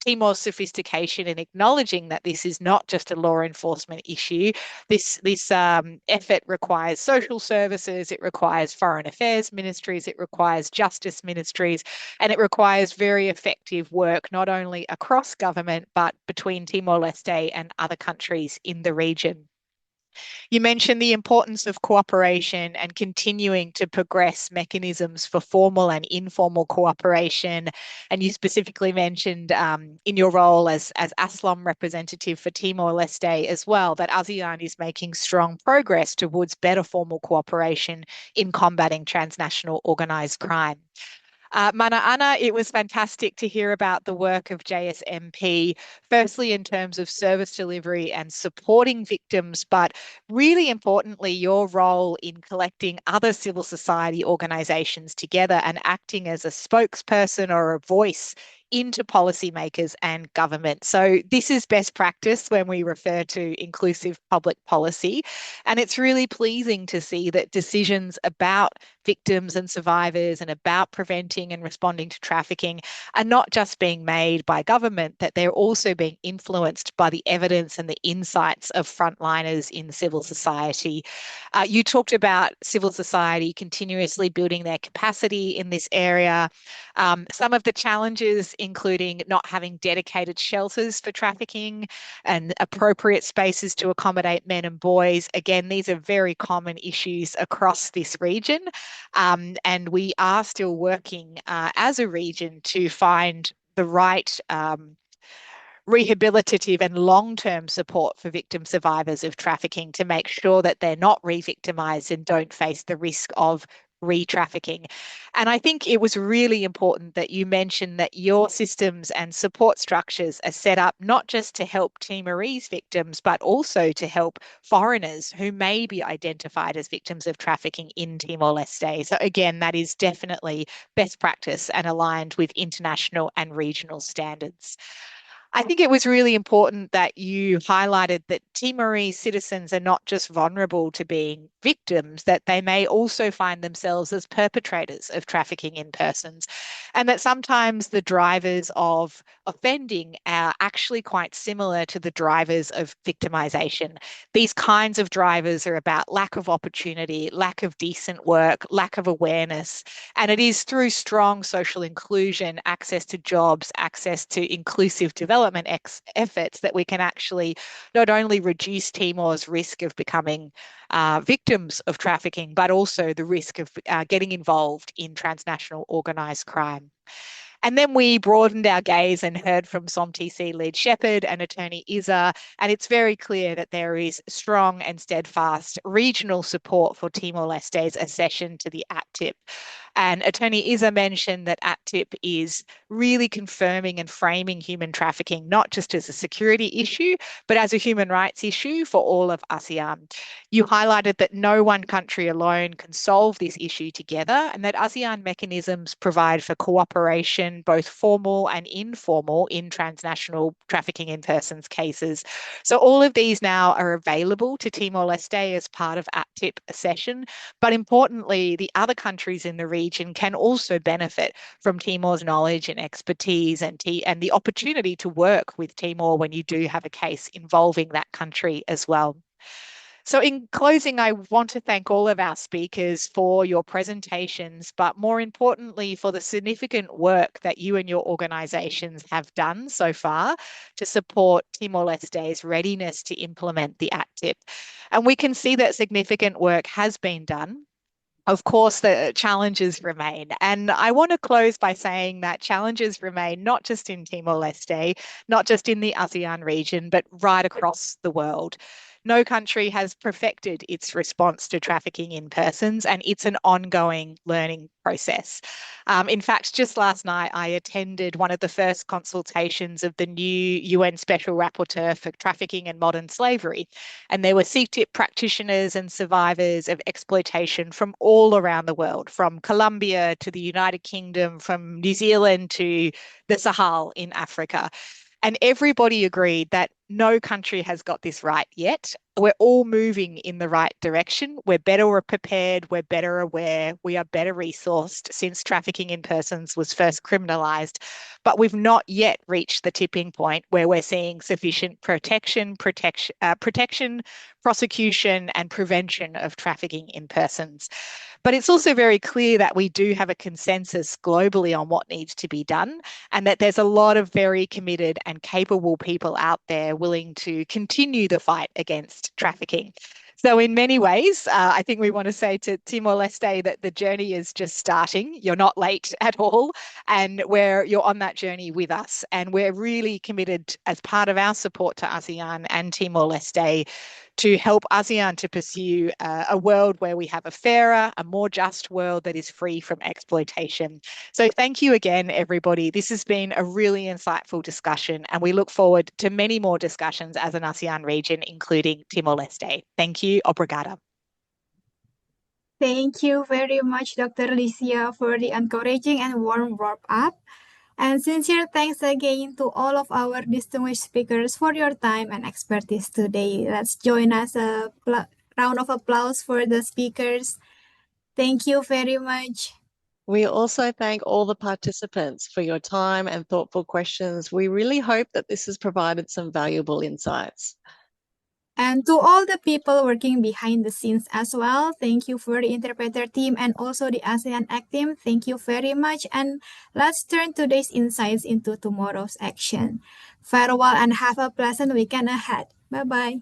Timor's sophistication in acknowledging that this is not just a law enforcement issue. This effort requires social services, it requires foreign affairs ministries, it requires justice ministries, and it requires very effective work not only across government but between Timor-Leste and other countries in the region. You mentioned the importance of cooperation and continuing to progress mechanisms for formal and informal cooperation. And you specifically mentioned in your role as ASLOM representative for Timor-Leste as well, that ASEAN is making strong progress towards better formal cooperation in combating transnational organised crime. Mana Ana, it was fantastic to hear about the work of JSMP, firstly in terms of service delivery and supporting victims, but really importantly, your role in collecting other civil society organisations together and acting as a spokesperson or a voice into policymakers and government. So this is best practice when we refer to inclusive public policy. And it's really pleasing to see that decisions about victims and survivors and about preventing and responding to trafficking are not just being made by government, that they're also being influenced by the evidence and the insights of frontliners in civil society. You talked about civil society continuously building their capacity in this area. Some of the challenges including not having dedicated shelters for trafficking and appropriate spaces to accommodate men and boys. Again, these are very common issues across this region. And we are still working as a region to find the right rehabilitative and long-term support for victim survivors of trafficking to make sure that they're not re-victimized and don't face the risk of re-trafficking. And I think it was really important that you mentioned that your systems and support structures are set up not just to help Timorese victims, but also to help foreigners who may be identified as victims of trafficking in Timor-Leste. So again, that is definitely best practice and aligned with international and regional standards. I think it was really important that you highlighted that Timorese citizens are not just vulnerable to being victims, that they may also find themselves as perpetrators of trafficking in persons, and that sometimes the drivers of offending are actually quite similar to the drivers of victimization. These kinds of drivers are about lack of opportunity, lack of decent work, lack of awareness, and it is through strong social inclusion, access to jobs, access to inclusive development efforts that we can actually not only reduce Timor's risk of becoming victims of trafficking, but also the risk of getting involved in transnational organised crime. And then we broadened our gaze and heard from SOMTC lead shepherd and attorney Isa, and it's very clear that there is strong and steadfast regional support for Timor-Leste's accession to the ACTIP. And attorney Isa mentioned that ACTIP is really confirming and framing human trafficking, not just as a security issue, but as a human rights issue for all of ASEAN. You highlighted that no one country alone can solve this issue together, and that ASEAN mechanisms provide for cooperation, both formal and informal, in transnational trafficking in persons cases. So all of these now are available to Timor-Leste as part of ACTIP accession, but importantly, the other countries in the region can also benefit from Timor's knowledge and expertise and the opportunity to work with Timor when you do have a case involving that country as well. So in closing, I want to thank all of our speakers for your presentations, but more importantly, for the significant work that you and your organisations have done so far to support Timor-Leste's readiness to implement the ACTIP. And we can see that significant work has been done. Of course, the challenges remain. And I want to close by saying that challenges remain not just in Timor-Leste, not just in the ASEAN region, but right across the world. No country has perfected its response to trafficking in persons, and it's an ongoing learning process. In fact, just last night, I attended one of the first consultations of the new UN Special Rapporteur for Trafficking and Modern Slavery. And there were ACTIP practitioners and survivors of exploitation from all around the world, from Colombia to the United Kingdom, from New Zealand to the Sahel in Africa. And everybody agreed that no country has got this right yet. We're all moving in the right direction. We're better prepared. We're better aware. We are better resourced since trafficking in persons was first criminalised. But we've not yet reached the tipping point where we're seeing sufficient protection, prosecution, and prevention of trafficking in persons. But it's also very clear that we do have a consensus globally on what needs to be done, and that there's a lot of very committed and capable people out there willing to continue the fight against trafficking. So in many ways, I think we want to say to Timor-Leste that the journey is just starting. You're not late at all, and you're on that journey with us. And we're really committed as part of our support to ASEAN and Timor-Leste to help ASEAN to pursue a world where we have a fairer, a more just world that is free from exploitation. So thank you again, everybody. This has been a really insightful discussion, and we look forward to many more discussions as an ASEAN region, including Timor-Leste. Thank you. Obrigada. Thank you very much, Dr. Licia, for the encouraging and warm wrap-up. And sincere thanks again to all of our distinguished speakers for your time and expertise today. Let's join us a round of applause for the speakers. Thank you very much. We also thank all the participants for your time and thoughtful questions. We really hope that this has provided some valuable insights. And to all the people working behind the scenes as well, thank you for the interpreter team and also the ASEAN-ACT team. Thank you very much. And let's turn today's insights into tomorrow's action. Farewell and have a pleasant weekend ahead. Bye-bye.